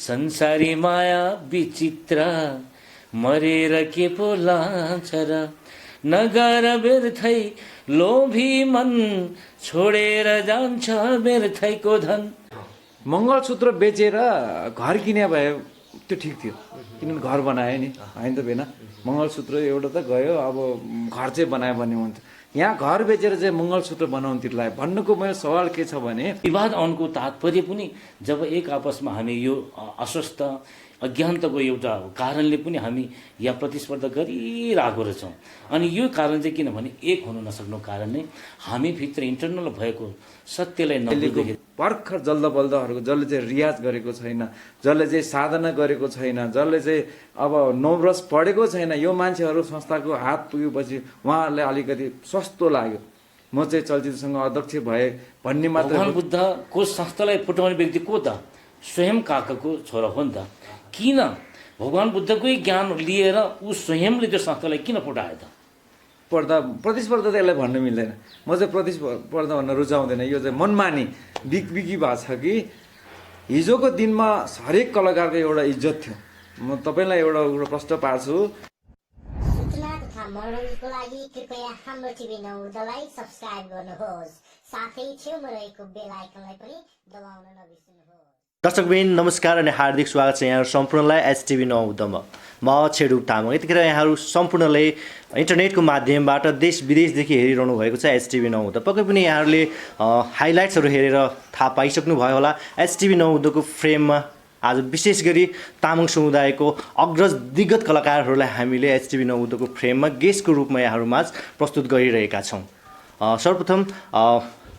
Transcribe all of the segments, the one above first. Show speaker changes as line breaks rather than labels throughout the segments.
संसारी माया विचित्र मरेर के पो लान्छ र नगर व्यर्थै लोभी मन छोडेर जान्छ व्यर्थैको धन।
मङ्गलसूत्र बेचेर घर किने भए त्यो ठिक थियो, किनभने घर बनायो नि, होइन त बेना? मङ्गलसूत्र एउटा त गयो, अब घर चाहिँ बनायो भने हुन्थ्यो। यहाँ घर बेचेर चाहिँ मङ्गलसूत्र बनाउनुतिर लाग्यो। भन्नुको मेरो सवाल के छ भने
विवाद आउनुको तात्पर्य पनि जब एक आपसमा हामी यो अस्वस्थ अज्ञानताको एउटा कारणले पनि हामी यहाँ प्रतिस्पर्धा गरिरहेको रहेछौँ। अनि यो कारण चाहिँ किनभने एक हुन नसक्नु कारण नै हामीभित्र इन्टरनल भएको सत्यलाई नबुझेको
भर्खर जल्द बल्दहरूको जसले चाहिँ रियाज गरेको छैन, जसले चाहिँ साधना गरेको छैन, जसले चाहिँ अब नवरस पढेको छैन, यो मान्छेहरू संस्थाको हात पुगेपछि उहाँहरूलाई अलिकति सस्तो लाग्यो। म चाहिँ चलचित्रसँग अध्यक्ष भए भन्ने मात्र।
भगवान बुद्धको संस्थालाई फुटाउने व्यक्ति को त? स्वयं काकाको छोरा हो नि त। किन भगवान बुद्धकै ज्ञान लिएर ऊ स्वयंले त्यो संस्थालाई किन फुटायो त?
प्रतिस्पर्धा त यसलाई भन्नु मिल्दैन। म चाहिँ प्रतिस्पर्धा भन्न रुचाउँदैन। यो चाहिँ मनमानी बिकी भएको छ कि हिजोको दिनमा हरेक कलाकारको एउटा इज्जत थियो। म तपाईँलाई एउटा प्रश्न पार्छु।
सूचना तथा मनोरञ्जनको लागि कृपया हाम्रो टिभी 9 सब्स्क्राइब गर्नुहोस्, साथै छेउमा रहेको बेल आइकनलाई पनि दबाउन नबिर्सनुहोस्।
दर्शकबिन नमस्कार अनि हार्दिक स्वागत छ यहाँहरू सम्पूर्णलाई एचटिभी 9 उद्यममा। म छेडुप तामाङ। यतिखेर यहाँहरू सम्पूर्णले इन्टरनेटको माध्यमबाट देश विदेशदेखि हेरिरहनु भएको छ एचटिभी 9 उद्यम। पक्कै पनि यहाँहरूले हाइलाइट्सहरू हेरेर थाहा पाइसक्नु भयो होला। एचटिभी 9 उद्यमको फ्रेममा आज विशेष गरी तामाङ समुदायको अग्रज दिग्गज कलाकारहरूलाई हामीले एचटिभी 9 उद्यमको फ्रेममा गेस्टको रूपमा यहाँहरूमाझ प्रस्तुत गरिरहेका छौँ। सर्वप्रथम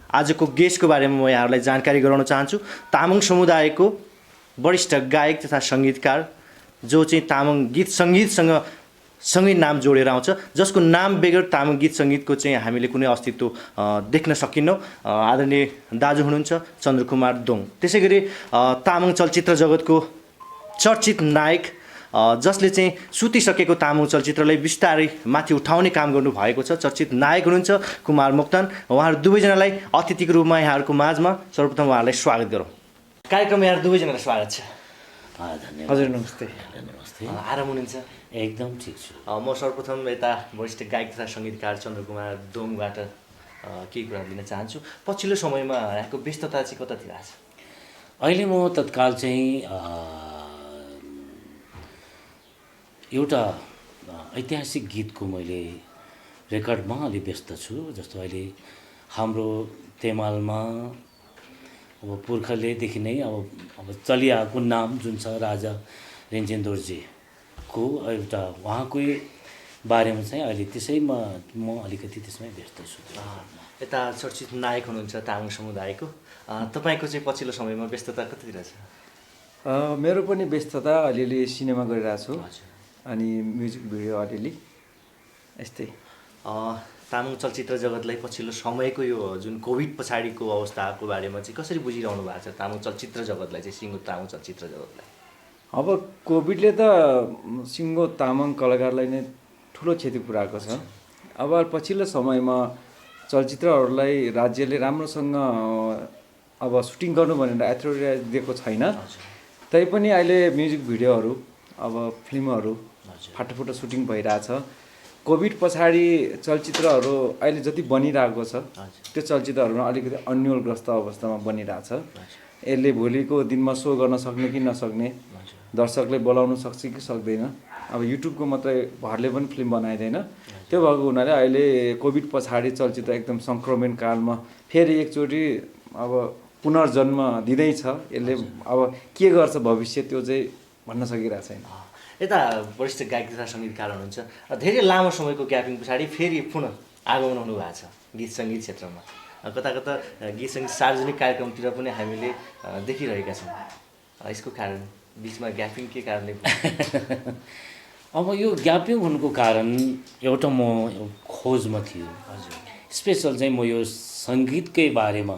आजको गेस्टको बारेमा म यहाँहरूलाई जानकारी गराउन चाहन्छु। तामाङ समुदायको वरिष्ठ गायक तथा सङ्गीतकार जो चाहिँ तामाङ गीत सङ्गीतसँग सँगै नाम जोडेर आउँछ, जसको नाम बेगर तामाङ गीत सङ्गीतको चाहिँ हामीले कुनै अस्तित्व देख्न सकिन्नौँ। आदरणीय दाजु हुनुहुन्छ चन्द्रकुमार दोङ। त्यसै गरी तामाङ चलचित्र जगतको चर्चित नायक जसले चाहिँ सुतिसकेको तामाङ चलचित्रलाई बिस्तारै माथि उठाउने काम गर्नुभएको छ, चर्चित नायक हुनुहुन्छ कुमार मोक्तान। उहाँहरू दुवैजनालाई अतिथिको रूपमा यहाँहरूको माझमा सर्वप्रथम उहाँहरूलाई स्वागत गरौँ। कार्यक्रममा यहाँ दुवैजनालाई स्वागत छ।
धन्यवाद।
हजुर नमस्ते।
नमस्ते।
आराम हुनुहुन्छ?
एकदम ठिक छु।
म सर्वप्रथम यता वरिष्ठ गायक तथा सङ्गीतकार चन्द्रकुमार दोङबाट केही कुरा लिन चाहन्छु। पछिल्लो समयमा यहाँको व्यस्तता चाहिँ कतातिर आएको छ?
अहिले म तत्काल चाहिँ एउटा ऐतिहासिक गीतको मैले रेकर्डमा अलि व्यस्त छु। जस्तो अहिले हाम्रो तेमालमा अब पुर्खालेदेखि नै अब चलिआएको नाम जुन छ राजा रेन्जेन दोर्जेको एउटा उहाँकै बारेमा चाहिँ अहिले त्यसैमा म अलिकति त्यसमै व्यस्त छु।
यता चर्चित नायक हुनुहुन्छ तामाङ समुदायको, तपाईँको चाहिँ पछिल्लो समयमा व्यस्तता कतितिर छ?
मेरो पनि व्यस्तता अलिअलि सिनेमा गरिरहेको छु अनि म्युजिक भिडियो अलिअलि यस्तै।
तामाङ चलचित्र जगतलाई पछिल्लो समयको यो जुन कोभिड पछाडिको अवस्थाको बारेमा चाहिँ कसरी बुझिरहनु भएको छ तामाङ चलचित्र जगतलाई चाहिँ, सिङ्गो तामाङ चलचित्र जगतलाई?
अब कोभिडले त सिङ्गो तामाङ कलाकारलाई नै ठुलो क्षति पुऱ्याएको छ। अब पछिल्लो समयमा चलचित्रहरूलाई राज्यले राम्रोसँग अब सुटिङ गर्नु भनेर एथोरिटी दिएको छैन। तैपनि अहिले म्युजिक भिडियोहरू अब फिल्महरू फाटोफुटो सुटिङ भइरहेछ। कोभिड पछाडि चलचित्रहरू अहिले जति बनिरहेको छ त्यो चलचित्रहरूमा अलिकति अन्यलग्रस्त अवस्थामा बनिरहेछ। यसले भोलिको दिनमा सो गर्न सक्ने कि नसक्ने, दर्शकले बोलाउन सक्छ कि सक्दैन, अब युट्युबको मात्रै भरले पनि फिल्म बनाइँदैन। त्यो भएको हुनाले अहिले कोभिड पछाडि चलचित्र एकदम सङ्क्रमण कालमा फेरि एकचोटि अब पुनर्जन्म दिँदैछ। यसले अब के गर्छ भविष्य त्यो चाहिँ भन्न सकिरहेको छैन।
यता वरिष्ठ गायक तथा सङ्गीतकार हुनुहुन्छ, धेरै लामो समयको ग्यापिङ पछाडि फेरि पुनः आगमन हुनुभएको छ गीत सङ्गीत क्षेत्रमा। कता कता गीत सङ्गीत सार्वजनिक कार्यक्रमतिर पनि हामीले देखिरहेका छौँ। यसको कारण बिचमा ग्यापिङ के कारणले?
अब यो ग्यापिङ हुनुको कारण एउटा म खोजमा थियो। हजुर, स्पेसल चाहिँ म यो सङ्गीतकै बारेमा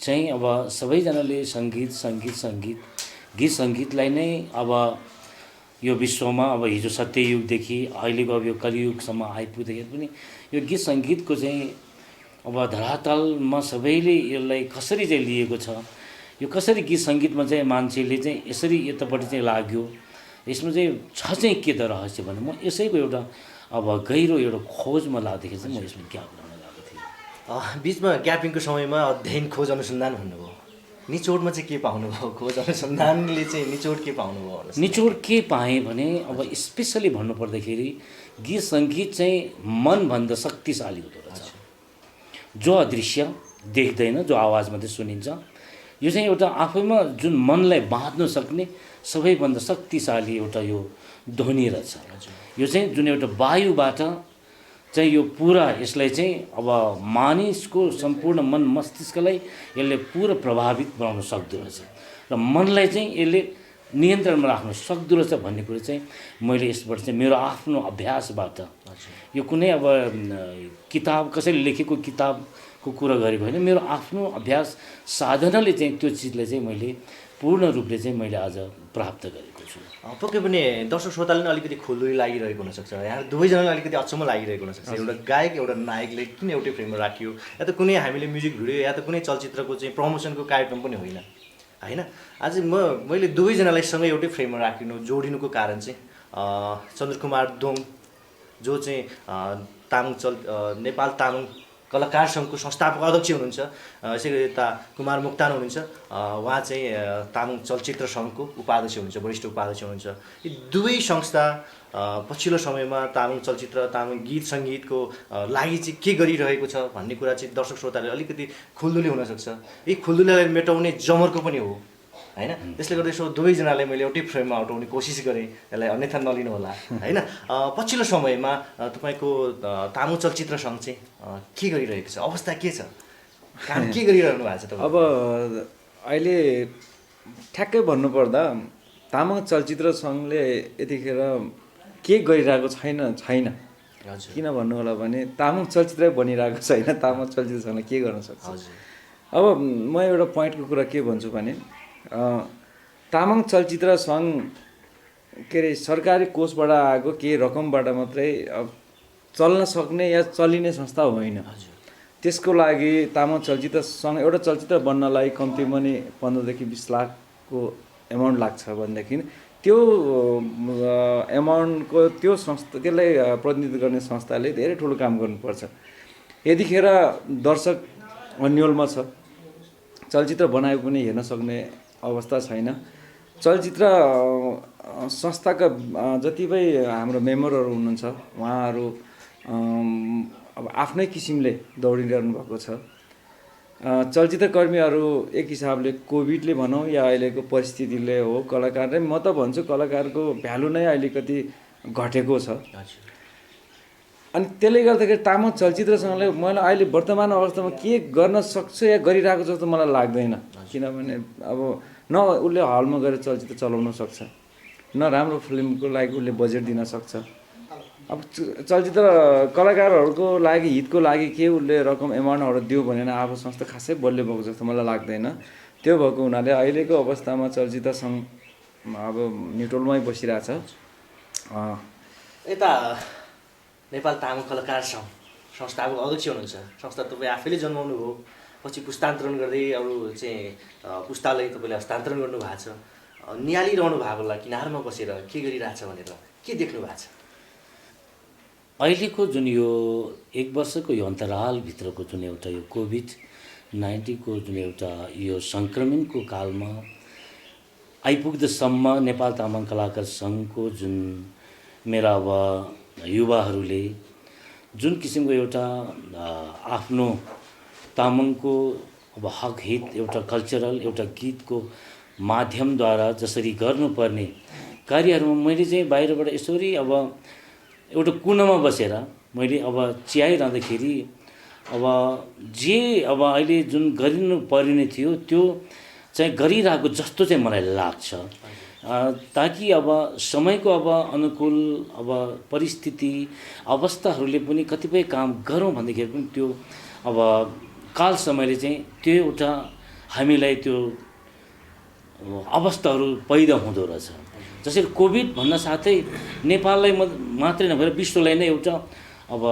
चाहिँ अब सबैजनाले गीत सङ्गीतलाई नै अब यो विश्वमा अब हिजो सत्ययुगदेखि अहिलेको अब यो कलियुगसम्म आइपुग्दाखेरि पनि यो गीत सङ्गीतको चाहिँ अब धरातलमा सबैले यसलाई कसरी चाहिँ लिएको छ, यो कसरी गीत सङ्गीतमा चाहिँ मान्छेले चाहिँ यसरी यतापट्टि चाहिँ लाग्यो, यसमा चाहिँ छ चाहिँ के त रहस्य भने म यसैको एउटा अब गहिरो एउटा खोजमा लाग्दाखेरि चाहिँ म यसमा ग्याप गर्न गएको थिएँ।
बिचमा ग्यापिङको समयमा अध्ययन खोज अनुसन्धान भन्नुभयो, निचोडमा चाहिँ के पाउनुभयो? खोज अनुसन्धानले चाहिँ निचोड के पाउनुभयो?
निचोड के पाएँ भने अब स्पेसली भन्नुपर्दाखेरि गीत सङ्गीत चाहिँ मनभन्दा शक्तिशाली हुँदो रहेछ। जो अदृश्य देख्दैन, जो आवाज मात्रै सुनिन्छ, यो चाहिँ एउटा आफैमा जुन मनलाई बाँध्न सक्ने सबैभन्दा शक्तिशाली एउटा यो ध्वनि रहेछ। यो चाहिँ जुन एउटा वायुबाट चाहिँ यो पुरा यसलाई चाहिँ अब मानिसको सम्पूर्ण मन मस्तिष्कलाई यसले पुरा प्रभावित बनाउन सक्दो रहेछ र मनलाई चाहिँ यसले नियन्त्रणमा राख्न सक्दो रहेछ भन्ने कुरो चाहिँ मैले यसबाट चाहिँ मेरो आफ्नो अभ्यासबाट, यो कुनै अब किताब कसैले लेखेको किताबको कुरा गरेको होइन, मेरो आफ्नो अभ्यास साधनाले चाहिँ त्यो चिजलाई चाहिँ मैले पूर्ण रूपले चाहिँ मैले आज प्राप्त गरेको छु।
पक्कै पनि दर्शक श्रोताले पनि अलिकति खुल्दुली लागिरहेको हुनसक्छ, यहाँ दुवैजनालाई अलिकति अचम्म लागिरहेको हुनसक्छ। एउटा गायक एउटा नायकले किन एउटै फ्रेममा राखियो, या त कुनै हामीले म्युजिक भिडियो या त कुनै चलचित्रको चाहिँ प्रमोसनको कार्यक्रम पनि होइन होइन। आज मैले दुवैजनालाई सँगै एउटै फ्रेममा राखिनु जोडिनुको कारण चाहिँ चन्द्रकुमार दोङ जो चाहिँ नेपाल तामाङ कलाकार सङ्घको संस्थापक अध्यक्ष हुनुहुन्छ, यसै गरी यता कुमार मोक्तान हुनुहुन्छ, उहाँ चाहिँ तामाङ चलचित्र सङ्घको उपाध्यक्ष हुनुहुन्छ, वरिष्ठ उपाध्यक्ष हुनुहुन्छ। यी दुवै संस्था पछिल्लो समयमा तामाङ चलचित्र तामाङ गीत सङ्गीतको लागि चाहिँ के गरिरहेको छ भन्ने कुरा चाहिँ दर्शक श्रोताले अलिकति खुल्दुली हुनसक्छ। यी खुल्दुलीलाई मेटाउने जमर्को पनि हो होइन। त्यसले गर्दा यसो दुवैजनालाई मैले एउटै फ्रेममा अटाउने कोसिस गरेँ, यसलाई अन्यथा नलिनु होला होइन। पछिल्लो समयमा तपाईँको तामाङ चलचित्र सङ्घ चाहिँ के गरिरहेको छ, अवस्था के छ, काम के गरिरहनु भएको छ तपाईँ?
अब अहिले ठ्याक्कै भन्नुपर्दा तामाङ चलचित्र सङ्घले यतिखेर के गरिरहेको छैन। किन भन्नु होला भने तामाङ चलचित्रै बनिरहेको छैन, तामाङ चलचित्र सङ्घले के गर्न सक्छ? अब म एउटा पोइन्टको कुरा के भन्छु भने तामाङ चलचित्र सङ्घ के अरे सरकारी कोषबाट आएको केही रकमबाट मात्रै चल्न सक्ने या चलिने संस्था होइन। त्यसको लागि तामाङ चलचित्र सङ्घ एउटा चलचित्र बन्नलाई कम्तीमा नि 15 देखि 20 लाखको एमाउन्ट लाग्छ भनेदेखि त्यो एमाउन्टको त्यो संस्था त्यसलाई प्रतिनिधित्व गर्ने संस्थाले धेरै ठुलो काम गर्नुपर्छ। यतिखेर दर्शक अन्यलमा छ, चलचित्र बनाएको पनि हेर्न सक्ने अवस्था छैन। चलचित्र संस्थाका जतिपय हाम्रो मेम्बरहरू हुनुहुन्छ उहाँहरू अब आफ्नै किसिमले दौडिरहनु भएको छ। चलचित्र कर्मीहरू एक हिसाबले कोभिडले भनौँ या अहिलेको परिस्थितिले हो, कलाकारले म त भन्छु कलाकारको भ्यालु नै अलिकति घटेको छ। अनि त्यसले गर्दाखेरि तामाङ चलचित्र सङ्घले मैले अहिले वर्तमान अवस्थामा के गर्न सक्छ या गरिरहेको जस्तो मलाई लाग्दैन। किनभने अब न उसले हलमा गएर चलचित्र चलाउन सक्छ, न राम्रो फिल्मको लागि उसले बजेट दिन सक्छ। अब चलचित्र कलाकारहरूको लागि हितको लागि के उसले रकम एमाउन्टहरू दियो भने अब संस्था खासै बलियो भएको जस्तो मलाई लाग्दैन। त्यो भएको हुनाले अहिलेको अवस्थामा चलचित्र सङ्घ अब न्युट्रलमै बसिरहेछ।
यता नेपाल तामाङ कलाकार सङ्घ संस्थापक अध्यक्ष हुनुहुन्छ, संस्था तपाईँ आफैले जन्माउनु हो, पछि पुस्तान्तरण गर्दै अरू चाहिँ पुस्तालाई तपाईँले हस्तान्तरण गर्नुभएको छ। निहालिरहनु भएको होला किनारमा बसेर के गरिरहेछ भनेर के देख्नु भएको छ?
अहिलेको जुन यो 1 वर्षको यो अन्तरालभित्रको जुन एउटा यो कोभिड-19 को जुन एउटा यो सङ्क्रमणको कालमा आइपुग्दासम्म नेपाल तामाङ कलाकार सङ्घको जुन मेरा अब युवाहरूले जुन किसिमको एउटा आफ्नो तामाङको अब हक हित एउटा कल्चरल एउटा गीतको माध्यमद्वारा जसरी गर्नुपर्ने कार्यहरूमा मैले चाहिँ बाहिरबाट यसरी अब एउटा कुनामा बसेर मैले अब चियाइरहँदाखेरि अब जे अब अहिले जुन गरिनु परिने थियो त्यो चाहिँ गरिरहेको जस्तो चाहिँ मलाई लाग्छ। ताकि अब समयको अब अनुकूल अब परिस्थिति अवस्थाहरूले पनि कतिपय काम गरौँ भन्दाखेरि पनि त्यो अब काल समयले चाहिँ त्यो एउटा हामीलाई त्यो अवस्थाहरू पैदा हुँदो रहेछ। जसरी कोभिड भन्न साथै नेपाललाई मात्रै नभएर विश्वलाई नै एउटा अब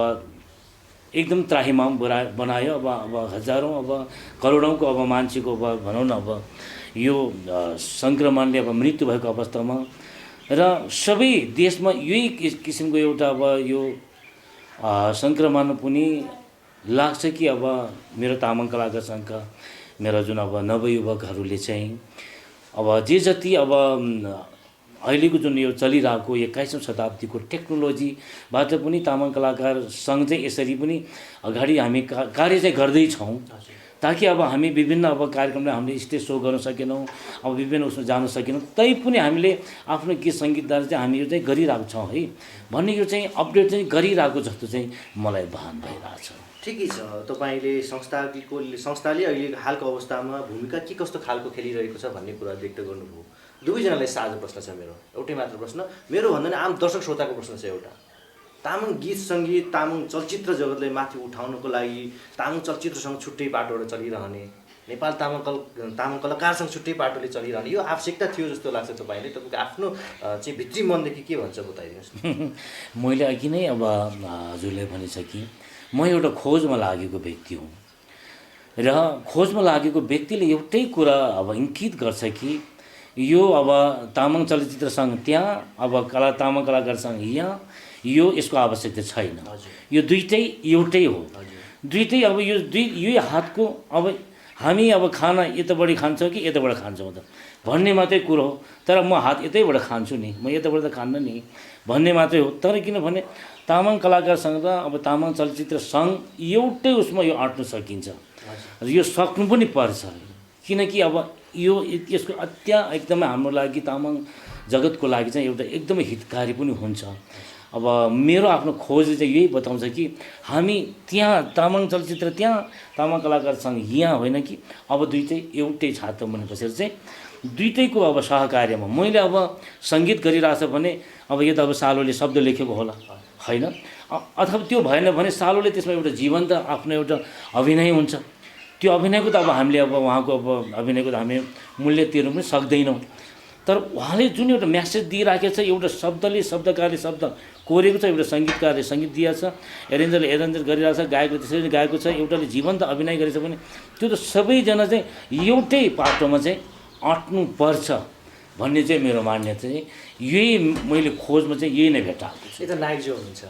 एकदम त्राहिमाम बनायो। अब हजारौँ अब करोडौँको अब मान्छेको अब भनौँ न अब यो सङ्क्रमणले अब मृत्यु भएको अवस्थामा र सबै देशमा यही किसिमको एउटा अब यो सङ्क्रमण पनि लाग्छ कि अब मेरो तामाङ कलाकार सङ्घका मेरा जुन अब नवयुवकहरूले चाहिँ अब जे जति अब अहिलेको जुन यो चलिरहेको 21औं शताब्दीको टेक्नोलोजीबाट पनि तामाङ कलाकार सङ्घ चाहिँ यसरी पनि अगाडि हामी कार्य चाहिँ गर्दैछौँ ताकि अब हामी विभिन्न अब कार्यक्रमलाई हामीले स्टेज सो गर्न सकेनौँ, अब विभिन्न उसमा जान सकेनौँ, तैपनि हामीले आफ्नो गीत सङ्गीतद्वारा चाहिँ हामी यो चाहिँ गरिरहेको छौँ है भन्ने यो चाहिँ अपडेट चाहिँ गरिरहेको जस्तो चाहिँ मलाई भान भइरहेछ।
ठिकै छ। तपाईँले संस्थाले अहिले हालको अवस्थामा भूमिका के कस्तो खालको खेलिरहेको छ भन्ने कुरा व्यक्त गर्नुभयो। दुवैजनालाई साझा प्रश्न छ मेरो, एउटै मात्र प्रश्न मेरो भन्दा आम दर्शक श्रोताको प्रश्न छ एउटा। तामाङ गीत सङ्गीत, तामाङ चलचित्र जगतलाई माथि उठाउनको लागि तामाङ चलचित्रसँग छुट्टै बाटोबाट चलिरहने, नेपाल तामाङ कलाकारसँग छुट्टै बाटोले चलिरहने यो आवश्यकता थियो जस्तो लाग्छ तपाईँले? तपाईँको आफ्नो चाहिँ भित्री मनदेखि के भन्छ बताइदिनुहोस्।
मैले अघि नै अब हजुरले भनिसकेँ म एउटा खोजमा लागेको व्यक्ति हुँ र खोजमा लागेको व्यक्तिले एउटै कुरा अब इङ्कित गर्छ कि यो अब तामाङ चलचित्र सङ्घ त्यहाँ, अब तामाङ कलाकार सङ्घ यहाँ, यो यसको आवश्यकता छैन। यो दुइटै एउटै हो। दुइटै अब यो यही हातको अब हामी अब खाना यताबाट खान्छौँ कि यताबाट खान्छौँ त भन्ने मात्रै कुरो हो। तर म हात यतैबाट खान्छु नि, म यताबाट त खान्न नि भन्ने मात्रै हो। तर किनभने तामाङ कलाकार सङ्घ र अब तामाङ चलचित्र सङ्घ एउटै उसमा यो अट्न सकिन्छ र यो सक्नु पनि पर्छ। किनकि अब यो यसको एकदमै हाम्रो लागि तामाङ जगतको लागि चाहिँ एउटा एकदमै हितकारी पनि हुन्छ। अब मेरो आफ्नो खोजले चाहिँ यही बताउँछ कि हामी त्यहाँ तामाङ चलचित्र त्यहाँ, तामाङ कलाकार सङ्घ यहाँ होइन कि अब दुइटै एउटै छातो बनेपछि चाहिँ दुइटैको अब सहकार्यमा मैले अब सङ्गीत गरिरहेछ भने अब यो त अब सालोले शब्द लेखेको होला होइन, अथवा त्यो भएन भने सालोले त्यसमा एउटा जीवन्त आफ्नो एउटा अभिनय हुन्छ। त्यो अभिनयको त अब हामीले अब उहाँको अब अभिनयको त हामी मूल्य तिर्नु पनि सक्दैनौँ। तर उहाँले जुन एउटा म्यासेज दिइराखेको छ, एउटा शब्दले शब्दकारले शब्द कोरेको छ, एउटा सङ्गीतकारले सङ्गीत दिएको छ, एरेन्जरले एरेन्जर गरिरहेको छ, गायकले त्यसरी गाएको छ, एउटाले जीवन्त अभिनय गरेछ भने त्यो त सबैजना चाहिँ एउटै पाटोमा चाहिँ अट्नुपर्छ भन्ने चाहिँ मेरो मान्यता चाहिँ यही मैले खोजमा चाहिँ यही नै भेटाएको छु।
यता नाइजो हुनुहुन्छ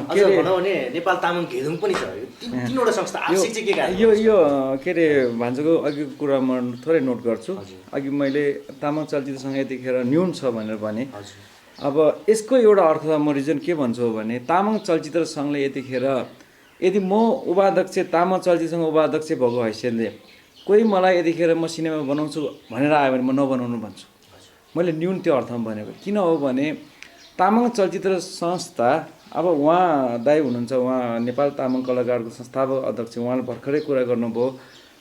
अझ भनौँ भने नेपाल तामाङ घेदुङ पनि छ। यो तीनवटा संस्था आवश्यक चाहिँ के कारण?
यो के अरे भान्जाको अघिको कुरा म थोरै नोट गर्छु। अघि मैले तामाङ चलचित्रसँग यतिखेर न्यून छ भनेर भने, अब यसको एउटा अर्थ म रिजन के भन्छु भने तामाङ चलचित्र सङ्घले यतिखेर यदि म उपाध्यक्ष तामाङ चलचित्रसँग उपाध्यक्ष भएको हैसियतले कोही मलाई यतिखेर म सिनेमा बनाउँछु भनेर आयो भने म नबनाउनु भन्छु। मैले न्यून त्यो अर्थमा भनेको किन हो भने तामाङ चलचित्र संस्था अब उहाँ दाइ हुनुहुन्छ, उहाँ नेपाल तामाङ कलाकारको संस्थापक अध्यक्ष, उहाँले भर्खरै कुरा गर्नुभयो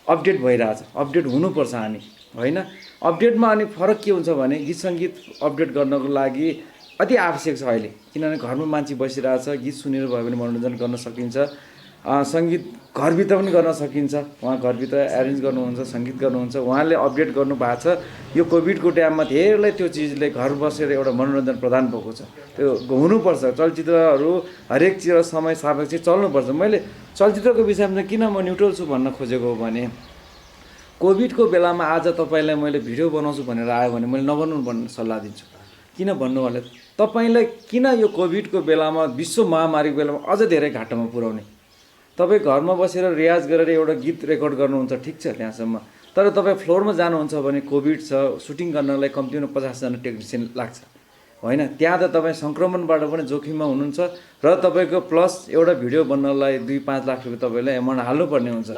अपडेट भइरहेछ, अपडेट हुनुपर्छ हामी होइन। अपडेटमा अनि फरक के हुन्छ भने गीत सङ्गीत अपडेट गर्नको लागि अति आवश्यक छ अहिले, किनभने घरमा मान्छे बसिरहेछ, गीत सुनेर भयो भने मनोरञ्जन गर्न सकिन्छ, सङ्गीत घरभित्र पनि गर्न सकिन्छ। उहाँ घरभित्र एरेन्ज गर्नुहुन्छ, सङ्गीत गर्नुहुन्छ, उहाँले अपडेट गर्नु भएको छ। यो कोभिडको टाइममा धेरैलाई त्यो चिजले घर बसेर एउटा मनोरञ्जन प्रदान भएको छ, त्यो हुनुपर्छ। चलचित्रहरू हरेक चिज समय सापेक्ष चल्नुपर्छ। मैले चलचित्रको विषयमा किन म न्युट्रल छु भन्न खोजेको हो भने कोभिडको बेलामा आज तपाईँलाई मैले भिडियो बनाउँछु भनेर आयो भने मैले नबनाउनु भन्ने सल्लाह दिन्छु। किन भन्नु भने तपाईँलाई किन यो कोभिडको बेलामा विश्व महामारीको बेलामा अझ धेरै घाटामा पुर्याउने? तपाईँ घरमा बसेर रियाज गरेर एउटा गीत रेकर्ड गर्नुहुन्छ ठिक छ त्यहाँसम्म, तर तपाईँ फ्लोरमा जानुहुन्छ भने कोभिड छ, सुटिङ गर्नलाई कम्तीमा 50जना टेक्निसियन लाग्छ होइन। त्यहाँ त तपाईँ सङ्क्रमणबाट पनि जोखिममा हुनुहुन्छ र तपाईँको प्लस एउटा भिडियो बन्नलाई 2-5 लाख रुपियाँ तपाईँले एमाउन्ट हाल्नुपर्ने हुन्छ।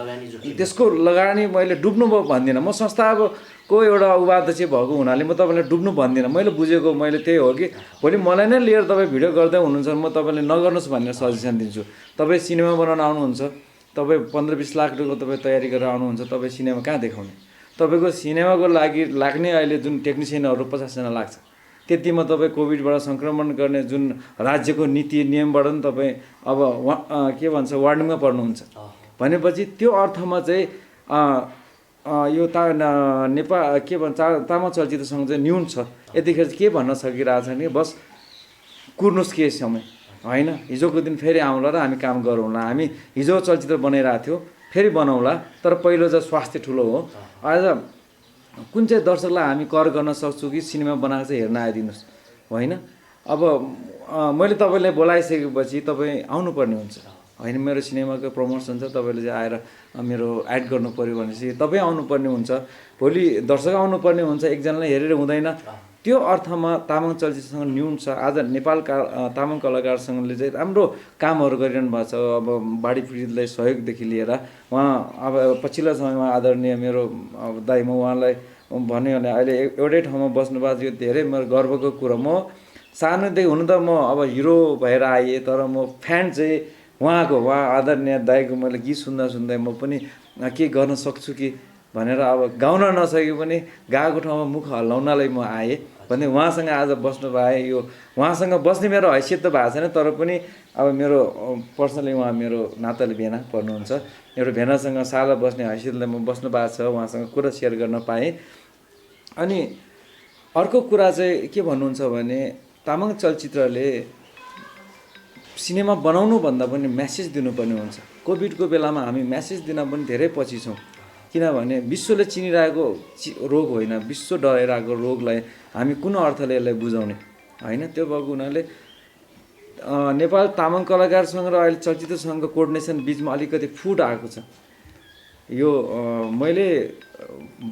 त्यसको लगानी मैले डुब्नु भयो भन्दिनँ। म संस्थाको एउटा उपाध्यक्ष भएको हुनाले म तपाईँलाई डुब्नु भन्दिनँ। मैले बुझेको मैले त्यही हो कि भोलि मलाई नै लिएर तपाईँ भिडियो गर्दै हुनुहुन्छ म तपाईँले नगर्नुहोस् भनेर सजेसन दिन्छु। तपाईँ सिनेमा बनाउन आउनुहुन्छ, तपाईँ 15-20 लाख रुपियाँको तपाईँ तयारी गरेर आउनुहुन्छ, तपाईँ सिनेमा कहाँ देखाउने? तपाईँको सिनेमाको लागि लाग्ने अहिले जुन टेक्निसियनहरू 50जना लाग्छ, त्यतिमा तपाईँ कोभिडबाट सङ्क्रमण गर्ने जुन राज्यको नीति नियमबाट पनि तपाईँ अब के भन्छ वार्निङमा पर्नुहुन्छ भनेपछि त्यो अर्थमा चाहिँ यो नेपाल के भन्छ तामाङ चलचित्रसँग चाहिँ न्यून छ। यतिखेर के भन्न सकिरहेछ भने बस कुर्नुहोस् के समय होइन हिजोको दिन फेरि आउँला र हामी काम गरौँला, हामी हिजो चलचित्र बनाइरहेको थियो फेरि बनाउँला, तर पहिलो चाहिँ स्वास्थ्य ठुलो हो। आज कुन चाहिँ दर्शकलाई हामी कर गर्न सक्छौँ कि सिनेमा बनाएको चाहिँ हेर्न आइदिनुहोस्, होइन। अब मैले तपाईँलाई बोलाइसकेपछि तपाईँ आउनुपर्ने हुन्छ, होइन। मेरो सिनेमाको प्रमोसन छ, तपाईँले चाहिँ आएर मेरो एड गर्नु पऱ्यो भनेपछि तपाईँ आउनुपर्ने हुन्छ, भोलि दर्शक आउनुपर्ने हुन्छ, एकजनाले हेरेर हुँदैन। त्यो अर्थमा तामाङ चलचित्रसँग न्यून छ। आज नेपालका तामाङ कलाकारसँगले चाहिँ राम्रो कामहरू गरिरहनु भएको छ। अब बाढी पीडितलाई सहयोगदेखि लिएर उहाँ अब पछिल्लो समयमा आदरणीय मेरो दाइ, म उहाँलाई भन्यो भने अहिले एउटै ठाउँमा बस्नु भएको थियो, धेरै मेरो गर्वको कुरो। म सानोदेखि हुनु त म अब हिरो भएर आएँ, तर म फ्यान चाहिँ उहाँ आदरणीय दाइको मैले गीत सुन्दा सुन्दै म पनि के गर्न सक्छु कि भनेर अब गाउन नसके पनि गाएको ठाउँमा मुख हल्लाउनलाई म आएँ भने उहाँसँग आज बस्नु पाएँ। यो उहाँसँग बस्ने मेरो हैसियत त भएको छैन, तर पनि अब मेरो पर्सनली उहाँ मेरो नाताले भेना पर्नुहुन्छ, मेरो भेनासँग साला बस्ने हैसियतले म बस्नु भएको छ, उहाँसँग कुरा सेयर गर्न पाएँ। अनि अर्को कुरा चाहिँ के भन्नुहुन्छ भने तामाङ चलचित्रले सिनेमा बनाउनुभन्दा पनि मेसेज दिनुपर्ने हुन्छ। कोभिडको बेलामा हामी मेसेज दिन पनि धेरै पछि छौँ, किनभने विश्वले चिनिरहेको रोग होइन, विश्व डराइरहेको रोगलाई हामी कुन अर्थले यसलाई बुझाउने, होइन। त्यो भएको हुनाले नेपाल तामाङ कलाकारसँग र अहिले चलचित्रसँगको कोअर्डिनेसन बिचमा अलिकति फुट आएको छ। यो मैले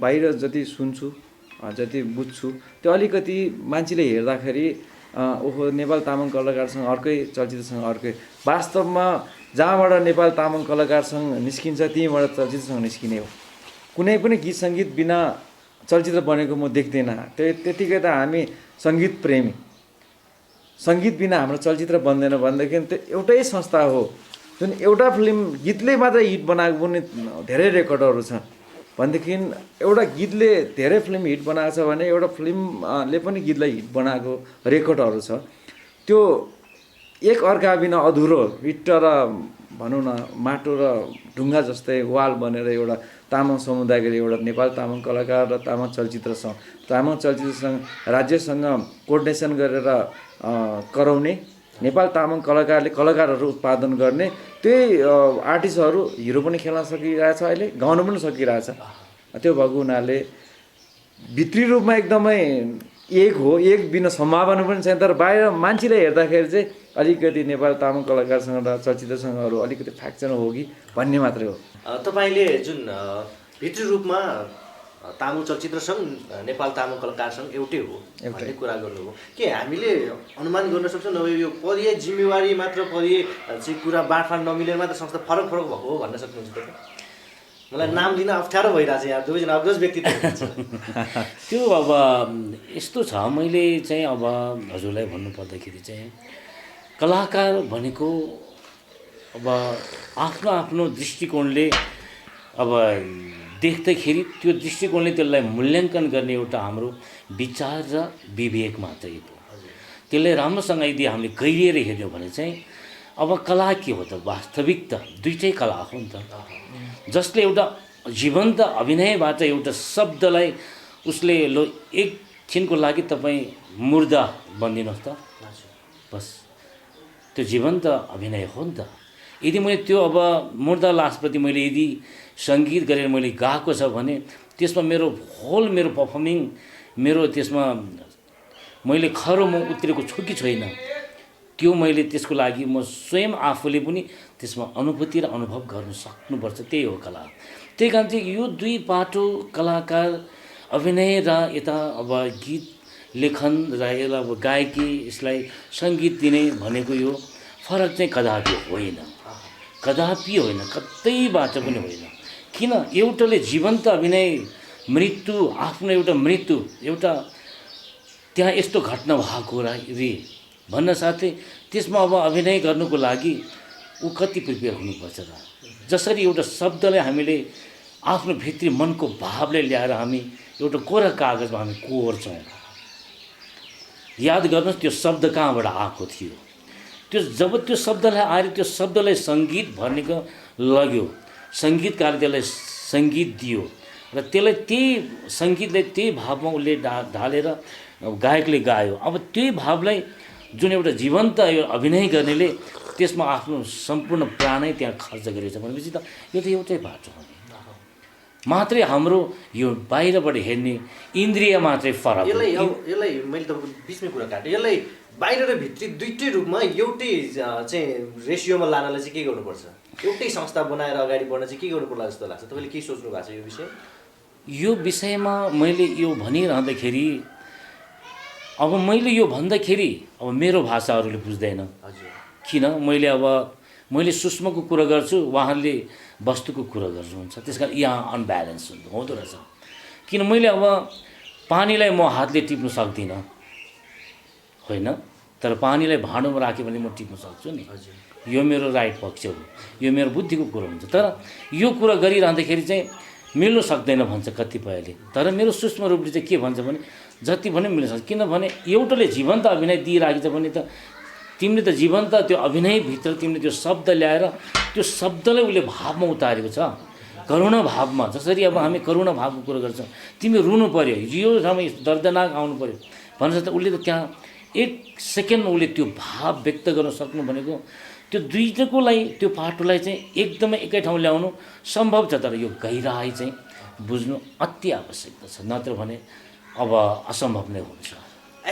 बाहिर जति सुन्छु, जति बुझ्छु, त्यो अलिकति मान्छेले हेर्दाखेरि ओहो नेपाल तामाङ कलाकारसँग अर्कै, चलचित्रसँग अर्कै। वास्तवमा जहाँबाट नेपाल तामाङ कलाकारसँग निस्किन्छ त्यहीँबाट चलचित्रसँग निस्किने हो। कुनै पनि गीत सङ्गीत बिना चलचित्र बनेको म देख्दिनँ। त्यतिकै त हामी सङ्गीत प्रेमी, सङ्गीत बिना हाम्रो चलचित्र बन्दैन भनेदेखि त्यो एउटै संस्था हो जुन एउटा फिल्म गीतले मात्रै हिट बनाएको पनि धेरै रेकर्डहरू छ भनेदेखि एउटा गीतले धेरै फिल्म हिट बनाएको छ भने एउटा फिल्मले पनि गीतलाई हिट बनाएको रेकर्डहरू छ। त्यो एक अर्का बिना अधुरो इट्ट र भनौँ न माटो र ढुङ्गा जस्तै वाल बनेर एउटा तामाङ समुदायको एउटा नेपाल तामाङ कलाकार र तामाङ चलचित्रसँग राज्यसँग कोअर्डिनेसन गरेर कराउने, नेपाल तामाङ कलाकारले कलाकारहरू उत्पादन गर्ने, त्यही आर्टिस्टहरू हिरो पनि खेल्न सकिरहेछ, अहिले गाउन पनि सकिरहेछ। त्यो भएको हुनाले भित्री रूपमा एकदमै एक हो, एक बिना सम्भावना पनि छैन, तर बाहिर मान्छेले हेर्दाखेरि चाहिँ अलिकति नेपाल तामाङ कलाकारसँग र चलचित्रसँगहरू अलिकति फ्याक्चर हो कि भन्ने मात्रै हो।
तपाईँले जुन भित्री रूपमा तामाङ चलचित्रसँग नेपाल तामाङ कलाकारसँग एउटै हो भन्ने कुरा गर्नुभयो, के हामीले अनुमान गर्न सक्छौँ नभए यो पढिए जिम्मेवारी मात्र पढिए चाहिँ कुरा बाँडफाँड नमिलेर मात्र संस्था फरक भएको हो भन्न सक्नुहुन्छ तपाईँ? मलाई नाम लिन अप्ठ्यारो भइरहेको छ, यहाँ दुवैजना अग्रज व्यक्तित्व
त्यो अब यस्तो छ। मैले चाहिँ अब हजुरलाई भन्नुपर्दाखेरि चाहिँ कलाकार भनेको अब आफ्नो आफ्नो दृष्टिकोणले अब देख्दाखेरि त्यो दृष्टिकोणले त्यसलाई मूल्याङ्कन गर्ने एउटा हाम्रो विचार र विवेक मात्रै हो। त्यसलाई राम्रोसँग यदि हामीले गहिरिएर हेर्यौँ भने चाहिँ अब कला के हो त, वास्तविक त दुईटै कला हो नि त। जसले एउटा जीवन्त अभिनयबाट एउटा शब्दलाई उसले लो एकछिनको लागि तपाईँ मुर्दा बनिदिनुहोस् त, बस त्यो जीवन्त अभिनय हो नि त। यदि मैले त्यो अब मुर्दा लासप्रति मैले यदि सङ्गीत गरेर मैले गाएको छ भने त्यसमा मेरो होल मेरो पर्फर्मिङ मेरो त्यसमा मैले खरो म उत्रेको छु कि छैन, त्यो मैले त्यसको लागि म स्वयं आफूले पनि त्यसमा अनुभूति र अनुभव गर्न सक्नुपर्छ। त्यही हो कला। त्यही कारण चाहिँ यो दुई पाटो कलाकार अभिनय र यता अब गीत लेखन र यसलाई अब गायकी, यसलाई सङ्गीत दिने भनेको यो फरक चाहिँ कदापि होइन, कदापि होइन, कतैबाट पनि होइन। किन एउटाले जीवन्त अभिनय, मृत्यु, आफ्नो एउटा मृत्यु, एउटा त्यहाँ यस्तो घटना भएको रे भन्न साथै त्यसमा अब अभिनय गर्नुको लागि ऊ कति प्रिपेयर हुनुपर्छ र। जसरी एउटा शब्दलाई हामीले आफ्नो भित्री मनको भावले ल्याएर हामी एउटा कोरा कागजमा हामी कोर्छौँ, याद गर्नुहोस् त्यो शब्द कहाँबाट आएको थियो। त्यो जब त्यो शब्दलाई आएर त्यो शब्दलाई सङ्गीत भन्नेको लग्यो, सङ्गीतकारले त्यसलाई सङ्गीत दियो र त्यसलाई त्यही सङ्गीतलाई त्यही भावमा उसले ढालेर गायकले गायो। अब त्यही भावलाई जुन एउटा जीवन्त यो अभिनय गर्नेले त्यसमा आफ्नो सम्पूर्ण प्राणै त्यहाँ खर्च गरेछ भनेपछि त यो त एउटै बाटो हो नि मात्रै हाम्रो यो बाहिरबाट हेर्ने इन्द्रिय मात्रै फरक
यसलाई मैले त बिचमै कुरा काटेँ यसलाई बाहिर र भित्री दुइटै रूपमा एउटै चाहिँ रेसियोमा लानलाई चाहिँ के गर्नुपर्छ एउटै संस्था बनाएर अगाडि बढ्न चाहिँ के गर्नु पर्ला जस्तो लाग्छ तपाईँले के सोच्नु भएको छ यो विषय
यो विषयमा मैले यो भनिरहँदाखेरि अब मैले यो भन्दाखेरि अब मेरो भाषाहरूले बुझ्दैन
हजुर
किन मैले सूक्ष्मको कुरा गर्छु उहाँहरूले वस्तुको कुरा गर्नुहुन्छ त्यस कारण यहाँ अनब्यालेन्स हुँदो रहेछ किन मैले अब पानीलाई म हातले टिप्नु सक्दिनँ होइन तर पानीलाई भाँडोमा राख्यो भने म टिप्न सक्छु नि
हजुर
यो मेरो राइट पक्ष हो यो मेरो बुद्धिको कुरो हुन्छ तर यो कुरा गरिरहँदाखेरि चाहिँ मिल्नु सक्दैन भन्छ कतिपयले तर मेरो सूक्ष्म रूपले चाहिँ के भन्छ भने जति भने मिल्न सक्छ किनभने एउटाले जीवन्त अभिनय दिइराखेको छ भने त तिमीले त जीवन्त त्यो अभिनयभित्र तिमीले त्यो शब्द ल्याएर त्यो शब्दलाई उसले भावमा उतारेको छ करुणा भावमा जसरी अब हामी करुणा भावको कुरो गर्छौँ तिमी रुनु पर्यो यो समय दर्दनाक आउनु पर्यो भनेर त उसले त त्यहाँ 1 सेकेन्ड उसले त्यो भाव व्यक्त गर्न सक्नु भनेको त्यो दुईटैकोलाई त्यो पाटोलाई चाहिँ एकदमै एकै ठाउँ ल्याउनु सम्भव छ तर यो गहिराई चाहिँ बुझ्नु अति आवश्यकता छ नत्र भने अब असम्भव नै हुन्छ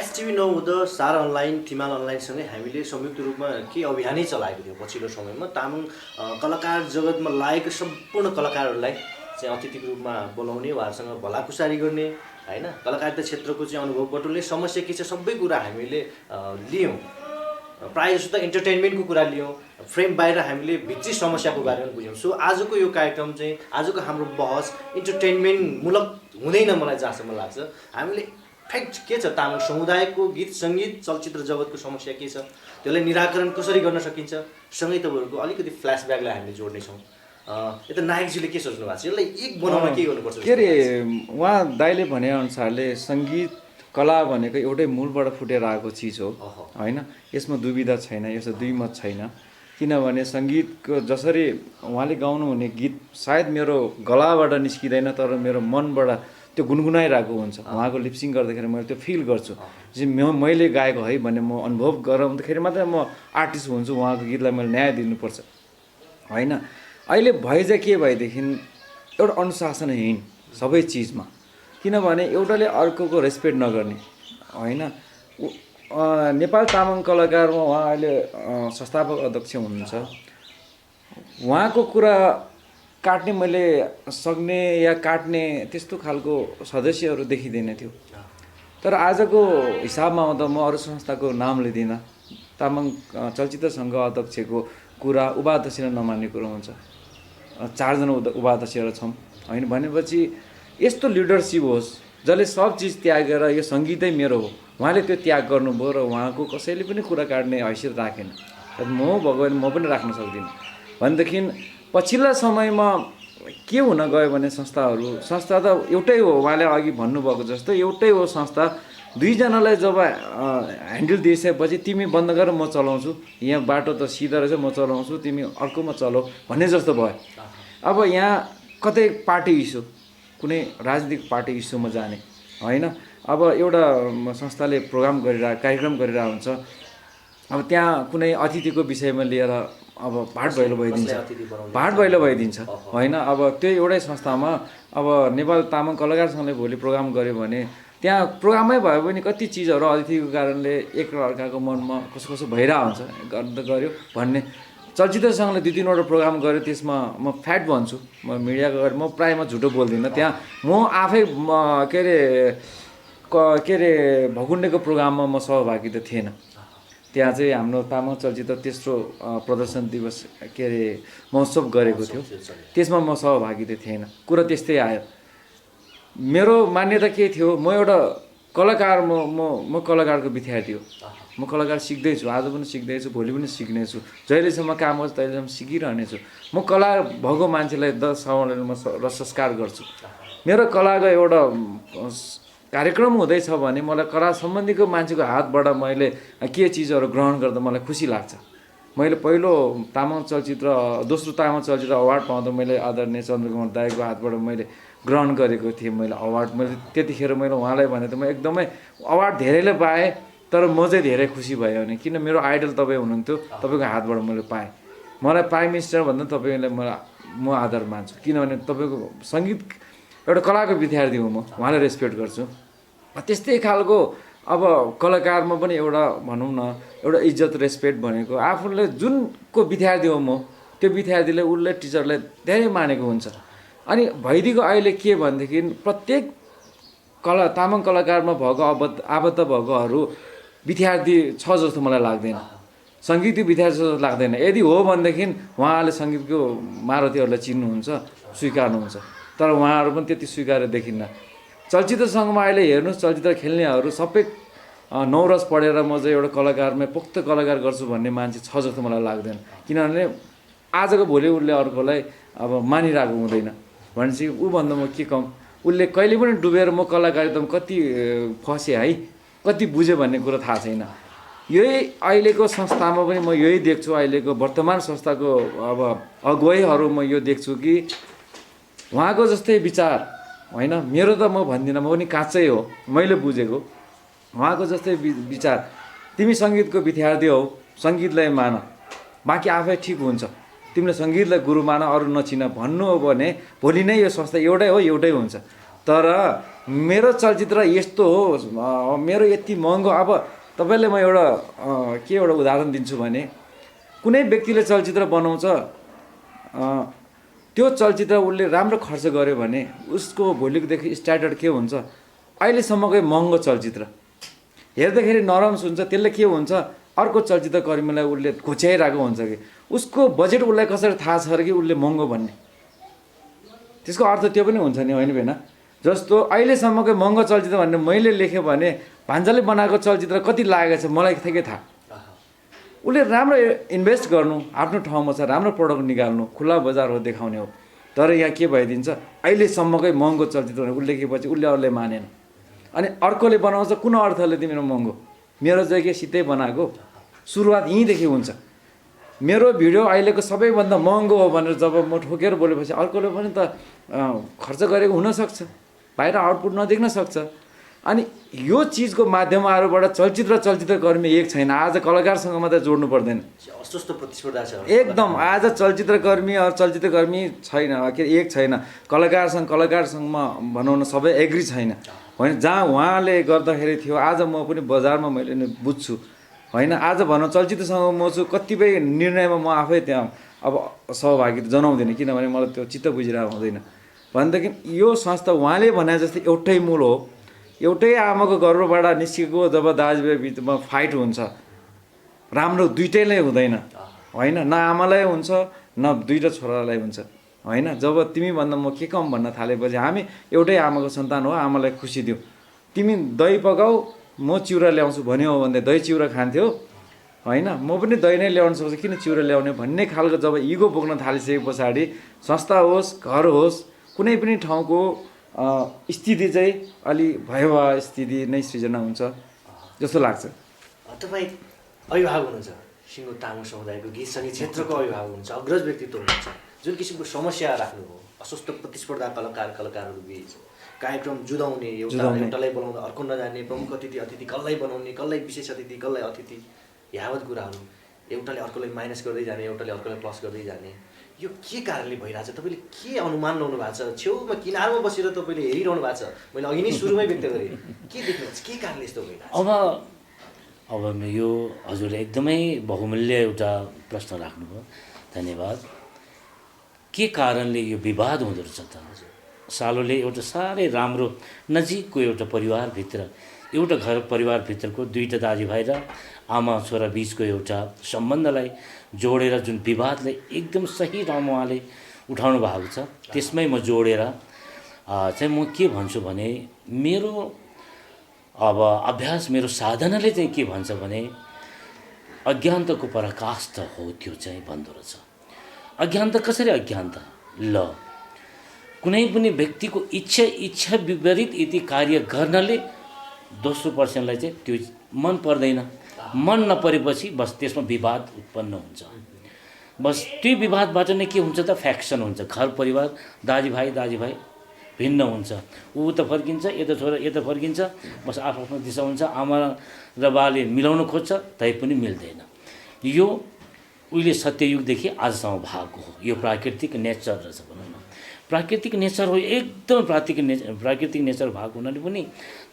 एसटिभी 9 हुँदा सारा अनलाइन तिमाल अनलाइनसँगै हामीले संयुक्त रूपमा के अभियानै चलाएको थियो पछिल्लो समयमा तामाङ कलाकार जगतमा लागेको सम्पूर्ण कलाकारहरूलाई चाहिँ अतिथिको रूपमा बोलाउने उहाँहरूसँग भलाकुसारी गर्ने होइन कलाकारिता क्षेत्रको चाहिँ अनुभव बटुल्ने समस्या के छ सबै कुरा हामीले लियौँ प्रायः जस्तो त इन्टरटेनमेन्टको कुरा लियौँ फ्रेम बाहिर हामीले भित्री समस्याको बारेमा बुझ्यौँ सो आजको यो कार्यक्रम चाहिँ आजको हाम्रो बहस इन्टरटेनमेन्टमूलक हुँदैन मलाई जहाँसम्म लाग्छ हामीले फ्याक्ट के छ तामाङ समुदायको गीत सङ्गीत चलचित्र जगतको समस्या के छ त्यसलाई निराकरण कसरी गर्न सकिन्छ सँगै तपाईँहरूको अलिकति फ्ल्यासब्याकलाई हामीले जोड्नेछौँ यता नायकजीले के सोच्नु भएको छ यसलाई एक बनाउन के गर्नुपर्छ
के अरे उहाँ दाइले भनेअनुसारले सङ्गीत कला भनेको एउटै मूलबाट फुटेर आएको चिज हो होइन यसमा दुविधा छैन यसमा दुई मत छैन किनभने सङ्गीतको जसरी उहाँले गाउनुहुने गीत सायद मेरो गलाबाट निस्किँदैन तर मेरो मनबाट त्यो गुनगुनाइरहेको हुन्छ उहाँको लिपसिङ गर्दाखेरि मैले त्यो फिल गर्छु जे मैले गाएको है भन्ने म अनुभव गराउँदाखेरि मात्रै म आर्टिस्ट हुन्छु उहाँको गीतलाई मैले न्याय दिनुपर्छ होइन अहिले भए चाहिँ के भएदेखि एउटा अनुशासनहीन सबै चिजमा किनभने एउटाले अर्कोको रेस्पेक्ट नगर्ने होइन नेपाल तामाङ कलाकारमा उहाँ अहिले संस्थापक अध्यक्ष हुनुहुन्छ उहाँको कुरा काट्ने मैले सक्ने या काट्ने त्यस्तो खालको सदस्यहरू देखिँदैन थियो तर आजको हिसाबमा आउँदा म अरू संस्थाको नाम लिँदिनँ तामाङ चलचित्र सङ्घ अध्यक्षको कुरा उपाध्यक्षले नमान्ने कुरो हुन्छ 4 जना उपाध्यक्षहरू छौँ होइन भनेपछि यस्तो लिडरसिप होस् जसले सब चिज त्यागेर यो सङ्गीतै मेरो हो उहाँले त्यो त्याग गर्नुभयो र उहाँको कसैले पनि कुरा काट्ने हैसियत राखेन म भगवान् म पनि राख्न सक्दिनँ भनेदेखि पछिल्ला समयमा के हुन गयो भने संस्था त एउटै हो उहाँले अघि भन्नुभएको जस्तो एउटै हो संस्था दुईजनालाई जब ह्यान्डल दिइसकेपछि तिमी बन्द गर म चलाउँछु यहाँ बाटो त सिधा रहेछ म चलाउँछु तिमी अर्कोमा चलाऊ भन्ने जस्तो भयो अब यहाँ कतै पार्टी इस्यु कुनै राजनीतिक पार्टी इस्युमा जाने होइन अब एउटा संस्थाले कार्यक्रम गरिरहेको हुन्छ अब त्यहाँ कुनै अतिथिको विषयमा लिएर अब भाट भैलो भइदिन्छ होइन अब त्यो एउटै संस्थामा अब नेपाल तामाङ कलाकार सङ्घले भोलि प्रोग्राम गर्यो भने त्यहाँ प्रोग्रामै भयो भने कति चिजहरू अतिथिको कारणले एकअर्काको मनमा कसो भइरहेको हुन्छ गर्यो भन्ने चलचित्र सङ्घले 2-3वटा प्रोग्राम गर्यो त्यसमा म फ्याक्ट भन्छु म मिडियाको अगाडि म प्रायः झुटो बोल्दिनँ त्यहाँ म आफै के अरे भकुण्डेको प्रोग्राममा म सहभागी त थिएन त्यहाँ चाहिँ हाम्रो तामाङ चलचित्र तेस्रो प्रदर्शन दिवस के अरे महोत्सव गरेको थियो त्यसमा म सहभागी त थिएन कुरा त्यस्तै आयो मेरो मान्यता के थियो म एउटा कलाकार म कलाकारको विद्यार्थी हो म कलाकार सिक्दैछु आज पनि सिक्दैछु भोलि पनि सिक्नेछु जहिलेसम्म काम गर्छु तहिलेसम्म सिकिरहनेछु म कला भएको मान्छेलाई 10 साउन्डले म संस्कार गर्छु मेरो कलाको एउटा कार्यक्रम हुँदैछ भने मलाई कला सम्बन्धीको मान्छेको हातबाट मैले के चिजहरू ग्रहण गर्दा मलाई खुसी लाग्छ मैले पहिलो तामाङ चलचित्र दोस्रो तामाङ चलचित्र अवार्ड पाउँदा मैले आदरणीय चन्द्रकुमार दाइको हातबाट मैले ग्रहण गरेको थिएँ मैले अवार्ड मैले त्यतिखेर मैले उहाँलाई भने त म एकदमै अवार्ड धेरैले पाएँ तर म चाहिँ धेरै खुसी भयो भने किन मेरो आइडल तपाईँ हुनुहुन्थ्यो, तपाईँको हातबाट मैले पाएँ। मलाई प्राइम मिनिस्टर भन्दा तपाईँलाई म आदर मान्छु, किनभने तपाईँको सङ्गीत एउटा कलाको विद्यार्थी हो, म उहाँलाई रेस्पेक्ट गर्छु। त्यस्तै खालको अब कलाकारमा पनि एउटा भनौँ न एउटा इज्जत रेस्पेक्ट भनेको आफूले जुनको विद्यार्थी हो म त्यो विद्यार्थीले उसले टिचरलाई धेरै मानेको हुन्छ। अनि भइदिएको अहिले के भनेदेखि प्रत्येक तामाङ कलाकारमा भएको आबद्ध भएकोहरू विद्यार्थी छ जस्तो मलाई लाग्दैन, सङ्गीतको विद्यार्थी जस्तो लाग्दैन। यदि हो भनेदेखि उहाँले सङ्गीतको महारथीहरूलाई चिन्नुहुन्छ, स्वीकार्नुहुन्छ, तर उहाँहरू पनि त्यति स्वीकार्य देखिन्न। चलचित्र सङ्घमा अहिले हेर्नुहोस्, चलचित्र खेल्नेहरू सबै नौरस पढेर म चाहिँ एउटा कलाकारमा पोख्त कलाकार गर्छु भन्ने मान्छे छ जस्तो मलाई लाग्दैन। किनभने आजको भोलि उसले अर्कोलाई अब मानिरहेको हुँदैन भनेपछि ऊभन्दा म के कम, उसले कहिले पनि डुबेर म कलाकारितामा कति फसेँ है, कति बुझेँ भन्ने कुरो थाहा छैन। यही अहिलेको संस्थामा पनि म यही देख्छु, अहिलेको वर्तमान संस्थाको अब अगुवाईहरू म यो देख्छु कि उहाँको जस्तै विचार होइन, मेरो त म भन्दिनँ, म पनि काँचै हो, मैले बुझेको उहाँको जस्तै विचार। तिमी सङ्गीतको विद्यार्थी हौ, सङ्गीतलाई मान, बाँकी आफै ठिक हुन्छ, तिमीले सङ्गीतलाई गुरु मान, अरू नचिन भन्नु हो भने भोलि नै यो संस्था एउटै हो, एउटै हुन्छ। तर मेरो चलचित्र यस्तो हो, मेरो यति महँगो, अब तपाईँले म एउटा उदाहरण दिन्छु भने कुनै व्यक्तिले चलचित्र बनाउँछ, त्यो चलचित्र उसले राम्रो खर्च गर्यो भने उसको भोलिकोदेखि स्ट्यान्डर्ड के हुन्छ, अहिलेसम्मकै महँगो चलचित्र हेर्दाखेरि नरम हुन्छ, त्यसले के हुन्छ अर्को चलचित्र कर्मीलाई उसले घोच्याइरहेको हुन्छ कि उसको बजेट उसलाई कसरी थाहा छ अरे कि उसले महँगो भन्ने, त्यसको अर्थ त्यो पनि हुन्छ नि, होइन भएन? जस्तो अहिलेसम्मकै महँगो चलचित्र भन्ने मैले लेखेँ भने भान्जाले बनाएको चलचित्र कति लागेको छ मलाई ठिकै थाहा। उसले राम्रो इन्भेस्ट गर्नु, आफ्नो ठाउँमा छ, राम्रो प्रडक्ट निकाल्नु, खुला बजार हो, देखाउने हो। तर यहाँ के भइदिन्छ, अहिलेसम्मकै महँगो चलचित्र भने उल्लेखेपछि उसले अरूले मानेन, अनि अर्कोले बनाउँछ कुन अर्थले तिम्रो महँगो, मेरो चाहिँ के सिधै बनाएको, सुरुवात यहीँदेखि हुन्छ। मेरो भिडियो अहिलेको सबैभन्दा महँगो हो भनेर जब म ठोकेर बोलेपछि अर्कोले पनि त खर्च गरेको हुनसक्छ, बाहिर आउटपुट नदेख्न सक्छ। अनि यो चिजको माध्यमहरूबाट चलचित्र कर्मी एक छैन, आज कलाकारसँग मात्रै जोड्नु पर्दैन,
अस्वस्थ प्रतिस्पर्धा छ
एकदम। आज चलचित्रकर्मी अरू चलचित्रकर्मी छैन, के एक छैन, कलाकारसँगमा भनौँ न सबै एग्री छैन होइन। जहाँ उहाँले गर्दाखेरि थियो, आज म पनि बजारमा मैले बुझ्छु होइन। आज भनौँ चलचित्रसँग म छु, कतिपय निर्णयमा म आफै त्यहाँ अब सहभागिता जनाउँदिनँ, किनभने मलाई त्यो चित्त बुझिरहेको हुँदैन। भनेदेखि यो संस्था उहाँले भने जस्तै एउटै मूल हो, एउटै आमाको गर्भबाट निस्केको। जब दाजुभाइ बिचमा फाइट हुन्छ, राम्रो दुइटैलाई हुँदैन होइन, न आमालाई हुन्छ न दुईवटा छोरालाई हुन्छ होइन। जब तिमी भन्दा म के कम भन्न थालेपछि हामी एउटै आमाको सन्तान हो, आमालाई खुसी दिऊ, तिमी दही पकाऊ म चिउरा ल्याउँछु भन्यो हो भने दही चिउरा खान्थ्यो होइन। म पनि दही नै ल्याउन सक्छु, किन चिउरा ल्याउने भन्ने खालको जब इगो बोक्न थालिसके पछाडि संस्था होस्, घर होस्, कुनै पनि ठाउँको स्थिति चाहिँ अलि भयावह स्थिति नै सृजना हुन्छ जस्तो लाग्छ।
तपाईँ अभिभावक हुनुहुन्छ, सिङ्गो तामाङ समुदायको गीत सङ्गीत क्षेत्रको अभिभावक हुनुहुन्छ, अग्रज व्यक्तित्व हुनुहुन्छ। जुन किसिमको समस्या राख्नुभयो, अस्वस्थ प्रतिस्पर्धा कलाकारहरू बिच कार्यक्रम जुदाउने, एउटालाई बनाउँदा अर्को नजाने, प्रमुख अतिथि कसलाई बनाउने, कसलाई विशेष अतिथि, कसलाई अतिथि, यावत कुराहरू एउटाले अर्कोलाई माइनस गर्दै जाने, एउटाले अर्कोलाई प्लस गर्दै जाने, यो के कारणले भइरहेछ? तपाईँले के अनुमान लाउनु भएको छ? छेउमा किनारमा बसेर तपाईँले हेरिरहनु भएको छ, मैले अघि नै सुरुमै व्यक्त गरेँ, के देख्नुहुन्छ, के कारणले यस्तो भइरहेछ?
अब यो हजुरले एकदमै बहुमूल्य एउटा प्रश्न राख्नुभयो, धन्यवाद। के कारणले यो विवाद हुँदो रहेछ त? सालोले एउटा साह्रै राम्रो नजिकको एउटा परिवारभित्र, एउटा घर परिवारभित्रको दुईवटा दाजुभाइ र आमा छोरा बिचको एउटा सम्बन्धलाई जोडेर जुन विवादलाई एकदम सही ठाउँमा उहाँले उठाउनु भएको छ, त्यसमै म जोडेर चाहिँ म के भन्छु भने मेरो अब अभ्यास, मेरो साधनाले चाहिँ के भन्छ भने अज्ञानताको पराकाष्ठ हो त्यो चाहिँ भन्दो रहेछ। अज्ञानता कसरी अज्ञानता? ल कुनै पनि व्यक्तिको इच्छा विपरीत यदि कार्य गर्नाले दोस्रो पर्सनलाई चाहिँ त्यो मन पर्दैन, मन नपरेपछि बस त्यसमा विवाद उत्पन्न हुन्छ। बस त्यो विवादबाट नै के हुन्छ त? फ्याक्सन हुन्छ, घर परिवार दाजुभाइ भिन्न हुन्छ, ऊ त फर्किन्छ, यता छोरा यता फर्किन्छ, बस आफ्नो दिशा हुन्छ। आमा र बाले मिलाउन खोज्छ तैपनि मिल्दैन। यो उहिले सत्ययुगदेखि आजसम्म भएको हो। यो प्राकृतिक नेचर रहेछ भनौँ न, प्राकृतिक नेचर हो, एकदम प्राकृतिक नेचर भएको हुनाले पनि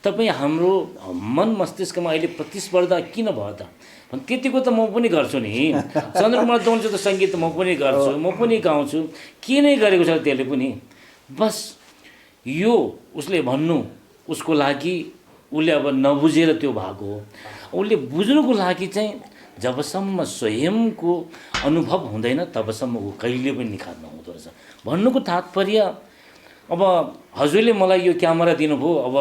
तपाईँ हाम्रो मन मस्तिष्कमा अहिले प्रतिस्पर्धा किन भयो त? त्यतिको त म पनि गर्छु नि, चन्द्रकुमार दौलको त सङ्गीत म पनि गर्छु, म पनि गाउँछु, के नै गरेको छ त्यसले पनि। बस यो उसले भन्नु उसको लागि उसले अब नबुझेर त्यो भएको हो। उसले बुझ्नुको लागि चाहिँ जबसम्म स्वयंको अनुभव हुँदैन तबसम्म ऊ कहिले पनि निखार्न हुँदो रहेछ भन्नुको तात्पर्य। अब हजुरले मलाई यो क्यामेरा दिनुभयो, अब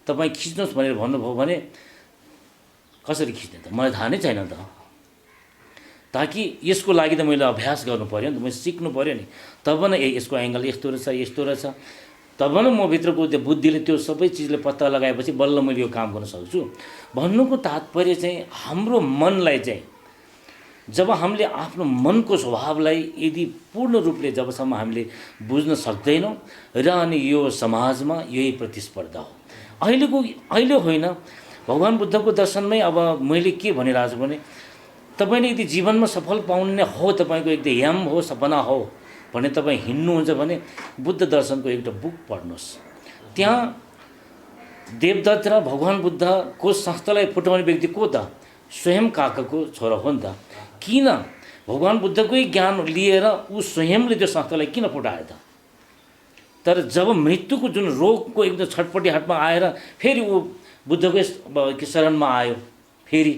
तपाईँ खिच्नुहोस् भनेर भन्नुभयो भने कसरी खिच्ने त मलाई थाहा नै छैन त। ताकि यसको लागि त मैले अभ्यास गर्नु पऱ्यो नि त, मैले सिक्नु पऱ्यो नि, तब न यसको एङ्गल यस्तो रहेछ यस्तो रहेछ, तब न म भित्रको त्यो बुद्धिले त्यो सबै चिजले पत्ता लगाएपछि बल्ल मैले यो काम गर्न सक्छु। भन्नुको तात्पर्य चाहिँ हाम्रो मनलाई चाहिँ जब हामीले आफ्नो मनको स्वभावलाई यदि पूर्ण रूपले जबसम्म हामीले बुझ्न सक्दैनौँ र अनि यो समाजमा यही प्रतिस्पर्धा हो। अहिले होइन, भगवान् बुद्धको दर्शनमै अब मैले के भनिरहेको छु भने तपाईँले यदि जीवनमा सफल पाउनु हो, तपाईँको एकदम याम हो, सपना हो भने तपाईँ हिँड्नुहुन्छ भने बुद्ध दर्शनको एउटा बुक पढ्नुहोस्। त्यहाँ देवदत्त र भगवान् बुद्धको संस्थालाई फुटाउने व्यक्ति को त? स्वयं काकाको छोरा हो नि त। किन भगवान् बुद्धकै ज्ञान लिएर ऊ स्वयंले त्यो संस्थालाई किन फुटायो त? तर जब मृत्युको जुन रोगको एकदम छटपटी हातमा आएर फेरि ऊ बुद्धकै शरणमा आयो, फेरि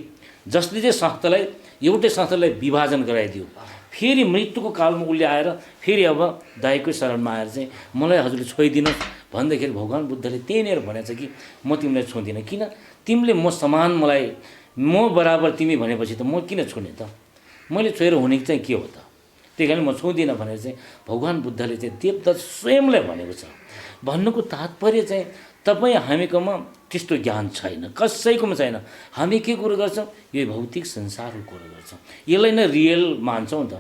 जसले चाहिँ संस्थालाई एउटै संस्थालाई विभाजन गराइदियो, फेरि मृत्युको कालमा उसले आएर फेरि अब दाइकै शरणमा आएर चाहिँ मलाई हजुरले छोइदिनुहोस् भन्दाखेरि भगवान् बुद्धले त्यहीँनिर भनेछ कि म तिमीलाई छोड्दिनँ। किन? तिमीले म समान, मलाई म बराबर तिमी भनेपछि त म किन छोड्ने त? मैले छोएर हुने चाहिँ के हो त? त्यही कारण म छुँदिनँ भनेर चाहिँ भगवान् बुद्धले चाहिँ देवदत्त स्वयंलाई भनेको छ। भन्नुको तात्पर्य चाहिँ तपाईँ हामीकोमा त्यस्तो ज्ञान छैन, कसैकोमा छैन। हामी के कुरो गर्छौँ? यो भौतिक संसारको कुरो गर्छौँ, यसलाई नै रियल मान्छौँ त।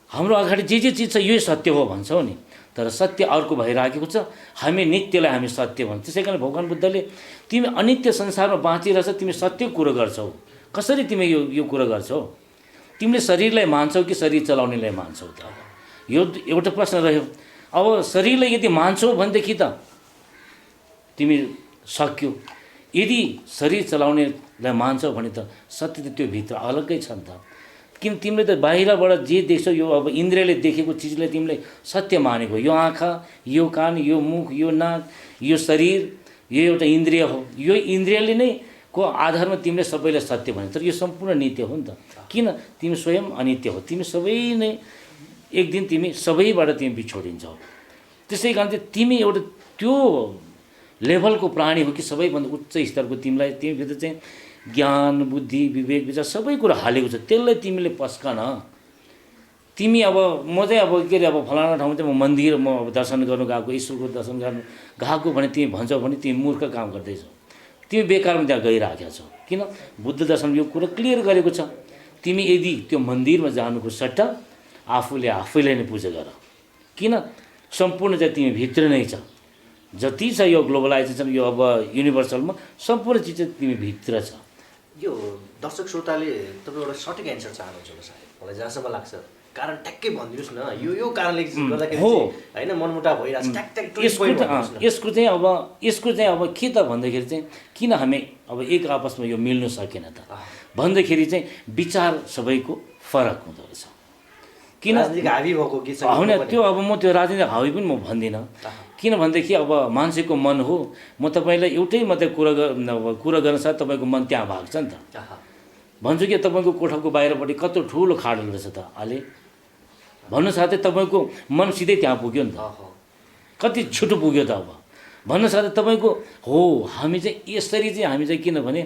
हाम्रो अगाडि जे चिज छ यही सत्य हो भन्छौँ नि, तर सत्य अर्को भइराखेको छ। हामी नित्यलाई हामी सत्य भन्छौँ। त्यसै कारण भगवान् बुद्धले तिमी अनित्य संसारमा बाँचिरहेछ, तिमी सत्य कुरो गर्छौ, कसरी तिमी यो कुरो गर्छौ? तिमीले शरीरलाई मान्छौ कि शरीर चलाउनेलाई मान्छौ त? यो एउटा प्रश्न रह्यो। अब शरीरलाई यदि मान्छौ भनेदेखि त तिमी सक्यो, यदि शरीर चलाउनेलाई मान्छौ भने त सत्य त त्यो भित्र अलग्गै छ नि त। किन तिमीले त बाहिरबाट जे देख्छौ यो अब इन्द्रियले देखेको चिजलाई तिमीले सत्य मानेको। यो आँखा, यो कान, यो मुख, यो नाक, यो शरीर, यो एउटा इन्द्रिय हो। यो इन्द्रियले नै को आधारमा तिमीले सबैलाई सत्य भने, तर यो सम्पूर्ण नित्य हो नि त। किन? तिमी स्वयं अनित्य हो, तिमी सबै नै एक दिन तिमी सबैबाट तिमी बिछोडिन्छौ। त्यसै कारण चाहिँ तिमी एउटा त्यो लेभलको प्राणी हो कि सबैभन्दा उच्च स्तरको तिमीलाई तिमीभित्र चाहिँ ज्ञान, बुद्धि, विवेक, विचार सबै कुरा हालेको छ। त्यसलाई तिमीले पस्कन। तिमी अब म चाहिँ अब के अरे अब फलाना ठाउँमा चाहिँ म मन्दिर म दर्शन गर्नु गएको, ईश्वरको दर्शन गर्नु गएको भने तिमी भन्छौ भने तिमी मूर्ख काम गर्दैछौ, तिमी बेकारमा त्यहाँ गइराखेका छौ। किन? बुद्ध दर्शन यो कुरा क्लियर गरेको छ। तिमी यदि त्यो मन्दिरमा जानुको सट्टा आफूले आफैलाई नै पूजा गर। किन? सम्पूर्ण चाहिँ तिमी भित्र नै छ। जति छ यो ग्लोबलाइजेसन, यो अब युनिभर्सलमा सम्पूर्ण चिज चाहिँ तिमी भित्र छ।
यो दर्शक श्रोताले तपाईँ एउटा सठिक एन्सर चाहनुहुन्छ होला सायद, मलाई जहाँसम्म लाग्छ। कारण ट्याक्कै भनिदिनुहोस् न, यो कारणले गर्दाखेरि होइन मनमुटाव भइरहेको छ, ट्याक
यसको चाहिँ अब के त भन्दाखेरि चाहिँ किन हामी अब एक आपसमा यो मिल्नु सकेन त भन्दाखेरि चाहिँ विचार सबैको फरक हुँदो रहेछ। किन
हावी भएको गीत
होइन त्यो अब म त्यो राजनीतिक हावी पनि म भन्दिनँ। किन भनेदेखि अब मान्छेको मन हो, म तपाईँलाई एउटै मात्रै कुरा गर्न साथ तपाईँको मन त्यहाँ भाग्छ नि त। भन्छु कि तपाईँको कोठाको बाहिरपट्टि कत्रो ठुलो खाडल रहेछ त, अहिले भन्नु साथै तपाईँको मन सिधै त्यहाँ पुग्यो नि त। कति छिटो पुग्यो त। अब भन्नु साथै तपाईँको हो हामी चाहिँ यसरी चाहिँ हामी चाहिँ किनभने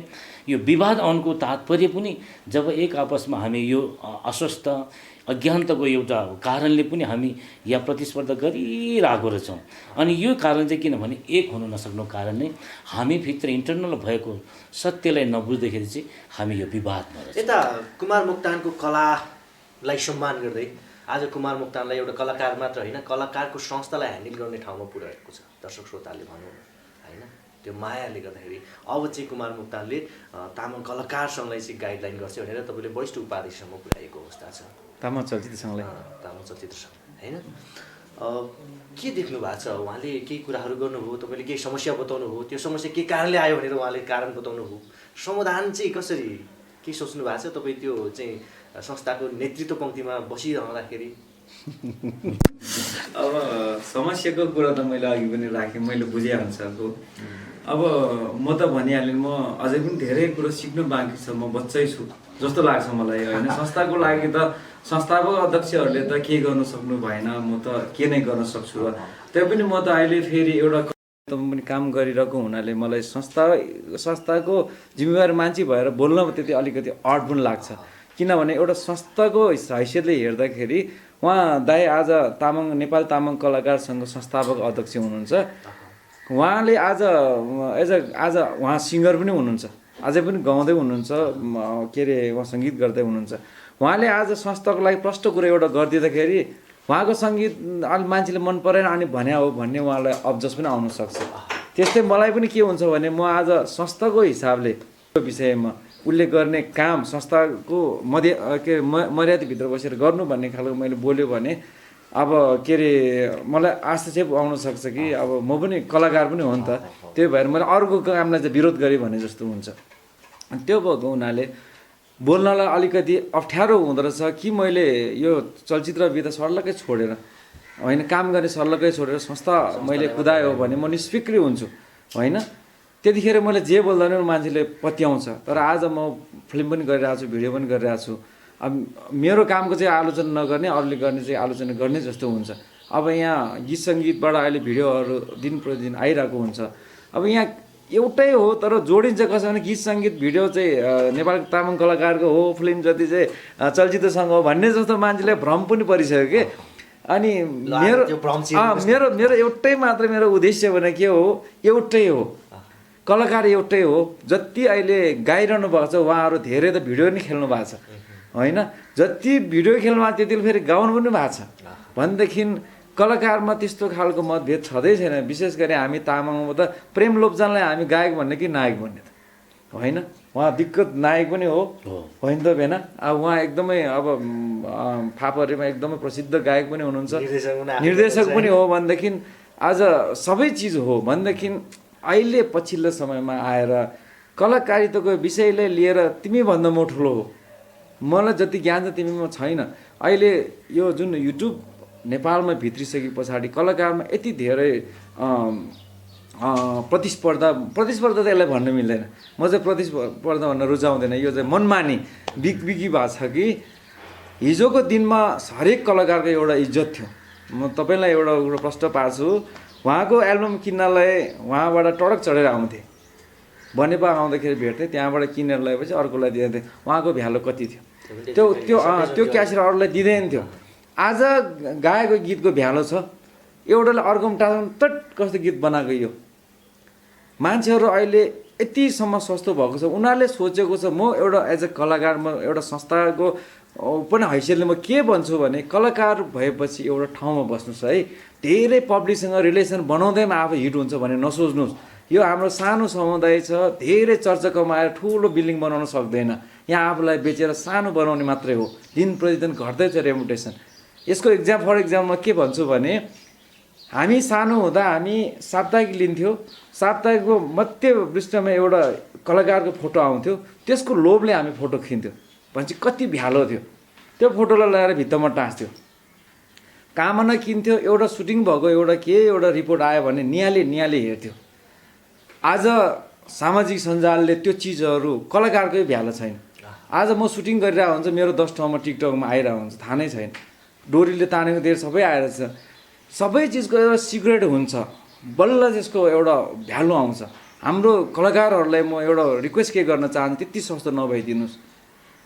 यो विवाद आउनुको तात्पर्य पनि जब एक आपसमा हामी यो अस्वस्थ अज्ञानताको एउटा कारणले पनि हामी यहाँ प्रतिस्पर्धा गरिरहेको रहेछौँ। अनि यो कारण चाहिँ किनभने एक हुन नसक्नु कारण नै हामीभित्र इन्टरनल भएको सत्यलाई नबुझ्दाखेरि चाहिँ हामी यो विवादमा रहेछ।
यता कुमार मोक्तानको कलालाई सम्मान गर्दै आज कुमार मोक्तानलाई एउटा कलाकार मात्र होइन, कलाकारको संस्थालाई ह्यान्डल गर्ने ठाउँमा पुर्याएको छ। दर्शक श्रोताले भनौँ होइन, त्यो मायाले गर्दाखेरि अब चाहिँ कुमार मोक्तानले तामाङ कलाकार सङ्घलाई चाहिँ गाइडलाइन गर्छ भनेर तपाईँले वरिष्ठ उपाध्यक्षसम्म पुर्याएको अवस्था छ
तामाङ चलचित्र सङ्घलाई
तामाङ चलचित्र सङ्घ होइन। के देख्नु भएको छ उहाँले केही कुराहरू गर्नुभयो, तपाईँले केही समस्या बताउनु भयो, त्यो समस्या के कारणले आयो भनेर उहाँले कारण बताउनु भयो, समाधान चाहिँ कसरी के सोच्नु भएको छ तपाईँ त्यो चाहिँ संस्थाको नेतृत्व पङ्क्तिमा बसिरहँदाखेरि?
अब समस्याको कुरा त मैले अघि पनि राखेँ, मैले बुझिहाल्छु। अब म त भनिहालेँ, म अझै पनि धेरै कुरो सिक्नु बाँकी छ, म बच्चै छु जस्तो लाग्छ मलाई होइन। संस्थाको लागि त संस्थाको अध्यक्षहरूले त के गर्न सक्नु भएन, म त के नै गर्न सक्छु र त्यही पनि म त अहिले फेरि एउटा पनि काम गरिरहेको हुनाले मलाई संस्थाको जिम्मेवार मान्छे भएर बोल्न त्यति अलिकति अड पनि लाग्छ। किनभने एउटा संस्थाको हैसियतले हेर्दाखेरि उहाँ दाइ आज नेपाल तामाङ कलाकार सङ्घ संस्थापक अध्यक्ष हुनुहुन्छ। उहाँले आज उहाँ सिङ्गर पनि हुनुहुन्छ, अझै पनि गाउँदै हुनुहुन्छ, के अरे उहाँ सङ्गीत गर्दै हुनुहुन्छ। उहाँले आज संस्थाको लागि प्रष्ट कुरा एउटा गरिदिँदाखेरि उहाँको सङ्गीत अलि मान्छेले मन परेन अनि भन्या हो भन्ने उहाँलाई अब्जस पनि आउन सक्छ। त्यस्तै मलाई पनि के हुन्छ भने म आज संस्थाको हिसाबले त्यो विषयमा उसले गर्ने काम संस्थाको मर्यादाभित्र बसेर गर्नु भन्ने खालको मैले बोल्यो भने अब के अरे मलाई आशा चाहिँ आउन सक्छ कि अब म पनि कलाकार पनि हो नि त, त्यही भएर मैले अर्को कामलाई चाहिँ विरोध गरेँ भने जस्तो हुन्छ। त्यो भएको हुनाले बोल्नलाई अलिकति अप्ठ्यारो हुँदो रहेछ कि मैले यो चलचित्र विधा सर्लकै छोडेर होइन, काम गर्ने सर्लकै छोडेर संस्था मैले कुदायो भने म निष्फिक्री हुन्छु होइन। त्यतिखेर मैले जे बोल्दा पनि मान्छेले पत्याउँछ। तर आज म फिल्म पनि गरिरहेको छु, भिडियो पनि गरिरहेको छु। अब मेरो कामको चाहिँ आलोचना नगर्ने, अरूले गर्ने चाहिँ आलोचना गर्ने जस्तो हुन्छ। अब यहाँ गीत सङ्गीतबाट अहिले भिडियोहरू दिन प्रतिदिन आइरहेको हुन्छ। अब यहाँ एउटै हो तर जोडिन्छ कसो भने गीत सङ्गीत भिडियो चाहिँ नेपाल तामाङ कलाकारको हो, फिल्म जति चाहिँ चलचित्रसँग हो भन्ने जस्तो मान्छेलाई भ्रम पनि परिसक्यो कि। अनि मेरो एउटै मात्र मेरो उद्देश्य भने के हो, एउटै हो, कलाकार एउटै हो। जति अहिले गाइरहनु भएको छ उहाँहरू धेरै त भिडियो नि खेल्नु भएको छ होइन, जति भिडियो खेल्नु भएको त्यति फेरि गाउनु पनि भएको छ भनेदेखि कलाकारमा त्यस्तो खालको मतभेद छँदै छैन। विशेष गरी हामी तामाङमा त प्रेम लोप्जानलाई हामी गायक भन्ने कि नायक भन्ने त होइन, उहाँ दिक्कत नायक पनि हो होइन त भएन। अब उहाँ एकदमै अब फापरेमा एकदमै प्रसिद्ध गायक पनि हुनुहुन्छ, निर्देशक पनि हो भनेदेखि आज सबै चिज हो भनेदेखि अहिले पछिल्लो समयमा आएर कलाकारिताको विषयलाई लिएर तिमीभन्दा म ठुलो हो, मलाई जति ज्ञान छ तिमीमा छैन। अहिले यो जुन युट्युब नेपालमा भित्रिसके पछाडि कलाकारमा यति धेरै प्रतिस्पर्धा त यसलाई भन्न मिल्दैन। म चाहिँ प्रतिस्पर्धा भन्न रुचाउँदैन, यो चाहिँ मनमानी बिकी भएको छ कि हिजोको दिनमा हरेक कलाकारको एउटा इज्जत थियो। म तपाईँलाई एउटा प्रश्न पार्छु, उहाँको एल्बम किन्नलाई उहाँबाट टडक चढेर आउँथे, बनेपा आउँदाखेरि भेट्थेँ, त्यहाँबाट किनेर लगेपछि अर्कोलाई दिँदै उहाँको भ्यालु कति थियो, त्यो क्यासेट अरूलाई दिँदैन थियो। आज गाएको गीतको भ्यालु छ, एउटाले अर्कोमा टाल्नु तट कस्तो गीत बनाएको यो। मान्छेहरू अहिले यतिसम्म सस्तो भएको छ, उनीहरूले सोचेको छ म एउटा एज अ कलाकार, म एउटा संस्थाको पनि हैसियतले म के भन्छु भने कलाकार भएपछि एउटा ठाउँमा बस्नुहोस् है, धेरै पब्लिकसँग रिलेसन बनाउँदैमा आफू हिट हुन्छ भने नसोच्नुहोस्। यो हाम्रो सानो समुदाय छ, धेरै चर्चा कमाएर ठुलो बिल्डिङ बनाउन सक्दैन, यहाँ आफूलाई बेचेर सानो बनाउने मात्रै हो, दिन प्रतिदिन घट्दै छ रेपुटेसन। यसको फर इक्जाम्पल के भन्छु भने हामी सानो हुँदा हामी साप्ताहिक लिन्थ्यौँ, साप्ताहिकको मध्यपृष्ठमा एउटा कलाकारको फोटो आउँथ्यो, त्यसको लोभले हामी फोटो खिन्थ्यौँ भनेपछि कति भ्यालो थियो। त्यो फोटोलाई ल्याएर भित्तामा टाँस्थ्यो, कामना किन्थ्यो, एउटा सुटिङ भएको एउटा रिपोर्ट आयो भने निहाली हेर्थ्यो। आज सामाजिक सञ्जालले त्यो चिजहरू कलाकारकै भ्यालो छैन। आज म सुटिङ गरिरहेको हुन्छ, मेरो 10 ठाउँमा टिकटकमा आइरहेको हुन्छ, थाहा नै छैन, डोरीले तानेको देर सबै आएर छ। सबै चिजको एउटा सिक्रेट हुन्छ, बल्ल त्यसको एउटा भ्यालु आउँछ। हाम्रो कलाकारहरूलाई म एउटा रिक्वेस्ट के गर्न चाहन्छु, त्यति सस्तो नभइदिनुहोस्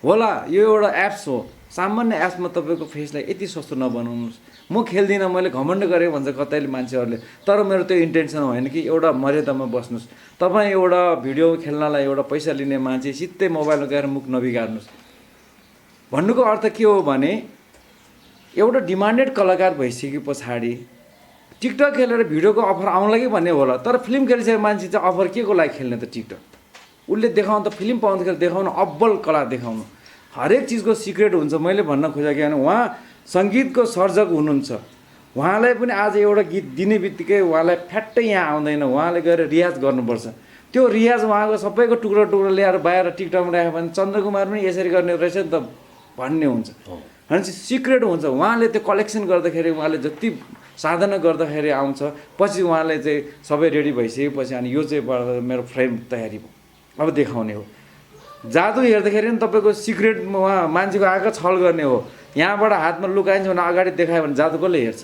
होला। यो एउटा एप्स हो, सामान्य एप्समा तपाईँको फेसलाई यति सस्तो नबनाउनुहोस्। म खेल्दिनँ, मैले घमण्ड गरेँ भन्छ कतैले मान्छेहरूले, तर मेरो त्यो इन्टेन्सन होइन कि एउटा मर्यादामा बस्नुहोस्। तपाईँ एउटा भिडियो खेल्नलाई एउटा पैसा लिने मान्छे सिधै मोबाइलमा गएर मुख नबिगार्नुहोस्। भन्नुको अर्थ के हो भने एउटा डिमान्डेड कलाकार भइसके पछाडि टिकटक खेलेर भिडियोको अफर आउला कि भन्ने होला, तर फिल्म खेलिसकेको मान्छे चाहिँ अफर के को लागि खेल्ने त टिकटक? उसले देखाउनु त फिल्म पाउँदाखेरि देखाउनु, अब्बल कला देखाउनु, हरेक चिजको सिक्रेट हुन्छ। मैले भन्न खोजेको होइन, उहाँ सङ्गीतको सर्जक हुनुहुन्छ। उहाँलाई पनि आज एउटा गीत दिने बित्तिकै उहाँलाई फ्याट्टै यहाँ आउँदैन, उहाँले गएर रियाज गर्नुपर्छ। त्यो रियाज उहाँको सबैको टुक्रो टुक्रो ल्याएर बाहिर टिकटकमा राख्यो भने चन्द्रकुमार पनि यसरी गर्ने रहेछ नि त भन्ने हुन्छ। भनेपछि सिक्रेट हुन्छ। उहाँले त्यो कलेक्सन गर्दाखेरि, उहाँले जति साधना गर्दाखेरि आउँछ, पछि उहाँले चाहिँ सबै रेडी भइसकेपछि अनि यो चाहिँ मेरो फ्रेम तयारी भयो, अब देखाउने हो। जादु हेर्दाखेरि पनि तपाईँको सिक्रेट उहाँ मान्छेको आँखा छल गर्ने हो। यहाँबाट हातमा लुकाइन्छ भने अगाडि देखायो भने जादु कसले हेर्छ?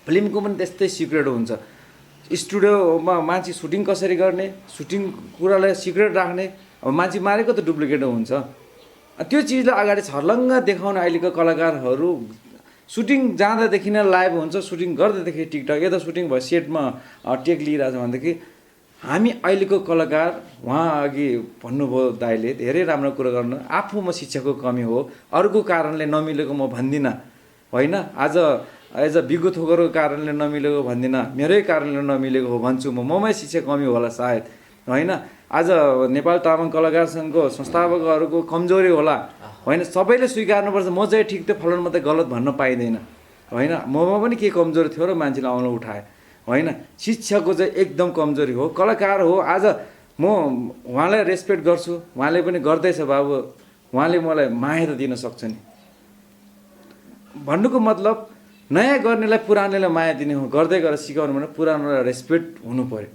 फिल्मको पनि त्यस्तै सिक्रेट हुन्छ। स्टुडियोमा मान्छे सुटिङ कसरी गर्ने, सुटिङ कुरालाई सिक्रेट राख्ने, अब मान्छे मारेको त डुप्लिकेट हुन्छ। त्यो चिजलाई अगाडि छर्लङ्ग देखाउने अहिलेको कलाकारहरू सुटिङ जाँदादेखि नै लाइभ हुन्छ, सुटिङ गर्दादेखि टिकटक, यता सुटिङ भयो सेटमा टेक लिइरहेछ भनेदेखि हामी अहिलेको कलाकार, उहाँ अघि भन्नुभयो दाइले धेरै राम्रो कुरो गर्नु, आफूमा शिक्षाको कमी हो, अरूको कारणले नमिलेको म भन्दिनँ होइन। आज एज अ बिगो थोकरको कारणले नमिलेको भन्दिनँ, मेरै कारणले नमिलेको हो भन्छु म, ममै शिक्षा कमी होला सायद होइन। आज नेपाल तामाङ कलाकार सङ्घको संस्थापकहरूको कमजोरी होला होइन, सबैले स्वीकार्नुपर्छ। म चाहिँ ठिक थियो, फलन मात्रै गलत भन्न पाइँदैन होइन। ममा पनि के कमजोरी थियो र मान्छेले आउन उठाए होइन। शिक्षाको चाहिँ एकदम कमजोरी हो। कलाकार हो, आज म उहाँलाई रेस्पेक्ट गर्छु, उहाँले पनि गर्दैछ बाबु, उहाँले मलाई माया त दिन सक्छ नि। भन्नुको मतलब नयाँ गर्नेलाई पुरानोलाई माया दिने हो, गर्दै गरेर सिकाउनु भने पुरानोलाई रेस्पेक्ट हुनु पऱ्यो।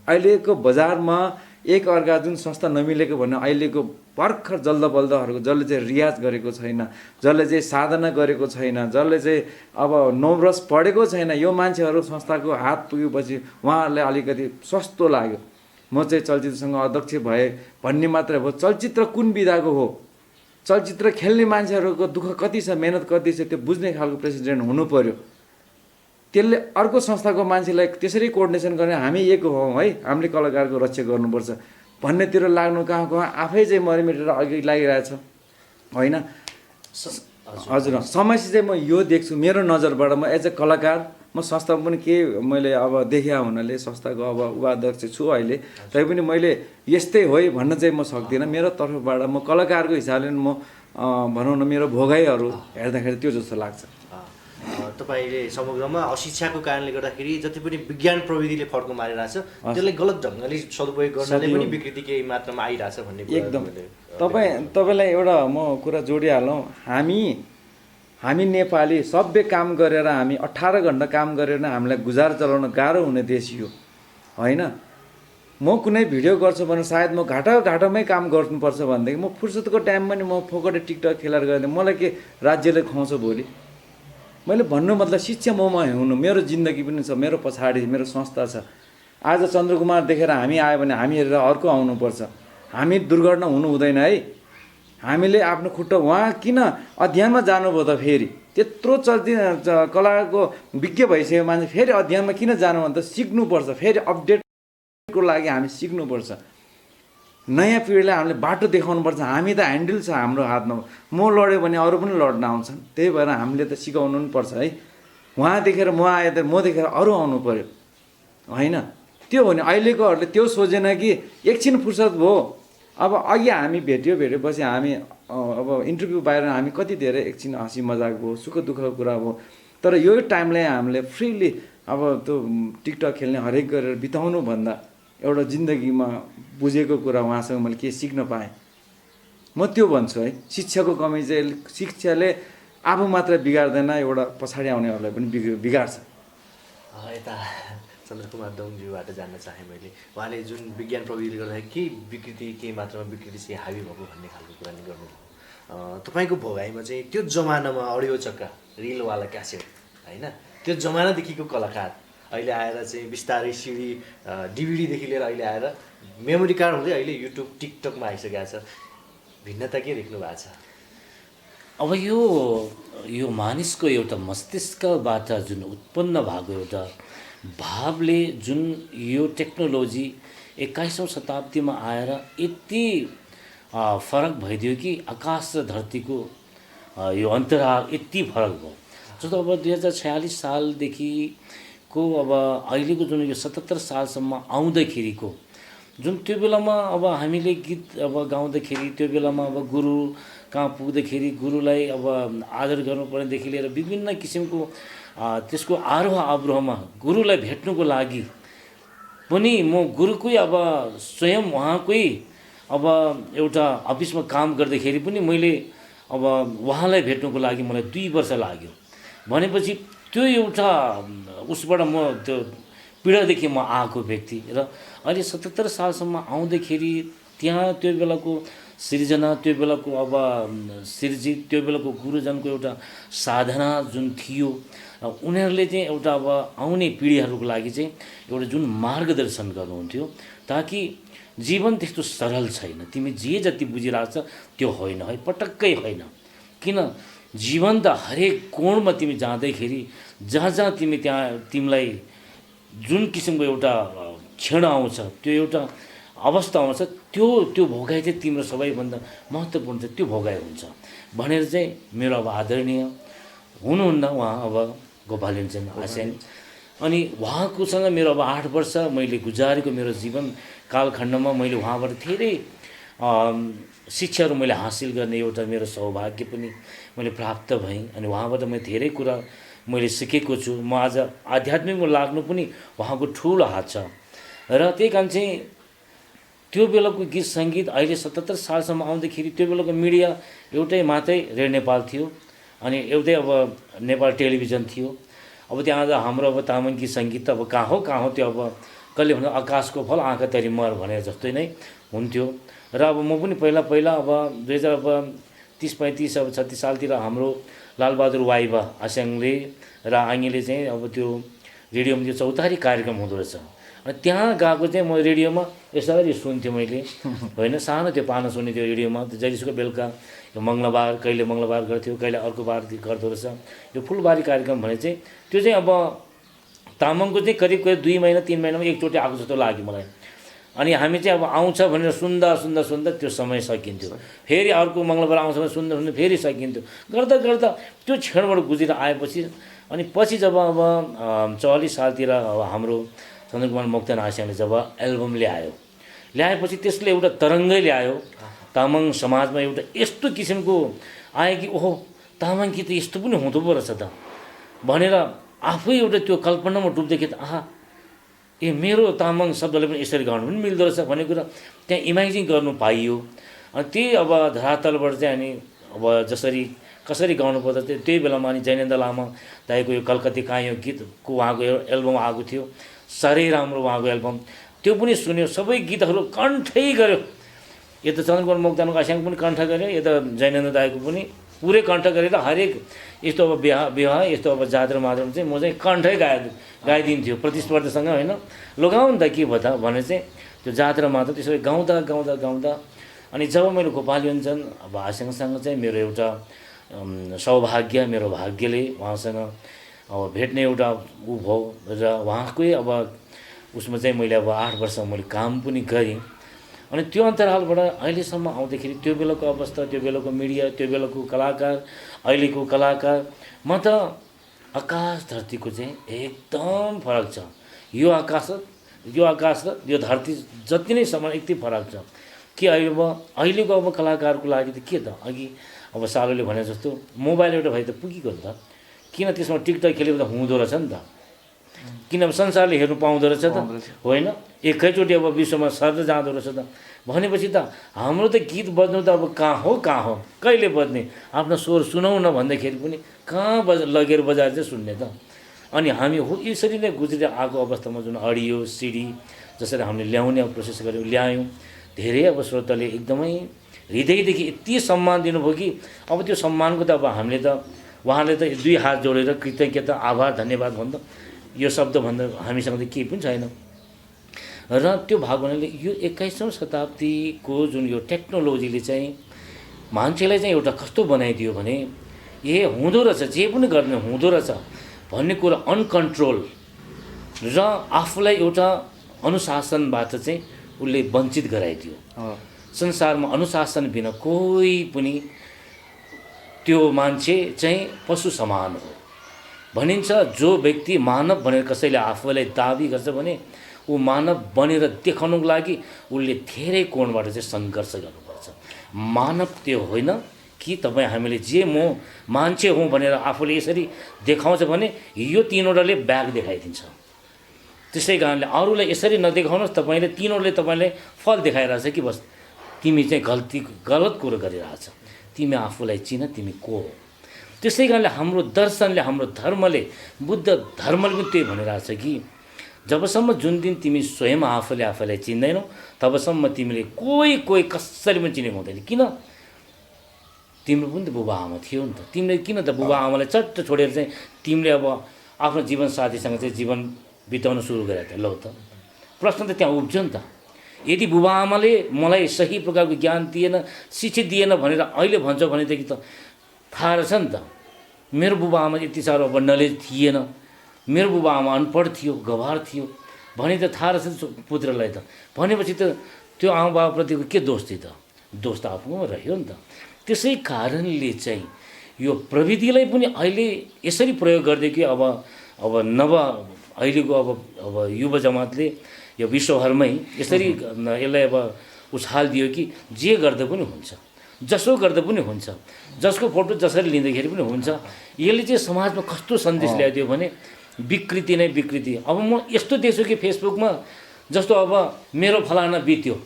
अहिलेको बजारमा एक अर्का जुन संस्था नमिलेको भन्ने अहिलेको भर्खर जल्दबल्दहरूको, जसले चाहिँ रियाज गरेको छैन, जसले चाहिँ साधना गरेको छैन, जसले चाहिँ अब नौरस पढेको छैन, यो मान्छेहरू संस्थाको हात पुगेपछि उहाँहरूलाई अलिकति सस्तो लाग्यो। म चाहिँ चलचित्रसँग अध्यक्ष भए भन्ने मात्रै भयो। चलचित्र कुन विधाको हो, चलचित्र खेल्ने मान्छेहरूको दुःख कति छ, मेहनत कति छ, त्यो बुझ्ने खालको प्रेसिडेन्ट हुनु पर्यो। त्यसले अर्को संस्थाको मान्छेलाई त्यसरी कोअर्डिनेसन गर्ने, हामी एक हौँ है, हामीले कलाकारको रक्षा गर्नुपर्छ भन्नेतिर लाग्नु कहाँ आफै चाहिँ मरिमेटेर अघि लागिरहेछ होइन। हजुर, समस्या चाहिँ म यो देख्छु मेरो नजरबाट। म एज अ कलाकार, म संस्थामा पनि के मैले अब देखिया हुनाले संस्थाको अब उपाध्यक्ष छु अहिले, तैपनि मैले यस्तै हो भन्न चाहिँ म सक्दिनँ। मेरो तर्फबाट म कलाकारको हिसाबले म भनौँ न, मेरो भोगाइहरू हेर्दाखेरि त्यो जस्तो लाग्छ।
तपाईँले समग्रमा अशिक्षाको कारणले गर्दाखेरि जति पनि विज्ञान प्रविधिले फड्को मारिरहेछ, त्यसलाई गलत ढङ्गले सदुपयोग गर्नाले पनि विकृति केही मात्रामा आइरहेछ भन्ने
एकदम। तपाईँलाई एउटा म कुरा जोडिहालौँ, हामी नेपाली सभ्य काम गरेर, हामी 18 घन्टा काम गरेर हामीलाई गुजार चलाउन गाह्रो हुने देश यो होइन। म कुनै भिडियो गर्छु भने सायद म घाटामै काम गर्नुपर्छ भनेदेखि म फुर्सदको टाइममा नि म फोकटे टिकटक खेलेर गएँ, मलाई के राज्यले खुवाउँछ भोलि? मैले भन्नु मतलब शिक्षा ममा हुनु, मेरो जिन्दगी पनि छ, मेरो पछाडि मेरो संस्था छ। आज चन्द्रकुमार देखेर हामी आयो भने हामी हेरेर अर्को आउनुपर्छ। हामी दुर्घटना हुनु हुँदैन है। हामीले आफ्नो खुट्टा, उहाँ किन अध्ययनमा जानुभयो त? फेरि त्यत्रो कलाको विज्ञ भइसक्यो मान्छे, फेरि अध्ययनमा किन जानु भने त सिक्नुपर्छ, फेरि अपडेटको लागि हामी सिक्नुपर्छ। नयाँ पिँढीलाई हामीले बाटो देखाउनुपर्छ। हामी त ह्यान्डल छ हाम्रो हातमा, म लड्यो भने अरू पनि लड्न आउँछन्, त्यही भएर हामीले त सिकाउनु पनि पर्छ है। उहाँ देखेर म आएँ त म देखेर अरू आउनु पऱ्यो होइन। त्यो हो नि, अहिलेकोहरूले त्यो सोचेन कि एकछिन फुर्सद भयो। अब अघि हामी भेटेपछि हामी अब इन्टरभ्यू बाहिर हामी कति धेरै एकछिन हाँसी मजाक भयो, सुख दुःखको कुरा भयो, तर यो टाइमलाई हामीले फ्रिली अब त्यो टिकटक खेल्ने हरेक गरेर बिताउनु भन्दा एउटा जिन्दगीमा बुझेको कुरा उहाँसँग मैले के सिक्न पाएँ, म त्यो भन्छु है। शिक्षाको कमी चाहिँ शिक्षाले आफू मात्र बिगार्दैन, एउटा पछाडि आउनेहरूलाई पनि बिगार्छ।
यता चन्द्रकुमार दङज्यूबाट जान्न चाहेँ मैले, उहाँले जुन विज्ञान प्रविधिले गर्दाखेरि के विकृति, के मात्रामा विकृति चाहिँ हाबी भएको भन्ने खालको कुरा नि गर्नुभयो। तपाईँको भोगाइमा चाहिँ त्यो जमानामा अडियो चक्का, रिलवाला क्यासेट होइन, त्यो जमानादेखिको कलाकार अहिले आएर चाहिँ बिस्तारै सिडी डिभिडीदेखि लिएर अहिले आएर मेमोरी कार्ड हुँदै अहिले युट्युब टिकटकमा आइसकेको छ। भिन्नता के देख्नु भएको छ?
अब यो मानिसको एउटा मस्तिष्कबाट जुन उत्पन्न भएको एउटा भावले जुन यो टेक्नोलोजी 21औं शताब्दीमा आएर यति फरक भइदियो कि आकाश र धरतीको यो अन्तराल यति फरक भयो। जस्तो अब 2046 सालदेखि को अब अहिलेको जुन यो 77 सालसम्म आउँदाखेरिको जुन त्यो बेलामा अब हामीले गीत अब गाउँदाखेरि त्यो बेलामा अब गुरु कहाँ पुग्दाखेरि गुरुलाई अब आदर गर्नुपर्नेदेखि लिएर विभिन्न किसिमको त्यसको आरोह अवरोहमा गुरुलाई भेट्नुको लागि पनि म गुरुकै अब स्वयं उहाँकै अब एउटा अफिसमा काम गर्दाखेरि पनि मैले अब उहाँलाई भेट्नुको लागि मलाई 2 वर्ष लाग्यो भनेपछि त्यो एउटा उसबाट म त्यो पीडादेखि म आएको व्यक्ति र अहिले 77 सालसम्म आउँदाखेरि त्यहाँ त्यो बेलाको सृजना त्यो बेलाको अब सिर्जित त्यो बेलाको गुरुजनको एउटा साधना जुन थियो उनीहरूले चाहिँ एउटा अब आउने पिँढीहरूको लागि चाहिँ एउटा जुन मार्गदर्शन गर्नुहुन्थ्यो ताकि जीवन त्यस्तो सरल छैन तिमी जे जति बुझिरहेको छ त्यो होइन है पटक्कै होइन किन जीवन त हरेक कोणमा तिमी जाँदैखेरि जहाँ जहाँ तिमी त्यहाँ तिमीलाई जुन किसिमको एउटा क्षण आउँछ त्यो एउटा अवस्था आउँछ त्यो भोगाइ चाहिँ तिम्रो सबैभन्दा महत्त्वपूर्ण चाहिँ त्यो भोगाइ हुन्छ भनेर चाहिँ मेरो अब आदरणीय हुनुहुन्न उहाँ अब गोपालञ्चन आस्याङ अनि उहाँकोसँग मेरो अब 8 वर्ष मैले गुजारेको मेरो जीवन कालखण्डमा मैले उहाँबाट धेरै शिक्षाहरू मैले हासिल गर्ने एउटा मेरो सौभाग्य पनि मैले प्राप्त भएँ अनि उहाँबाट मैले धेरै कुरा मैले सिकेको छु म आज आध्यात्मिकमा लाग्नु पनि उहाँको ठुलो हात छ र त्यही कारण चाहिँ त्यो बेलाको गीत सङ्गीत अहिले 77 सालसम्म आउँदाखेरि त्यो बेलाको मिडिया एउटै मात्रै रेडियो नेपाल थियो अनि एउटै अब नेपाल टेलिभिजन थियो अब त्यहाँ आज हाम्रो अब तामाङ गीत सङ्गीत त अब कहाँ हो त्यो अब कहिले भन्दा आकाशको फल आँखा तरी मर भनेर जस्तै नै हुन्थ्यो र अब म पनि पहिला अब 2030-35 अब 36 सालतिर हाम्रो लालबहादुर वाइबा आस्याङले र आङीले चाहिँ अब त्यो रेडियोमा त्यो चौतारी कार्यक्रम हुँदो रहेछ अनि त्यहाँ गएको चाहिँ म रेडियोमा यसरी सुन्थेँ मैले होइन सानो त्यो पानो सुन्ने त्यो रेडियोमा जहिलेसुकै बेलुका यो मङ्गलबार कहिले मङ्गलबार गर्थ्यो कहिले अर्को बार गर्दो रहेछ यो फुलबारी कार्यक्रम भने चाहिँ त्यो चाहिँ अब तामाङको चाहिँ करिब 2 महिना 3 महिनामा एकचोटि आएको जस्तो लाग्यो मलाई अनि हामी चाहिँ अब आउँछ भनेर सुन्दा त्यो समय सकिन्थ्यो फेरि अर्को मङ्गलबार आउँछ भने सुन्दा फेरि सकिन्थ्यो गर्दा त्यो क्षणबाट गुजेर आएपछि अनि पछि जब अब 44 सालतिर अब हाम्रो चन्द्रकुमार मोक्तान आस्याङले जब एल्बम ल्याएपछि त्यसले एउटा तरङ्गै ल्यायो तामाङ समाजमा एउटा यस्तो किसिमको आयो कि ओहो तामाङ गीत यस्तो पनि हुँदो पो रहेछ त भनेर आफै एउटा त्यो कल्पनामा डुब्दैखेरि आहा ए मेरो तामाङ शब्दले पनि यसरी गाउनु पनि मिल्दो रहेछ भन्ने कुरा त्यहाँ इमेजिन गर्नु पाइयो अनि त्यही अब धरातलबाट चाहिँ अनि अब कसरी गाउनु पर्दा त्यही बेलामा अनि जैनेन्द्र लामा दाइको यो कलकत्ती कायो गीतको उहाँको एल्बम आएको थियो साह्रै राम्रो उहाँको एल्बम त्यो पनि सुन्यो सबै गीतहरू कण्ठै गर्यो यता चन्द्रकुमार मोक्तानको आस्याङ पनि कण्ठ गर्यो यता जैनेन्द्र दाइको पनि पुरै कण्ठ गरेर हरेक यस्तो अब विवाह यस्तो अब जात्रा मात्रमा चाहिँ म चाहिँ कण्ठै गाइदिन्थ्यो प्रतिस्पर्धासँग होइन लगाउँ न त के भयो त भने चाहिँ त्यो जात्रा मात्र त्यसरी गाउँदा अनि जब मैले गोपालञ्चन अब आस्याङसँग चाहिँ मेरो एउटा सौभाग्य मेरो भाग्यले उहाँसँग अब भेट्ने एउटा ऊ भयो र उहाँकै अब उसमा चाहिँ मैले अब 8 वर्ष मैले काम पनि गरेँ अनि त्यो अन्तरालबाट अहिलेसम्म आउँदाखेरि त्यो बेलाको अवस्था त्यो बेलाको मिडिया त्यो बेलाको कलाकार अहिलेको कलाकार म त आकाश धरतीको चाहिँ एकदम फरक छ यो आकाश र यो धरती जति नै समान यति फरक छ कि अहिलेको अब कलाकारको लागि त के त अघि अब सालोले भने जस्तो मोबाइल एउटा भए त पुगेको नि त किन त्यसमा टिकटक खेलेको त हुँदो रहेछ नि त किन अब संसारले हेर्नु पाउँदो रहेछ त होइन एकैचोटि अब विश्वमा सर्दै जाँदो रहेछ त भनेपछि त हाम्रो त गीत बज्नु त अब कहाँ हो कहिले बज्ने आफ्नो स्वर सुनाउ न भन्दाखेरि पनि कहाँ लगेर बजाएर चाहिँ सुन्ने त अनि हामी यसरी नै गुज्रेर आएको अवस्थामा जुन अडियो सिडी जसरी हामीले ल्याउने प्रोसेस गऱ्यौँ ल्यायौँ धेरै अब श्रोताले एकदमै हृदयदेखि यति सम्मान दिनुभयो कि अब त्यो सम्मानको त अब हामीले त उहाँले त 2 हात जोडेर कृतज्ञता आभार धन्यवाद भन्दा यो शब्द भन्दा हामीसँग त केही पनि छैन र त्यो भाग हुनाले यो 21औं शताब्दीको जुन यो टेक्नोलोजीले चाहिँ मान्छेलाई चाहिँ एउटा कस्तो बनाइदियो भने हुँदो रहेछ जे पनि गर्ने हुँदो रहेछ भन्ने कुरा अनकन्ट्रोल र आफूलाई एउटा अनुशासनबाट चाहिँ उसले वञ्चित गराइदियो संसारमा अनुशासन बिना कोही पनि त्यो मान्छे चाहिँ पशु समान हो भनिन्छ जो व्यक्ति मानव भनेर कसैले आफूलाई दाबी गर्छ भने ऊ मानव बनेर देखाउनुको लागि उसले धेरै कोणबाट चाहिँ सङ्घर्ष गर्नुपर्छ। मानव त्यो होइन कि तपाईँ हामीले जे म मान्छे हुँ भनेर आफूले यसरी देखाउँछ भने यो तीनवटाले ब्याग देखाइदिन्छ। त्यसै कारणले अरूलाई यसरी नदेखाउनुहोस्, तपाईँले तीनवटाले तपाईँलाई फल देखाइरहेछ कि बस तिमी चाहिँ गलत कुरो गरिरहेछ, तिमी आफूलाई चिन तिमी को हो। त्यसै कारणले हाम्रो दर्शनले हाम्रो धर्मले बुद्ध धर्मले पनि त्यही भनिरहेछ कि जबसम्म जुन दिन तिमी स्वयं आफूले आफैलाई चिन्दैनौ तबसम्म तिमीले कोही कसरी पनि चिनेको हुँदैन। किन? तिम्रो पनि त बुबा आमा थियो नि त, तिमीले किन त बुबा आमालाई चट्ट छोडेर चाहिँ तिमीले अब आफ्नो जीवन साथीसँग चाहिँ जीवन बिताउन सुरु गरे त? लौ त प्रश्न त त्यहाँ उब्ज्यो नि त। यदि बुबा आमाले मलाई सही प्रकारको ज्ञान दिएन, शिक्षित दिएन भनेर अहिले भन्छ भनेदेखि त थाहा रहेछ नि त। मेरो बुबा आमा यति साह्रो अब नलेज थिएन, मेरो बुबा आमा अनपढ थियो, गवार थियो भने त थाहा रहेछ पुत्रलाई त। भनेपछि त त्यो आमा बाबाप्रतिको के दोष थियो त? दोष त आफूमा रह्यो नि त। त्यसै कारणले चाहिँ यो प्रविधिलाई पनि अहिले यसरी प्रयोग गरिदियो कि अब अहिलेको अब युवा जमातले यो विश्वभरमै यसरी यसलाई अब उछाल दियो कि जे गर्दा पनि हुन्छ, जसो गर्दा पनि हुन्छ, जसको फोटो जसरी लिँदाखेरि पनि हुन्छ। यसले चाहिँ समाजमा कस्तो सन्देश ल्याइदियो भने विकृति नै विकृति। अब म यस्तो देख्छु कि फेसबुकमा जस्तो अब मेरो फलाना बित्यो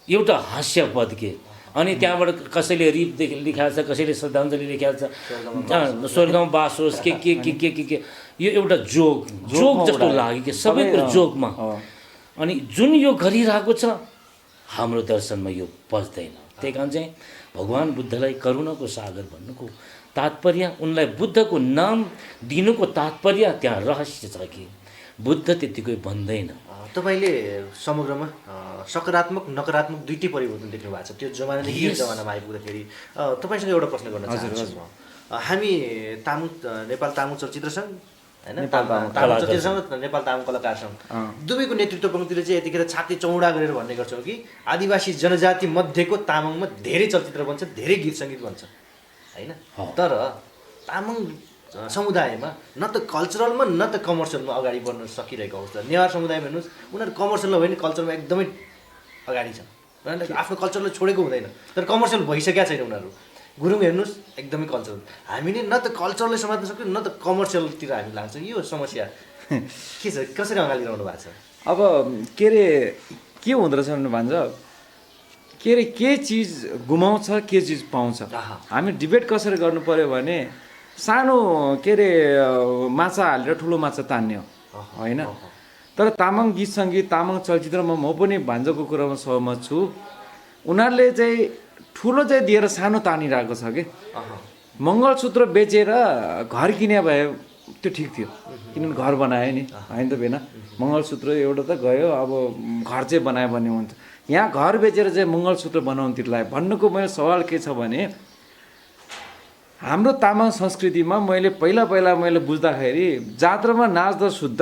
एउटा हास्यपद के, अनि त्यहाँबाट कसैले रिप लेखाएको छ, कसैले श्रद्धाञ्जली लेखाएको छ, स्वर्गमा बास होस् के यो एउटा जोक जस्तो लाग्यो कि सबै कुरो जोकमा। अनि जुन यो गरिरहेको छ हाम्रो दर्शनमा यो पस्दैन। त्यही कारण चाहिँ भगवान् बुद्धलाई करुणाको सागर भन्नुको तात्पर्य, उनलाई बुद्धको नाम दिनुको तात्पर्य त्यहाँ रहस्य छ कि बुद्ध त्यतिकै भन्दैन।
तपाईँले समग्रमा सकारात्मक नकारात्मक दुईटै परिवर्तन देख्नु भएको छ त्यो जमानादेखि यो जमानामा आइपुग्दाखेरि। तपाईँसँग एउटा प्रश्न गर्न चाहन्छु म। हामी नेपाल तामाङ चलचित्र सङ्घ होइन, तामाङ चलचित्र सङ्घ र नेपाल तामाङ कलाकार सङ्घ दुवैको नेतृत्व पङ्क्तिले चाहिँ यतिखेर छाती चौडा गरेर भन्ने गर्छौँ कि आदिवासी जनजाति मध्येको तामाङमा धेरै चलचित्र बन्छ, धेरै गीत सङ्गीत बन्छ होइन। तर तामाङ समुदायमा न त कल्चरलमा न त कमर्सियलमा अगाडि बढ्न सकिरहेको अवस्था। नेवार समुदायमा हेर्नुहोस्, उनीहरू कमर्सियल नभए पनि कल्चरमा एकदमै अगाडि छन्, आफ्नो कल्चरलाई छोडेको हुँदैन, तर कमर्सियल भइसकेका छैन उनीहरू। गुरुङ हेर्नुहोस् एकदमै कल्चरल, हामीले न त कल्चरलाई समात्न सक्छौँ न त कमर्सियलतिर हामी लाग्छौँ। यो समस्या के छ, कसरी अगाडि रहनु भएको छ?
अब के अरे के हुँदो रहेछ भन्नु भन्छ के अरे के चिज गुमाउँछ के चिज पाउँछ। हामी डिबेट कसरी गर्नु पऱ्यो भने सानो के अरे माछा हालेर ठुलो माछा तान्ने हो होइन। तर तामाङ गीत सङ्गीत तामाङ चलचित्रमा म पनि भान्जोको कुरामा सहमत छु। उनीहरूले चाहिँ ठुलो चाहिँ दिएर सानो तानिरहेको छ कि मङ्गलसूत्र बेचेर घर किने भए त्यो ठिक थियो, किनभने घर बनायो नि होइन त बेन। मङ्गलसूत्र एउटा त गयो, अब घर चाहिँ बनायो भन्ने हुन्छ। यहाँ घर बेचेर चाहिँ मङ्गलसूत्र बनाउनुतिर लाग्यो। भन्नुको मेरो सवाल के छ भने हाम्रो तामाङ संस्कृतिमा मैले पहिला मैले बुझ्दाखेरि जात्रामा नाच्दा शुद्ध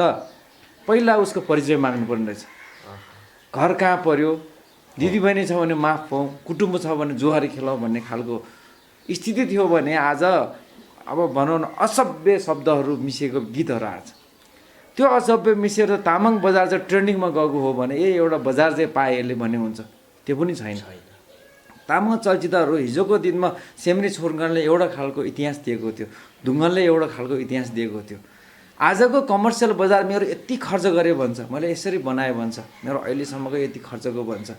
पहिला उसको परिचय माग्नुपर्ने रहेछ। घर कहाँ पर्यो, दिदीबहिनी छ भने माफ पाउँ, कुटुम्ब छ भने जोहारी खेलाउँ भन्ने खालको स्थिति थियो भने आज अब भनौँ न असभ्य शब्दहरू मिसिएको गीतहरू आएछ। त्यो असभ्य मिसिएर तामाङ बजार चाहिँ ट्रेन्डिङमा गएको हो भने एउटा बजार चाहिँ पाए यसले भन्ने हुन्छ, त्यो पनि छैन। तामाङ चलचित्रहरू हिजोको दिनमा सेम्री छोर्गानले एउटा खालको इतिहास दिएको थियो, ढुङ्गनले एउटा खालको इतिहास दिएको थियो। आजको कमर्सियल बजार मेरो यति खर्च गरेँ भन्छ, मैले यसरी बनाएँ भन्छ, मेरो अहिलेसम्मको यति खर्चको भन्छ।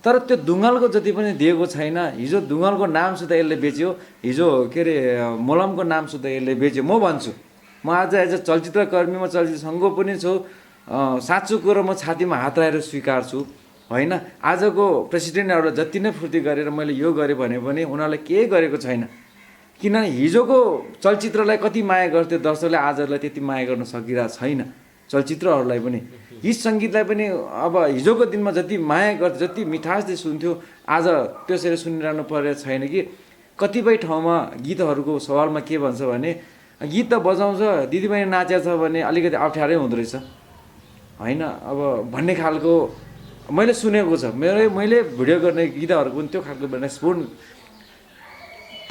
तर त्यो दुङ्गलको जति पनि दिएको छैन। हिजो दुङ्गलको नाम सुधा यसले बेच्यो, हिजो के अरे मोलमको नाम सुधा यसले बेच्यो। म भन्छु, म आज एज अ चलचित्रकर्मी, म चलचित्र सङ्घको पनि छु, साँचो कुरो म छातीमा हात राखेर स्वीकार्छु होइन। आजको प्रेसिडेन्टहरूलाई जति नै फुर्ती गरेर मैले यो गरेँ भने पनि उनीहरूले केही गरेको छैन। किनभने हिजोको चलचित्रलाई कति माया गर्थ्यो दर्शकले, आजलाई त्यति माया गर्न सकिरहेको छैन। चलचित्रहरूलाई पनि गीत सङ्गीतलाई पनि अब हिजोको दिनमा जति माया गर्थ्यो, जति मिठासले सुन्थ्यो, आज त्यसरी सुनिरहनु परेको छैन। कि कतिपय ठाउँमा गीतहरूको सवालमा के भन्छ भने गीत त बजाउँछ, दिदीबहिनी नाचेको छ भने अलिकति अप्ठ्यारै हुँदो रहेछ होइन अब भन्ने खालको मैले सुनेको छ। मैले भिडियो गर्ने गीतहरूको पनि त्यो खालको रेस्पोन्ड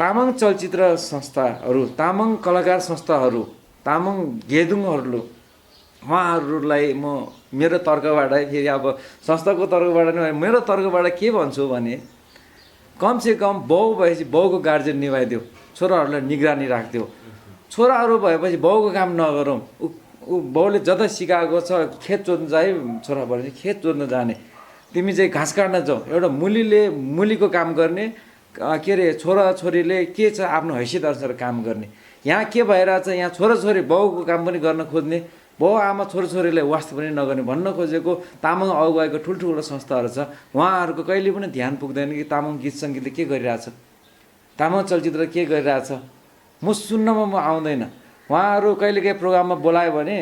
तामाङ चलचित्र संस्थाहरू, तामाङ कलाकार संस्थाहरू, तामाङ गेदुङहरू, उहाँहरूलाई म मेरो तर्कबाट फेरि अब संस्थाको तर्कबाट नै मेरो तर्कबाट के भन्छु भने कमसेकम बाउ भएपछि बाउको गार्जेन निभाइदियो, छोराहरूलाई निगरानी राखिदियो। छोराहरू भएपछि बाउको काम नगरौँ। ऊ बाउले जता सिकाएको छ खेत जोत्नु जाए छोरा भने खेत जोत्न जाने, तिमी चाहिँ घाँस काट्न जाऊ। एउटा मुलीले मुलीको काम गर्ने, के अरे छोराछोरीले के छ आफ्नो हैसियत अनुसार काम गर्ने। यहाँ के भइरहेछ, यहाँ छोराछोरी बाउको काम पनि गर्न खोज्ने, बाउ आमा छोराछोरीलाई वास्ता पनि नगर्ने भन्न खोजेको तामाङ अगुवाईको ठुल्ठुलो संस्थाहरू छ। उहाँहरूको कहिले पनि ध्यान पुग्दैन कि तामाङ गीत सङ्गीतले के गरिरहेछ, तामाङ चलचित्र के गरिरहेछ। म सुन्नमा म आउँदैन। उहाँहरू कहिलेकाहीँ प्रोग्राममा बोलायो भने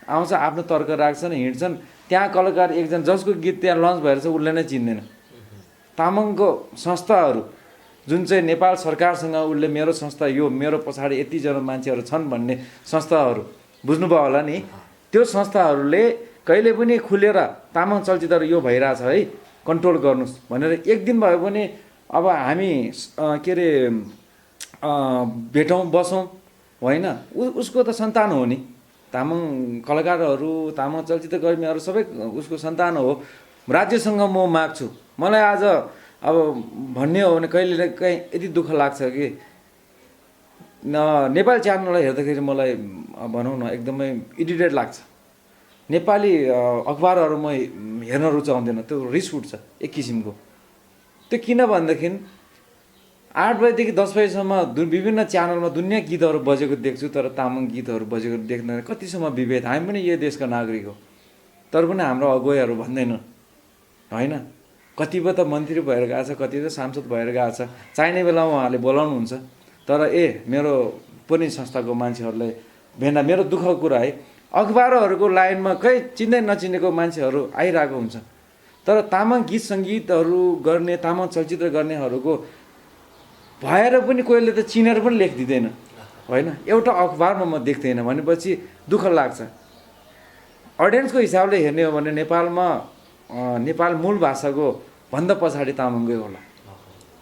आउँछ, आफ्नो तर्क राख्छन्, हिँड्छन्। त्यहाँ कलाकार एकजना जसको गीत त्यहाँ लन्च भएर छ उसले नै चिन्दैन। तामाङको संस्थाहरू जुन चाहिँ नेपाल सरकारसँग उसले मेरो संस्था यो, मेरो पछाडि यतिजना मान्छेहरू छन् भन्ने संस्थाहरू बुझ्नुभयो होला नि, त्यो संस्थाहरूले कहिले पनि खुलेर तामाङ चलचित्र यो भइरहेछ है, कन्ट्रोल गर्नुहोस् भनेर एक दिन भयो भने अब हामी के अरे भेटौँ बसौँ होइन, उसको त सन्तान हो नि। तामाङ कलाकारहरू, तामाङ चलचित्र कर्मीहरू सबै उसको सन्तान हो। राज्यसँग म माग्छु, मलाई आज अब भन्ने हो भने कहिले काहीँ यति दुःख लाग्छ कि नेपाली च्यानललाई हेर्दाखेरि मलाई भनौँ न एकदमै इरिटेट लाग्छ। नेपाली अखबारहरू म हेर्न रुचाउँदैन, त्यो रिस उठ्छ एक किसिमको। त्यो किन भनेदेखि 8 बजीदेखि 10 बजीसम्म विभिन्न च्यानलमा दुनियाँ गीतहरू बजेको देख्छु, तर तामाङ गीतहरू बजेको देख्दैन। कतिसम्म विभेद, हामी पनि यो देशका नागरिक हो, तर पनि हाम्रो अगुवाईहरू भन्दैन होइन। कतिपय त मन्त्री भएर गएको छ, कति त सांसद भएर गएको छ, चाहिने बेलामा उहाँहरूले बोलाउनुहुन्छ। तर मेरो पनि संस्थाको मान्छेहरूलाई भेना मेरो दुःखको कुरा है, अखबारहरूको लाइनमा खै चिन्दै नचिनेको मान्छेहरू आइरहेको हुन्छ, तर तामाङ गीत सङ्गीतहरू गर्ने, तामाङ चलचित्र गर्नेहरूको भएर पनि कोहीले त चिनेर पनि लेखिदिँदैन होइन। एउटा अखबारमा म देख्दैन भनेपछि दुःख लाग्छ। अडियन्सको हिसाबले हेर्ने हो भने नेपालमा नेपाल मूल भाषाको भन्दा पछाडि तामाङकै होला,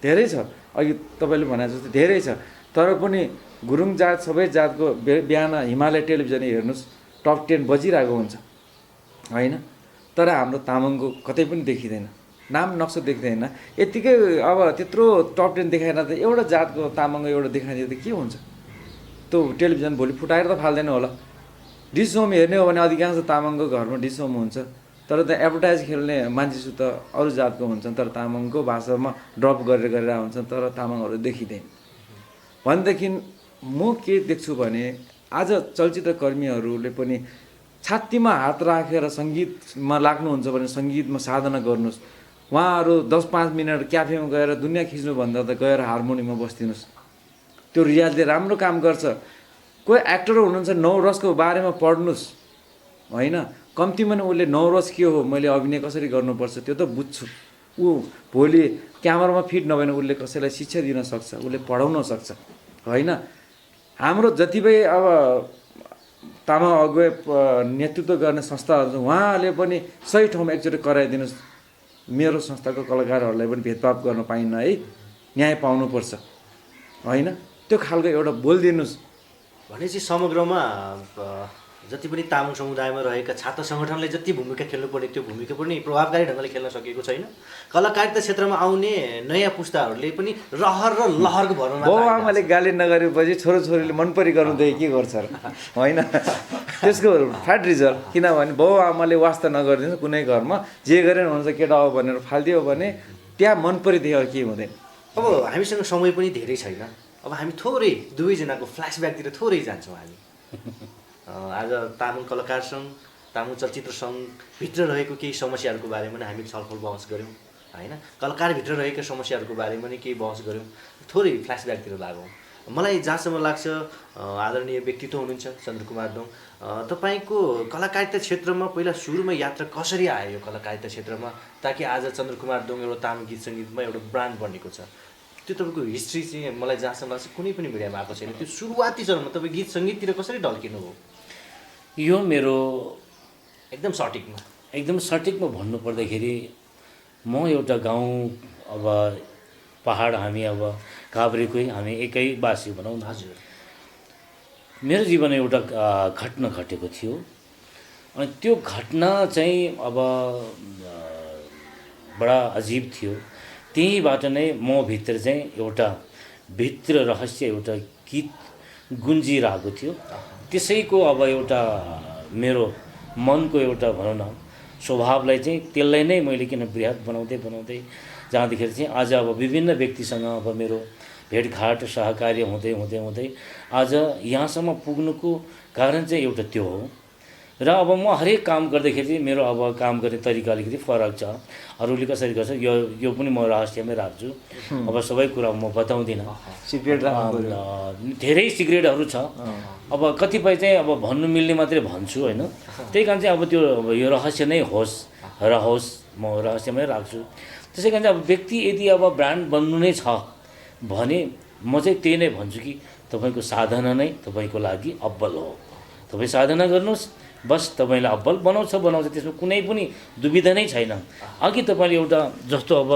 धेरै छ। अघि तपाईँले भने जस्तो धेरै छ, तर पनि गुरुङ जात सबै जातको बिहान हिमालय टेलिभिजन हेर्नुहोस् टप 10 बजिरहेको हुन्छ होइन, तर हाम्रो तामाङको कतै पनि देखिँदैन, नाम नक्सा देख्दैन। यत्तिकै अब त्यत्रो टप 10 देखाएन त एउटा जातको तामाङको एउटा देखाइदियो त के हुन्छ? त्यो टेलिभिजन भोलि फुटाएर त फाल्दैन होला। डिस होम हेर्ने हो भने अधिकांश तामाङको घरमा डिस होम हुन्छ, तर त एडभर्टाइज खेल्ने मान्छे त अरू जातको हुन्छन्, तर तामाङको भाषामा ड्रप गरेर हुन्छन्, तर तामाङहरू देखिँदैन। भनेदेखि म के देख्छु भने आज चलचित्र कर्मीहरूले पनि छातीमा हात राखेर सङ्गीतमा लाग्नुहुन्छ भने सङ्गीतमा साधना गर्नुहोस्। उहाँहरू 10-5 मिनट क्याफेमा गएर दुनियाँ खिच्नुभन्दा त गएर हार्मोनियममा बसिदिनुहोस्, त्यो रियाजले राम्रो काम गर्छ। कोही एक्टर हुनुहुन्छ नौरसको बारेमा पढ्नुहोस् होइन, कम्तीमा पनि उसले नौरस के हो, मैले अभिनय कसरी गर्नुपर्छ त्यो त बुझ्छु। ऊ भोलि क्यामेरामा फिट नभएन उसले कसैलाई शिक्षा दिन सक्छ, उसले पढाउन सक्छ होइन। हाम्रो जति पनि अब तामाङ अगुवाई नेतृत्व गर्ने संस्थाहरू छ, उहाँहरूले पनि सही ठाउँमा एकचोटि कराइदिनुहोस्। मेरो संस्थाको कलाकारहरूलाई पनि भेदभाव गर्न पाइन्न है, न्याय पाउनुपर्छ होइन, त्यो खालको एउटा बोलिदिनुहोस्।
भनेपछि समग्रमा जति पनि तामाङ समुदायमा रहेका छात्र सङ्गठनले जति भूमिका खेल्नुपर्ने त्यो भूमिका पनि प्रभावकारी ढङ्गले खेल्न सकेको छैन। कलाकारिता क्षेत्रमा आउने नयाँ पुस्ताहरूले पनि रहर र लहरको भरमा
बाउ आमाले गाली नगरेपछि छोराछोरीले मन परी गर्नुदेखि के गर्छ र होइन, त्यसको फ्याट रिजल्ट। किनभने बाउ आमाले वास्ता नगरिदिन्छ कुनै घरमा, जे गरेन हुन्छ केटा हो भनेर फालिदियो भने त्यहाँ मन परिदेखि अरू केही हुँदैन।
अब हामीसँग समय पनि धेरै छैन, अब हामी थोरै दुवैजनाको फ्ल्यासब्याकतिर थोरै जान्छौँ। हामी आज तामाङ कलाकार सङ्घ, तामाङ चलचित्र सङ्घभित्र रहेको केही समस्याहरूको बारेमा पनि हामी छलफल बहस गऱ्यौँ होइन, कलाकारभित्र रहेका समस्याहरूको बारेमा पनि केही बहस गऱ्यौँ। थोरै फ्ल्यासब्याकतिर लागौँ। मलाई जहाँसम्म लाग्छ आदरणीय व्यक्तित्व हुनुहुन्छ चन्द्रकुमार दोङ, तपाईँको कलाकारिता क्षेत्रमा पहिला सुरुमा यात्रा कसरी आयो यो कलाकारिता क्षेत्रमा, ताकि आज चन्द्रकुमार दोङ एउटा तामाङ गीत सङ्गीतमा एउटा ब्रान्ड बनेको छ? त्यो तपाईँको हिस्ट्री चाहिँ मलाई जहाँसम्म लाग्छ कुनै पनि मिडियामा आएको छैन। त्यो सुरुवाती चरणमा तपाईँ गीत सङ्गीततिर कसरी ढल्किनु हो?
यो मेरो
एकदम
सटिकमा भन्नुपर्दाखेरि म एउटा गाउँ, अब पहाड, हामी अब काभ्रेकै हामी एकै बासी भनौँ न।
हजुर।
मेरो जीवनमा एउटा घटना घटेको थियो अनि त्यो घटना चाहिँ अब बडा अजीब थियो। त्यहीबाट नै म भित्र चाहिँ एउटा भित्र रहस्य एउटा गीत गुन्जिरहेको थियो। त्यसैको अब एउटा मेरो मनको एउटा भनौँ न स्वभावलाई चाहिँ त्यसलाई नै मैले किन बृहत बनाउँदै बनाउँदै जाँदाखेरि चाहिँ आज अब विभिन्न व्यक्तिसँग अब मेरो भेटघाट सहकार्य हुँदै हुँदै हुँदै आज यहाँसम्म पुग्नुको कारण चाहिँ एउटा त्यो हो। र अब म हरेक काम गर्दाखेरि मेरो अब काम गर्ने तरिका अलिकति फरक छ। अरूले कसरी गर्छ यो पनि म रहस्यमै राख्छु। अब सबै कुरा म बताउँदिनँ।
सिक्रेट राख्नु
धेरै सिक्रेटहरू छ। अब कतिपय चाहिँ अब भन्नु मिल्ने मात्रै भन्छु होइन। त्यही कारण चाहिँ अब त्यो यो रहस्य नै होस् रहोस्, म रहस्यमै राख्छु। त्यसै कारण चाहिँ अब व्यक्ति यदि अब ब्रान्ड बन्नु नै छ भने म चाहिँ त्यही नै भन्छु कि तपाईँको साधना नै तपाईँको लागि अब्बल हो। तपाईँ साधना गर्नुहोस्, बस तपाईँलाई अब्बल बनाउँछ बनाउँछ, त्यसमा कुनै पनि दुविधा नै छैन। अघि तपाईँले एउटा जस्तो अब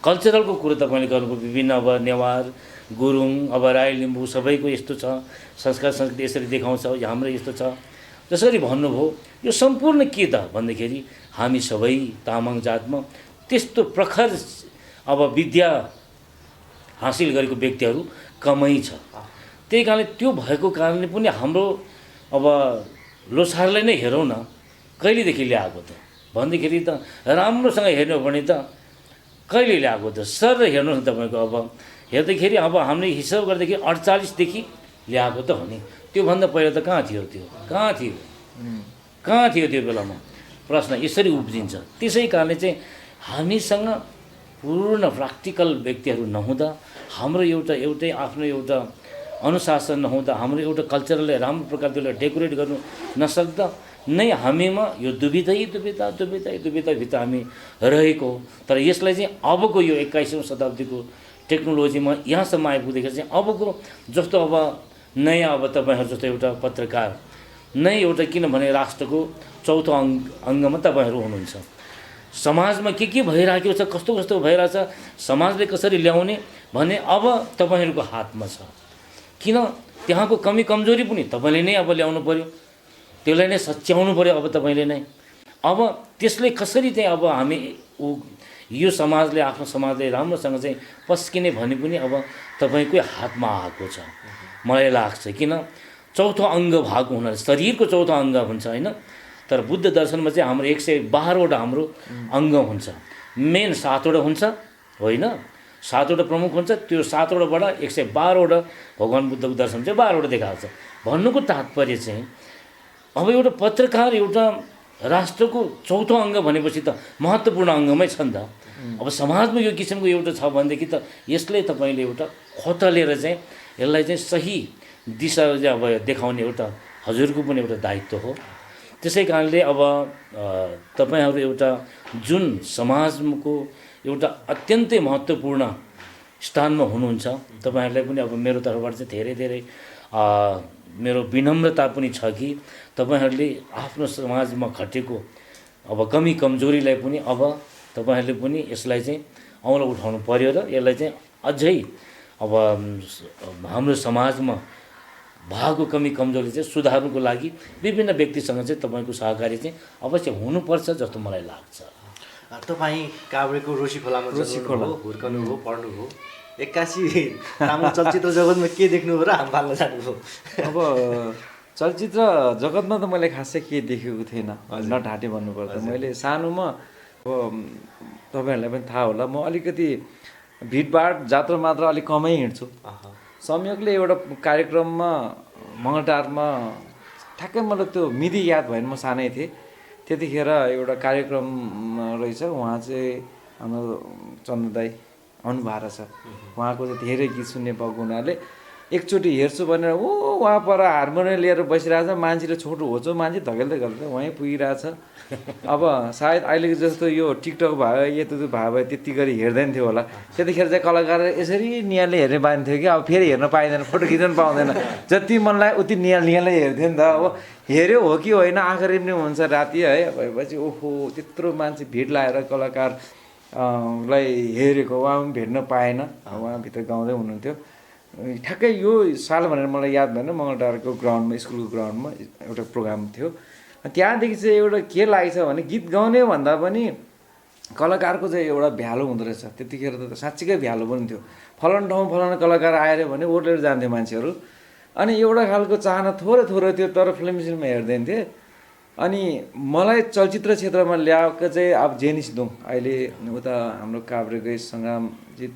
कल्चरलको कुरो तपाईँले गर्नुभयो, विभिन्न अब नेवार गुरुङ अब राई लिम्बू सबैको यस्तो छ, संस्कार संस्कृति यसरी देखाउँछ, हाम्रो यस्तो छ जसरी भन्नुभयो। यो सम्पूर्ण के त भन्दाखेरि हामी सबै तामाङ जातमा त्यस्तो प्रखर अब विद्या हासिल गरेको व्यक्तिहरू कमै छ। त्यही कारणले त्यो भएको कारणले पनि हाम्रो अब लोसारलाई नै हेरौँ न कहिलेदेखि ल्याएको त भन्दाखेरि त राम्रोसँग हेर्नु हो भने त कहिले ल्याएको त सर हेर्नुहोस् न तपाईँको अब हेर्दाखेरि अब हामीले हिसाब गर्दाखेरि 48 देखि ल्याएको त हो नि। त्योभन्दा पहिला त कहाँ थियो त्यो बेलामा प्रश्न यसरी उब्जिन्छ। त्यसै कारणले चाहिँ हामीसँग पूर्ण प्र्याक्टिकल व्यक्तिहरू नहुँदा, हाम्रो एउटै आफ्नो एउटा अनुशासन नहुँदा, हाम्रो एउटा कल्चरलाई राम्रो प्रकारले डेकोरेट गर्नु नसक्दा नै हामीमा यो दुविधा हामी रहेको। तर यसलाई चाहिँ अबको यो 21औं शताब्दीको टेक्नोलोजीमा यहाँसम्म आइपुग्दाखेरि चाहिँ अबको जस्तो अब नयाँ अब तपाईँहरू जस्तो एउटा पत्रकार नै एउटा, किनभने राष्ट्रको चौथो अङ्गमा तपाईँहरू हुनुहुन्छ। समाजमा के भइरहेको छ, कस्तो कस्तो भइरहेछ, समाजले कसरी ल्याउने भन्ने अब तपाईँहरूको हातमा छ। किन त्यहाँको कमी कमजोरी पनि तपाईँले नै अब ल्याउनु पर्यो, त्यसलाई नै सच्याउनु पर्यो अब तपाईँले नै। अब त्यसले कसरी चाहिँ अब हामी यो समाजले आफ्नो समाजले राम्रोसँग चाहिँ पस्किने भन्ने पनि अब तपाईँकै हातमा आएको छ मलाई लाग्छ। किन चौथो अङ्ग भएको हुनाले शरीरको चौथो अङ्ग हुन्छ होइन, तर बुद्ध दर्शनमा चाहिँ हाम्रो 112वटा हाम्रो अङ्ग हुन्छ। मेन 7वटा हुन्छ होइन, 7वटा प्रमुख हुन्छ। त्यो 7वटाबाट 112वटा भगवान् बुद्धको दर्शन चाहिँ 12वटा देखाएको छ। भन्नुको तात्पर्य चाहिँ अब एउटा पत्रकार एउटा राष्ट्रको चौथो अङ्ग भनेपछि त महत्त्वपूर्ण अङ्गमै छ नि त। अब समाजमा यो किसिमको एउटा छ भनेदेखि त यसले तपाईँले एउटा खोतलेर चाहिँ यसलाई चाहिँ सही दिशा चाहिँ अब देखाउने एउटा हजुरको पनि एउटा दायित्व हो। त्यसै कारणले अब तपाईँहरू एउटा जुन समाजको एउटा अत्यन्तै महत्त्वपूर्ण स्थानमा हुनुहुन्छ, तपाईँहरूलाई पनि अब मेरो तर्फबाट चाहिँ धेरै धेरै मेरो विनम्रता पनि छ कि तपाईँहरूले आफ्नो समाजमा घटेको अब कमी कमजोरीलाई पनि अब तपाईँहरूले पनि यसलाई चाहिँ औँला उठाउनु पर्यो र यसलाई चाहिँ अझै अब हाम्रो समाजमा भएको कमी कमजोरी चाहिँ सुधार्नुको लागि विभिन्न व्यक्तिसँग चाहिँ तपाईँको सहकारी चाहिँ अवश्य हुनुपर्छ जस्तो मलाई लाग्छ।
तपाईँ काभ्रेको रोसी खोलामा हुर्कनु हो, पढ्नु हो, 81 तामाङ चलचित्र जगतमा के देख्नु हो र हाम फाल्न जानुभयो?
अब चलचित्र जगतमा त मैले खासै के देखेको थिएन, नढाँटे भन्नुपर्दा। मैले सानोमा अब तपाईँहरूलाई पनि थाहा होला, म अलिकति भिडभाड जात्रा मात्र अलिक कमै हिँड्छु। संयोगले एउटा कार्यक्रममा मङ्गलटारमा ठ्याक्कै मलाई त्यो मिति याद भएन, म सानै थिएँ त्यतिखेर। एउटा कार्यक्रम रहेछ, उहाँ चाहिँ हाम्रो चन्द्र दाई आउनुभएको छ। उहाँको चाहिँ धेरै गीत सुन्ने भएको हुनाले एकचोटि हेर्छु भनेर उहाँ पर हार्मोनियम लिएर बसिरहेछ, मान्छेले छोटो होचो मान्छे धकेल्दै धकेल्दै वहीँ पुगिरहेछ। अब सायद अहिलेको जस्तो यो टिकटक भयो यस्तो भयो भए त्यति गरी हेर्दैन थियो होला। त्यतिखेर चाहिँ कलाकार यसरी निहालले हेर्ने बानी थियो कि अब फेरि हेर्न पाइँदैन, फोटो खिच्न पाउँदैन। जति मन लाग्यो उति निहालले हेर्थ्यो नि त। अब हेऱ्यो हो कि होइन आखिरी पनि हुन्छ राति है भएपछि ओहो त्यत्रो मान्छे भिड लाएर कलाकार लाई हेरेको, उहाँ पनि भेट्न पाएन, उहाँभित्र गाउँदै हुनुहुन्थ्यो। ठ्याक्कै यो साल भनेर मलाई याद भएन, मङ्गलटारको ग्राउन्डमा, स्कुलको ग्राउन्डमा एउटा प्रोग्राम थियो। त्यहाँदेखि चाहिँ एउटा के लागेछ भने गीत गाउने भन्दा पनि कलाकारको चाहिँ एउटा भ्यालु हुँदो रहेछ। त्यतिखेर त साँच्चीकै भ्यालु पनि थियो। फलाना ठाउँ फलाना कलाकार आएर भने ओर्लेर जान्थे मान्छेहरू। अनि एउटा खालको चाहना थोरै थोरै थियो, तर फिल्म हेर्दैन थिएँ। अनि मलाई चलचित्र क्षेत्रमा ल्याएको चाहिँ अब जेनिस दुङ, अहिले उता हाम्रो काभ्रेकै सङ्ग्रामजित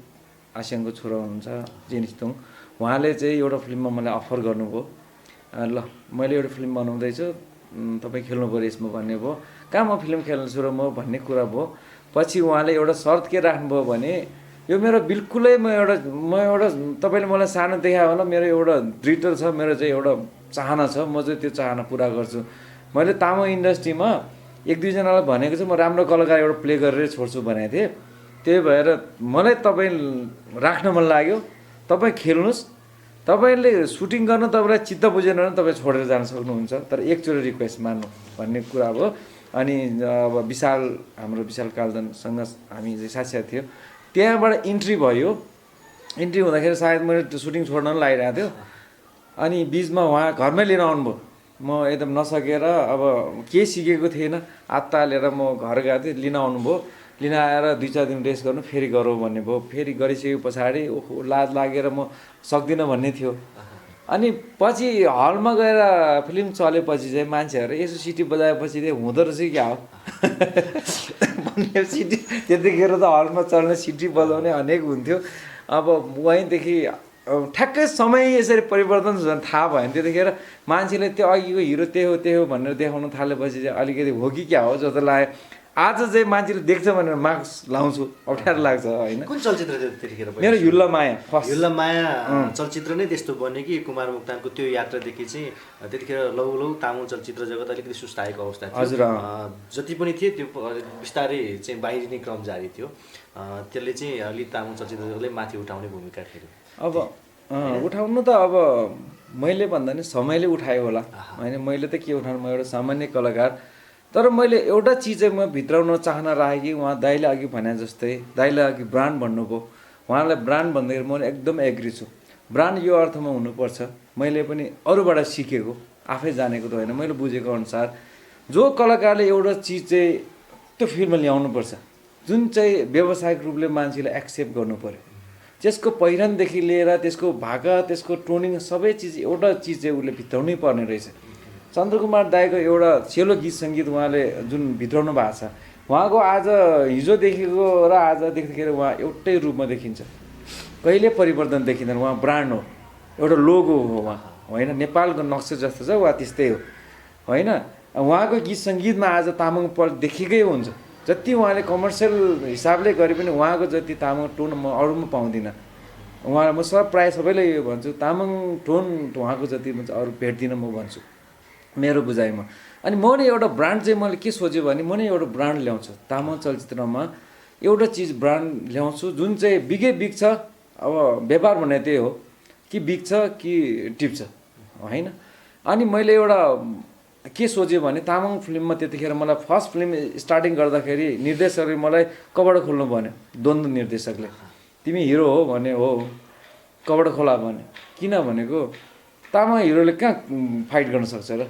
आस्याङको छोरा हुनुहुन्छ जेनिस दुङ, उहाँले चाहिँ एउटा फिल्ममा मलाई अफर गर्नुभयो। ल मैले एउटा फिल्म बनाउँदैछु, तपाईँ खेल्नु पऱ्यो यसमा भन्ने भयो। कहाँ म फिल्म खेल्छु र म भन्ने कुरा भयो। पछि उहाँले एउटा शर्त के राख्नुभयो भने यो मेरो बिल्कुलै म एउटा तपाईँले मलाई सानो देखायो होला, मेरो एउटा दृढ छ, मेरो चाहिँ एउटा चाहना छ, म चाहिँ त्यो चाहना पुरा गर्छु। मैले तामाङ इन्डस्ट्रीमा एक दुईजनालाई भनेको चाहिँ म राम्रो कलाकार एउटा प्ले गरेर छोड्छु भनेको थिएँ। त्यही भएर मलाई तपाईँ राख्न मन लाग्यो, तपाईँ खेल्नुहोस्, तपाईँले सुटिङ गर्न तपाईँलाई चित्त बुझेन भने तपाईँ छोडेर जान सक्नुहुन्छ, तर एकचोटि रिक्वेस्ट मान्नु भन्ने कुरा भयो। अनि अब हाम्रो विशाल कालदनसँग हामी चाहिँ साथसाथ थियो, त्यहाँबाट इन्ट्री भयो। इन्ट्री हुँदाखेरि सायद मैले त्यो सुटिङ छोड्न पनि लागिरहेको थियो। अनि बिचमा उहाँ घरमै लिन आउनुभयो। म एकदम नसकेर अब के सिकेको थिएन, आत्ता लिएर म घर गएको थिएँ, लिन आउनुभयो। लिन आएर 2-4 दिन रेस्ट गर्नु, फेरि गरौँ भन्ने भयो। फेरि गरिसके पछाडि ओहो लाज लागेर म सक्दिनँ भन्ने थियो। अनि पछि हलमा गएर फिल्म चलेपछि चाहिँ मान्छेहरू यसो सिटी बजाएपछि चाहिँ हुँदो रहेछ क्या हो भन्ने सिटी। त्यतिखेर त हलमा चल्ने सिटी बजाउने अनेक हुन्थ्यो। अब वहीँदेखि ठ्याक्कै समय यसरी परिवर्तन झन् थाहा भयो भने त्यतिखेर मान्छेले त्यो अघिको हिरो त्यही हो भनेर देखाउन थालेपछि चाहिँ अलिकति हो कि क्या हो जस्तो लाग्यो। आज चाहिँ मान्छेले देख्छ भनेर मास्क लाउँछु, अप्ठ्यारो लाग्छ होइन।
कुन चलचित्र थियो त्यतिखेर?
मेरो युल्ला माया फर्स्ट।
युल्ला माया चलचित्र नै त्यस्तो बन्यो कि कुमार मोक्तानको त्यो यात्रादेखि चाहिँ त्यतिखेर लौ तामाङ चलचित्र जगत अलिकति सुस्ताएको अवस्था थियो।
हजुर।
जति पनि थिए त्यो बिस्तारै चाहिँ बाहिरिने क्रम जारी थियो। त्यसले चाहिँ अलिक तामाङ चलचित्र जगतलाई माथि उठाउने भूमिका खेल्यो।
अब उठाउनु त अब मैले भन्दा नि समयले उठायो होला होइन। मैले त के उठाउनु, म एउटा सामान्य कलाकार। तर मैले एउटा चिज चाहिँ म भित्राउन चाहना राखेँ कि उहाँ दाइले अघि भने जस्तै, दाइले अघि ब्रान्ड भन्नुभयो, उहाँलाई ब्रान्ड भन्दाखेरि म एकदम एग्री छु। ब्रान्ड यो अर्थमा हुनुपर्छ, मैले पनि अरूबाट सिकेको, आफै जानेको त होइन, मैले बुझेको अनुसार जो कलाकारले एउटा चिज चाहिँ त्यो फिल्ममा ल्याउनुपर्छ, जुन चाहिँ व्यावसायिक रूपले मान्छेले एक्सेप्ट गर्नु पऱ्यो। त्यसको पहिरनदेखि लिएर त्यसको भाका, त्यसको टोनिङ, सबै चिज एउटा चिज चाहिँ उसले भित्राउनै पर्ने रहेछ। चन्द्रकुमार दाइको एउटा सेलो गीत सङ्गीत उहाँले जुन भित्राउनु भएको छ, उहाँको आज हिजो देखेको र आज देख्दाखेरि उहाँ एउटै रूपमा देखिन्छ, कहिले परिवर्तन देखिँदैन। उहाँ ब्रान्ड हो, एउटा लोगो हो उहाँ होइन। नेपालको नक्सा जस्तो छ उहाँ त्यस्तै हो होइन। उहाँको गीत सङ्गीतमा आज तामाङ पल देखेकै हुन्छ। जति उहाँले कमर्सियल हिसाबले गरे पनि उहाँको जति तामाङ टोन म अरूमा पाउँदिनँ। उहाँ म प्रायः सबैलाई यो भन्छु, तामाङ टोन उहाँको जति अरू भेट्दिनँ म भन्छु मेरो बुझाइमा। अनि म नै एउटा ब्रान्ड चाहिँ मैले के सोचेँ भने म नै एउटा ब्रान्ड ल्याउँछु तामाङ चलचित्रमा, एउटा चिज ब्रान्ड ल्याउँछु जुन चाहिँ बिग्छ। अब व्यापार भन्ने त्यही हो कि बिग्छ कि टिप्छ होइन। अनि मैले एउटा के सोचेँ भने तामाङ फिल्ममा त्यतिखेर मलाई फर्स्ट फिल्म स्टार्टिङ गर्दाखेरि निर्देशकले मलाई कबाट खोल्नु भन्यो। द्वन्द्व निर्देशकले तिमी हिरो हो भने हो, कबाट खोला भने। किन भनेको तामाङ हिरोले कहाँ फाइट गर्न सक्छ र?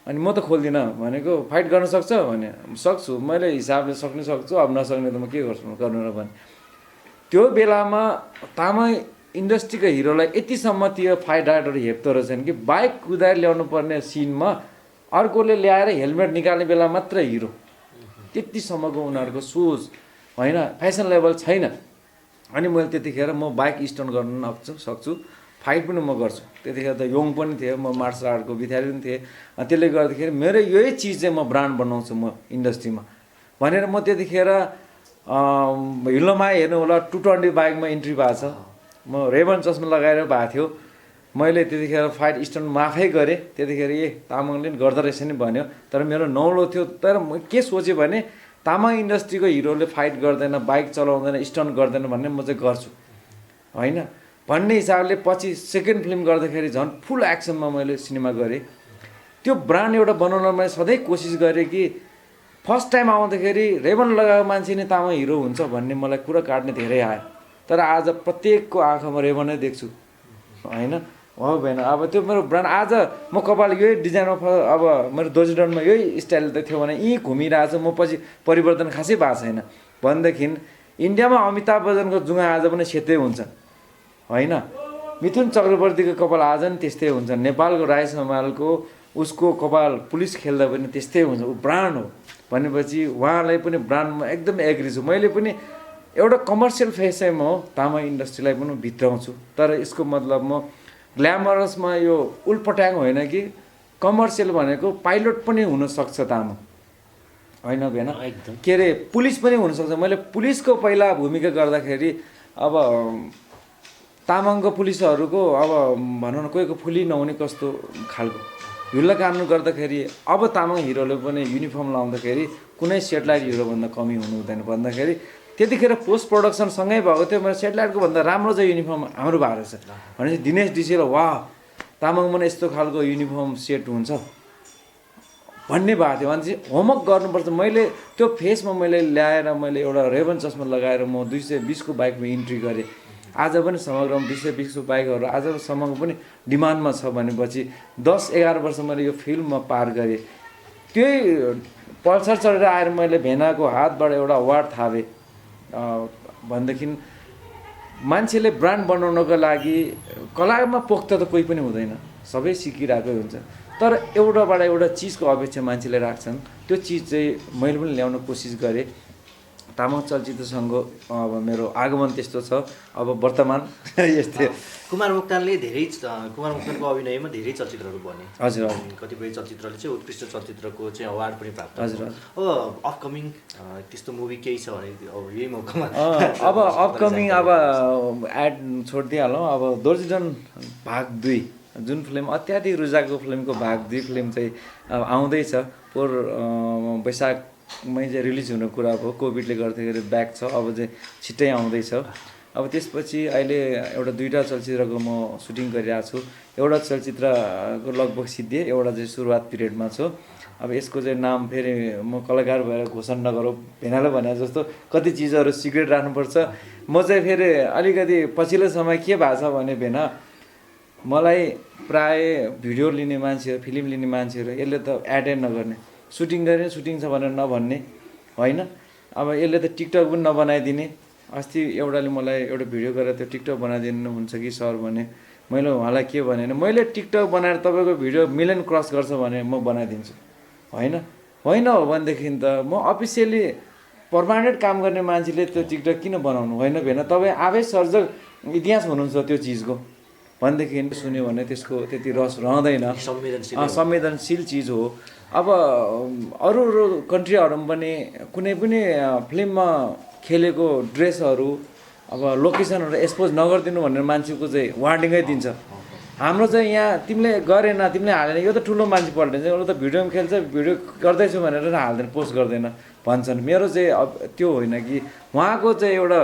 अनि म त खोल्दिनँ भनेको। फाइट गर्न सक्छ भने सक्छु, मैले हिसाबले सक्नु सक्छु, अब नसक्ने त म के गर्छु गर्नु र भने। त्यो बेलामा तामाङ इन्डस्ट्रीको हिरोलाई यतिसम्म त्यो फाइट राइडर हेप्दो रहेछन् कि बाइक कुदाएर ल्याउनु पर्ने सिनमा अर्कोले ल्याएर हेलमेट निकाल्ने बेला मात्र हिरो। त्यतिसम्मको उनीहरूको सोच होइन, फेसन लेभल छैन। अनि मैले त्यतिखेर म बाइक स्टन्ट गर्न सक्छु, फाइट पनि म गर्छु। त्यतिखेर त यङ पनि थिएँ, म मार्सल आर्टको विद्यार्थी पनि थिएँ। त्यसले गर्दाखेरि मेरो यही चिज चाहिँ म ब्रान्ड बनाउँछु म इन्डस्ट्रीमा भनेर म त्यतिखेर हिल्लोमा हेर्नु होला 220 बाइकमा इन्ट्री भएको छ। म रेबन चस्मा लगाएर भएको थियो। मैले त्यतिखेर फाइट स्टन्ट माफै गरेँ। त्यतिखेर तामाङले पनि गर्दो रहेछ नि भन्यो, तर मेरो नौलो थियो। तर म के सोचेँ भने तामाङ इन्डस्ट्रीको हिरोले फाइट गर्दैन, बाइक चलाउँदैन, स्टन्ट गर्दैन भन्ने म चाहिँ गर्छु होइन भन्ने हिसाबले पछि सेकेन्ड फिल्म गर्दाखेरि झन् फुल एक्सनमा मैले सिनेमा गरेँ। त्यो ब्रान्ड एउटा बनाउन मैले सधैँ कोसिस गरेँ कि फर्स्ट टाइम आउँदाखेरि रेबन लगाएको मान्छे नै तामाङ हिरो हुन्छ भन्ने मलाई कुरा काट्ने धेरै आयो। तर आज प्रत्येकको आँखामा रेबनै देख्छु होइन, हो भएन। अब त्यो मेरो ब्रान्ड आज म कपाल यही डिजाइनमा अब मेरो दोजिडनमा यही स्टाइल त थियो भने यहीँ घुमिरहेको छ, म पछि परिवर्तन खासै भएको छैन भनेदेखि इन्डियामा अमिताभ बच्चनको जुङ्गा आज पनि सेतै हुन्छ होइन, मिथुन चक्रवर्तीको कपाल आज पनि त्यस्तै हुन्छ, नेपालको राय समालको उसको कपाल पुलिस खेल्दा पनि त्यस्तै हुन्छ, ऊ ब्रान्ड हो भनेपछि उहाँलाई पनि ब्रान्डमा एकदम एग्री छु। मैले पनि एउटा कमर्सियल फेसमा हो तामाङ इन्डस्ट्रीलाई पनि भित्राउँछु, तर यसको मतलब म ग्ल्यामरसमा यो उल्पट्याङ होइन कि कमर्सियल भनेको पाइलट पनि हुनसक्छ तामाङ होइन भएन,
एकदम
के अरे पुलिस पनि हुनसक्छ। मैले पुलिसको पहिला भूमिका गर्दाखेरि अब तामाङको पुलिसहरूको अब भनौँ न कोहीको फुली नहुने कस्तो खालको हिल्ला कानुन गर्दाखेरि अब तामाङ हिरोले पनि युनिफर्म लाउँदाखेरि कुनै सेटेलाइट हिरोभन्दा कमी हुनु हुँदैन भन्दाखेरि त्यतिखेर पोस्ट प्रोडक्सन सँगै भएको थियो। मेरो सेटेलाइटको भन्दा राम्रो चाहिँ युनिफर्म हाम्रो भएको रहेछ भनेपछि दिनेश डिसीले वाह तामाङमा पनि यस्तो खालको युनिफर्म सेट हुन्छ भन्ने भएको थियो। भने चाहिँ होमवर्क गर्नुपर्छ। मैले त्यो फेसमा मैले ल्याएर मैले एउटा रेबन चस्मा लगाएर म 220को बाइकमा इन्ट्री गरेँ। आज पनि समग्रमा 220को बाइकहरू आजसम्मको पनि डिमान्डमा छ भनेपछि 10-11 वर्ष मैले यो फिल्डमा पार गरेँ। त्यही पल्सर चढेर आएर मैले भेनाको हातबाट एउटा अवार्ड थापेँ भनेदेखि मान्छेले ब्रान्ड बनाउनको लागि कलामा पोख्त त कोही पनि हुँदैन, सबै सिकिरहेकै हुन्छ। तर एउटाबाट एउटा चिजको अपेक्षा मान्छेले राख्छन्, त्यो चिज चाहिँ मैले पनि ल्याउन कोसिस गरेँ। तामाङ चलचित्रसँग अब मेरो आगमन त्यस्तो छ। अब वर्तमान यस्तै
कुमार मोक्तानले कुमार मोक्तानको अभिनयमा धेरै चलचित्रहरू बने।
हजुर
कतिपय चलचित्रले चाहिँ उत्कृष्ट चलचित्रको चाहिँ अवार्ड पनि प्राप्त
हजुर
अब अपकमिङ त्यस्तो मुभी केही छ भने अब यही मौकामा
अब अपकमिङ अब एड छोडिदिइहालौँ। अब दोर्जिडन भाग 2 जुन फिल्म अत्याधिक रुचाएको फिल्मको भाग 2 फिल्म चाहिँ अब आउँदैछ। पोहोर वैशाखमै चाहिँ रिलिज हुने कुरा भयो, कोभिडले गर्दाखेरि ब्याक छ, अब चाहिँ छिट्टै आउँदैछ। अब त्यसपछि अहिले एउटा 2टा चलचित्रको म सुटिङ गरिरहेको छु। एउटा चलचित्रको लगभग सिद्धिए, एउटा चाहिँ सुरुवात पिरियडमा छु। अब यसको चाहिँ नाम फेरि म कलाकार भएर घोषणा नगरौँ, भेनाले भने जस्तो कति चिजहरू सिक्रेट राख्नुपर्छ। म चाहिँ फेरि अलिकति पछिल्लो समय के भएको छ भने भेना मलाई प्राय भिडियो लिने मान्छेहरू फिल्म लिने मान्छेहरू यसले त एडै नगर्ने, सुटिङ गर्ने सुटिङ छ भनेर नभन्ने होइन। अब यसले त टिकटक पनि नबनाइदिने। अस्ति एउटाले मलाई एउटा भिडियो गरेर त्यो टिकटक बनाइदिनु हुन्छ कि सर भने मैले उहाँलाई के भने मैले टिकटक बनाएर तपाईँको भिडियो मिलियन क्रस गर्छ भने म बनाइदिन्छु होइन। होइन हो भनेदेखि त म अफिसियली पर्मानेन्ट काम गर्ने मान्छेले त्यो टिकटक किन बनाउनु होइन भेन। तपाईँ आफै सर्जक इतिहास हुनुहुन्छ त्यो चिजको भनेदेखि सुन्यो भने त्यसको त्यति रस रहँदैन, संवेदनशील चिज हो। अब अरू कन्ट्रीहरूमा पनि कुनै पनि फिल्ममा खेलेको ड्रेसहरू अब लोकेसनहरू एक्सपोज नगरिदिनु भनेर मान्छेको चाहिँ वार्निङै दिन्छ। हाम्रो चाहिँ यहाँ तिमीले गरेन तिमीले हालेन यो त ठुलो मान्छे पल्टिन्छ, उसले त भिडियोमा खेल्छ भिडियो गर्दैछु भनेर हाल्दैन पोस्ट गर्दैन भन्छन्। मेरो चाहिँ अब त्यो होइन कि उहाँको चाहिँ एउटा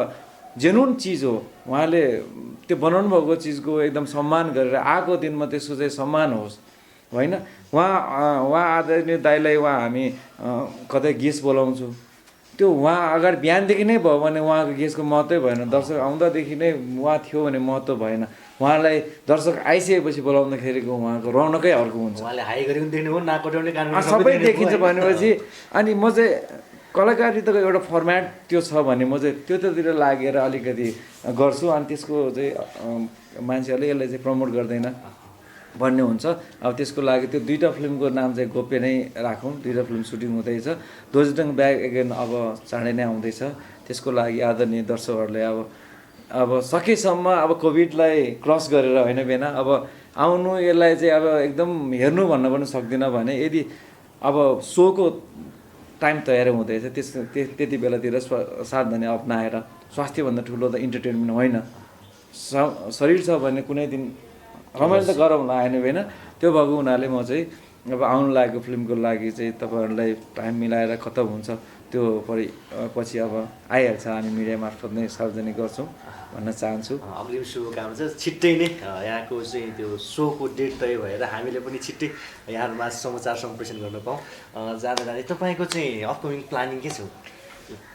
जेन्युन चिज हो, उहाँले त्यो बनाउनु भएको चिजको एकदम सम्मान गरेर आएको दिनमा त्यसको चाहिँ सम्मान होस् होइन। उहाँ आदरणीय दाइलाई हामी कतै गेस्ट बोलाउँछु, त्यो उहाँ अगाडि बिहानदेखि नै भयो भने उहाँको गेस्टको महत्त्वै भएन, दर्शक आउँदादेखि नै उहाँ थियो भने महत्त्व भएन। उहाँलाई दर्शक आइसकेपछि बोलाउँदाखेरिको उहाँको रौनकै अर्को हुन्छ, सबै देखिन्छ भनेपछि। अनि म चाहिँ कलाकारिताको एउटा फर्मेट त्यो छ भने म चाहिँ त्योतिर लागेर अलिकति गर्छु। अनि त्यसको चाहिँ मान्छेहरूले यसलाई चाहिँ प्रमोट गर्दैन भन्ने हुन्छ। अब त्यसको लागि त्यो 2टा फिल्मको नाम चाहिँ गोप्य नै राखौँ। 2टा फिल्म सुटिङ हुँदैछ। दोजिडङ ब्याक एगेन अब चाँडै नै आउँदैछ। त्यसको लागि आदरणीय दर्शकहरूले अब सकेसम्म अब कोभिडलाई क्रस गरेर होइन बेन अब आउनु, यसलाई चाहिँ अब एकदम हेर्नु भन्न पनि सक्दिनँ भने यदि अब सोको टाइम तयार हुँदैछ त्यति बेलातिर सावधानी अप्नाएर, स्वास्थ्यभन्दा ठुलो त इन्टरटेनमेन्ट होइन, शरीर छ भने कुनै दिन रमाइलो त गरौँला आएन होइन। त्यो भएको हुनाले म चाहिँ अब आउनु लागेको फिल्मको लागि चाहिँ तपाईँहरूलाई टाइम मिलाएर कता हुन्छ त्यो पछि अब आइहाल्छ, हामी मिडिया मार्फत नै सार्वजनिक गर्छौँ भन्न चाहन्छु।
अग्रिम शुभकामना छ। छिट्टै नै यहाँको चाहिँ त्यो सोको डेट तय भएर हामीले पनि छिट्टै यहाँहरूमा समाचार सम्प्रेषण गर्न पाऊँ। जाँदा जाँदै तपाईँको चाहिँ अपकमिङ प्लानिङ के छ?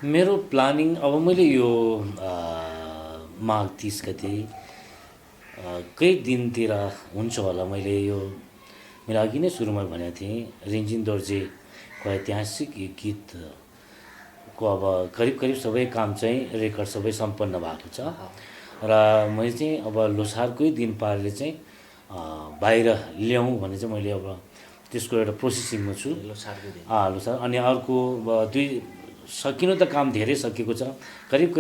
मेरो प्लानिङ अब मैले यो माघ 30 गते केही दिनतिर हुन्छ होला। मैले यो मैले अघि नै सुरुमा भनेको थिएँ, रिन्जिन दोर्जेको ऐतिहासिक यो गीतको अब करिब सबै काम चाहिँ रेकर्ड सबै सम्पन्न भएको छ र मैले चाहिँ अब लोसारकै दिन पारेर चाहिँ बाहिर ल्याउँ भने चाहिँ मैले अब त्यसको एउटा प्रोसेसिङमा छु।
लोसारको दिन
लोसार। अनि अर्को सकिनु त काम धेरै सकिएको छ, करिब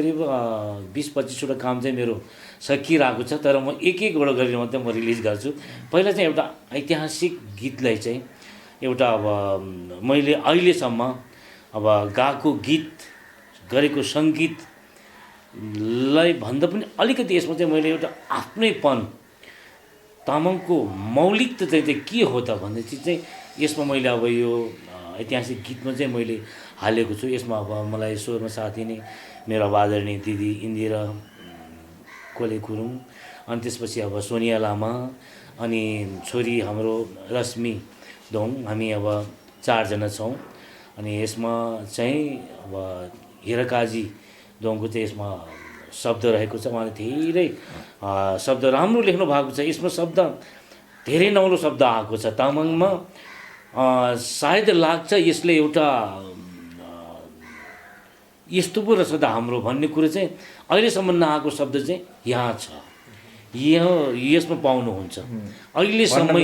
20-25वटा काम चाहिँ मेरो सकिरहेको छ, तर म एक-एकवटा गरेर मात्रै म रिलिज गर्छु। पहिला चाहिँ एउटा ऐतिहासिक गीतलाई चाहिँ एउटा अब मैले अहिलेसम्म अब गाएको गीत गरेको सङ्गीतलाई भन्दा पनि अलिकति यसमा चाहिँ मैले एउटा आफ्नैपन तामाङको मौलिकता चाहिँ के हो त भन्ने चिज चाहिँ यसमा मैले अब यो ऐतिहासिक गीतमा चाहिँ मैले हालेको छु। यसमा अब मलाई स्वरमा साथी नै मेरो अब आदरणीय दिदी इन्दिरा कोले गुरुङ, अनि त्यसपछि अब सोनिया लामा, अनि छोरी हाम्रो रश्मि दोङ, हामी अब 4 जना छौँ। अनि यसमा चाहिँ अब हिरकाजी दोङको चाहिँ यसमा शब्द रहेको छ। उहाँले धेरै शब्द राम्रो लेख्नु भएको छ। यसमा शब्द धेरै नौलो शब्द आएको छ तामाङमा। सायद लाग्छ यसले एउटा यस्तो पो रहेछ त हाम्रो भन्ने कुरो चाहिँ अहिलेसम्म नआएको शब्द चाहिँ यहाँ छ, यसमा पाउनुहुन्छ। अहिलेसम्म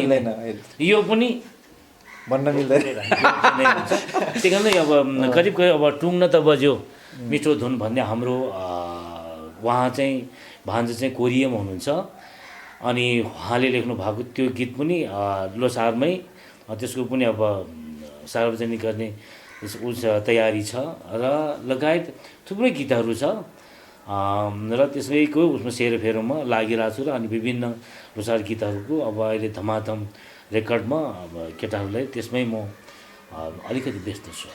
यो पनि
भन्न मिल्दैन।
त्यही कारणले अब करिब अब टुङ्न त बज्यो मिठो धुन भन्ने हाम्रो उहाँ चाहिँ भान्जा चाहिँ कोरियामा हुनुहुन्छ। अनि उहाँले लेख्नु भएको त्यो गीत पनि लोसारमै, त्यसको पनि अब सार्वजनिक गर्ने तयारी छ र लगायत थुप्रै गीतहरू छ र त्यसैको उसमा सेरोफेरोमा लागिरहेको छु। र अनि विभिन्न लोसार गीतहरूको अब अहिले धमाधम रेकर्डमा अब केटाहरूलाई त्यसमै म अलिकति व्यस्त छु।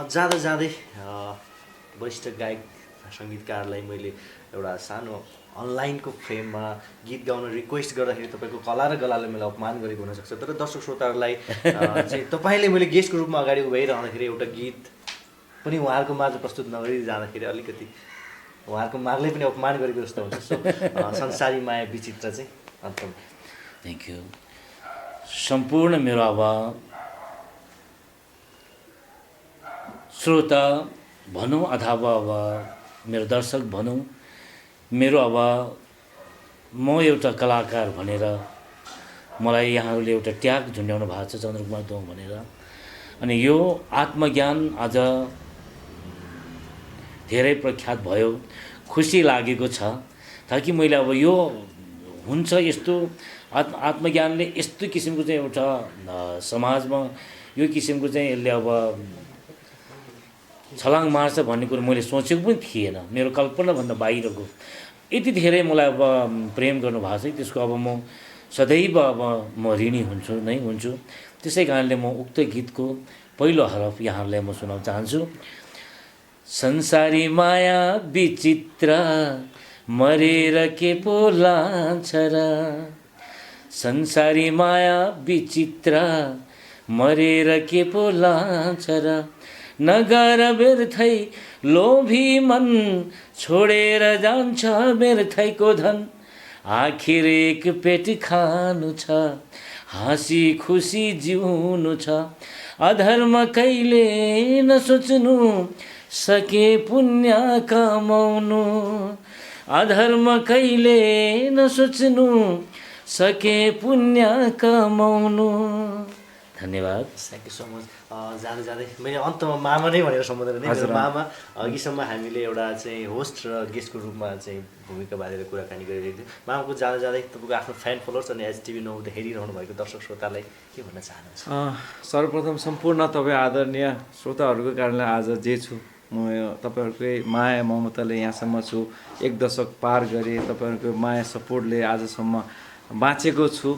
जाँदा जाँदै वरिष्ठ गायक सङ्गीतकारलाई मैले एउटा सानो अनलाइनको फ्रेममा गीत गाउन रिक्वेस्ट गर्दाखेरि तपाईँको कला र गलाले मलाई अपमान गरेको हुनसक्छ, तर दर्शक श्रोताहरूलाई चाहिँ तपाईँले मैले गेस्टको रूपमा अगाडि उभाइरहँदाखेरि एउटा गीत पनि उहाँहरूको माझ प्रस्तुत नगरी जाँदाखेरि अलिकति उहाँहरूको मागले पनि अपमान गरेको जस्तो हुन्छ। सो संसारी माया विचित्र चाहिँ अन्तमा।
Thank you. सम्पूर्ण मेरो अब श्रोता भनौँ अथवा अब मेरो दर्शक भनौँ, मेरो अब म एउटा कलाकार भनेर मलाई यहाँहरूले एउटा ट्याग झुन्ड्याउनु भएको छ, चन्द्रकुमार दोङ भनेर। अनि यो आत्मज्ञान आज धेरै प्रख्यात भयो, खुसी लागेको छ। ताकि मैले अब यो हुन्छ यस्तो आत्मज्ञानले यस्तो किसिमको चाहिँ एउटा समाजमा यो किसिमको चाहिँ यसले अब छलाङ मार्छ भन्ने कुरो मैले सोचेको पनि थिएन। मेरो कल्पनाभन्दा बाहिरको यति धेरै मलाई अब प्रेम गर्नुभएको छ, त्यसको अब म सदैव अब म ऋणी हुन्छु। त्यसै कारणले म उक्त गीतको पहिलो हरफ यहाँहरूलाई म सुनाउन चाहन्छु। संसारी माया विचित्र मरेर के पो लान्छ र, संसारी माया विचित्र मरेर के पो लान्छ र, नगर व्यर्थै लोभी मन छोडेर जान्छ व्यर्थैको धन, आखिर एक पेट खानु छ हाँसी खुसी जिउनु छ, अधर्म कहिले नसोच्नु सके पुण्य कमाउनु, अधर्म कहिले नसोच्नु सके पुण्य कमाउनु। धन्यवाद।
Thank you so much. जाँदै जाँदै मैले अन्तमा मामा नै भनेर सम्बोधन नै मेरो मामा, अघिसम्म हामीले एउटा चाहिँ होस्ट र गेस्टको रूपमा चाहिँ भूमिका बाँधेर कुराकानी गरिरहेको थियौँ। मामाको जाँदा जाँदै तपाईँको आफ्नो फ्यान फलोवर्स अनि एचटिभी नौ हेरिरहनु भएको दर्शक श्रोतालाई के भन्न चाहनुहुन्छ?
सर्वप्रथम सम्पूर्ण तपाईँ आदरणीय श्रोताहरूको कारणले आज जे छु म तपाईँहरूकै माया ममताले यहाँसम्म छु, 1 दशक पार गरेँ, तपाईँहरूको माया सपोर्टले आजसम्म बाँचेको छु।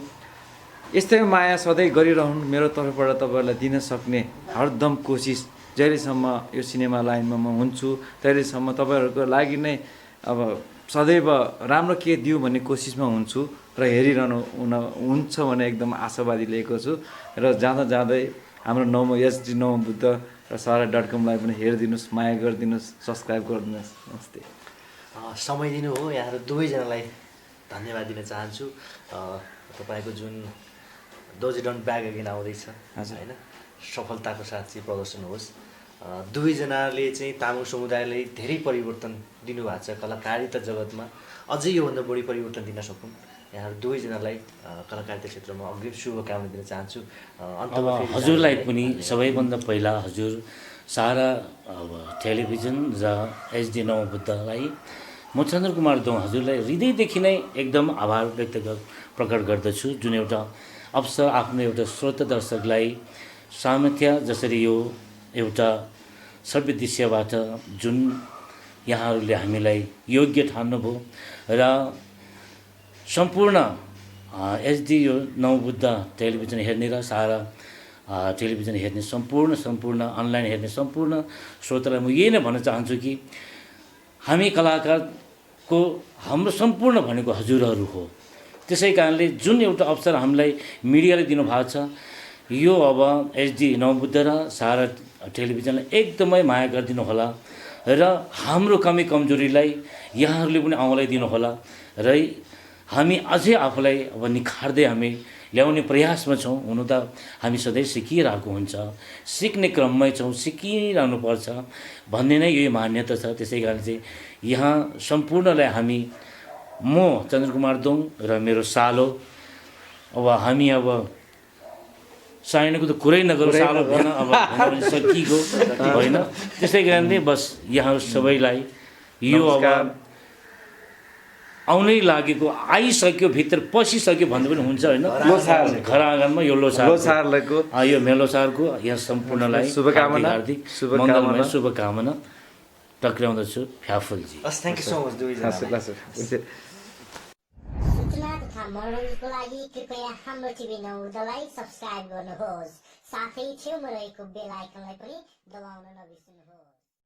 यस्तै माया सधैँ गरिरहनु मेरो तर्फबाट तपाईँहरूलाई दिन सक्ने हरदम कोसिस जहिलेसम्म यो सिनेमा लाइनमा म हुन्छु तहिलेसम्म तपाईँहरूको लागि नै अब सदैव राम्रो के दिउँ भन्ने कोसिसमा हुन्छु र हेरिरहनु हुन्छ भने एकदम आशावादी लिएको छु र जाँदै हाम्रो एचडी नवबुद्ध र sara.com लाई पनि हेरिदिनुहोस्, माया गरिदिनुहोस्, सब्सक्राइब गरिदिनुहोस्। नमस्ते।
समय दिनु हो यहाँहरू दुवैजनालाई धन्यवाद दिन चाहन्छु। तपाईँको जुन दोज डन्ट ब्याक अगेन आउँदैछ होइन, सफलताको साथ चाहिँ प्रदर्शन होस्। दुवैजनाले चाहिँ तामाङ समुदायलाई धेरै परिवर्तन दिनुभएको छ कलाकारिता जगतमा, अझै योभन्दा बढी परिवर्तन दिन सकुन्। यहाँहरू दुवैजनालाई कलाकारिता क्षेत्रमा अग्रिम शुभकामना दिन चाहन्छु।
अब हजुरलाई पनि सबैभन्दा पहिला हजुर सारा अब टेलिभिजन र एचडी नवबुद्धलाई म चन्द्रकुमार दोङ हजुरलाई हृदयदेखि नै एकदम आभार प्रकट गर्दछु, जुन एउटा अवसर आफ्नो एउटा श्रोता दर्शकलाई सामर्थ्य जसरी यो एउटा सभ्य दृश्यबाट जुन यहाँहरूले हामीलाई योग्य ठान्नुभयो र सम्पूर्ण एचडी यो नवबुद्ध टेलिभिजन हेर्ने र सारा टेलिभिजन हेर्ने सम्पूर्ण अनलाइन हेर्ने सम्पूर्ण श्रोतालाई म यही नै भन्न चाहन्छु कि हामी कलाकारको हाम्रो सम्पूर्ण भनेको हजुरहरू हो। त्यसै कारणले जुन एउटा अवसर हामीलाई मिडियाले दिनुभएको छ, यो अब एचडी नवबुद्ध र सारा टेलिभिजनलाई एकदमै माया गरिदिनु होला र हाम्रो कमी कमजोरीलाई यहाँहरूले पनि औँलाइदिनु होला र हामी अझै आफूलाई अब निखार्दै हामी ल्याउने प्रयासमा छौँ। हुनु त हामी सधैँ सिकिरहेको हुन्छ, सिक्ने क्रममै छौँ, सिकिरहनुपर्छ भन्ने नै यो मान्यता छ। त्यसै कारण चाहिँ यहाँ सम्पूर्णलाई हामी म चन्द्रकुमार दोङ र मेरो सालो अब हामी अब साइनको त कुरै नगरौँ, सालो भएन अब सकिएको होइन। त्यसै कारणले बस यहाँ सबैलाई यो अब आउनै लागेको आइसक्यो भित्र पसिसक्यो भन्दा पनि हुन्छ होइन। घर आँगनमा यो लोसारको यो मेलोसारको यहाँ सम्पूर्णलाई शुभकामना मङ्गलमय शुभकामना टक्राउँदछु फ्याफुलजी।
थ्याङ्क यू सो मच दुवैजना।
सूचना तथा मनोरञ्जनको लागि कृपया हाम्रो टिभी 9लाई सब्स्क्राइब गर्नुहोस्, साथै छेउमा रहेको बेल आइकनलाई पनि दबाउन नबिर्सनुहोस्।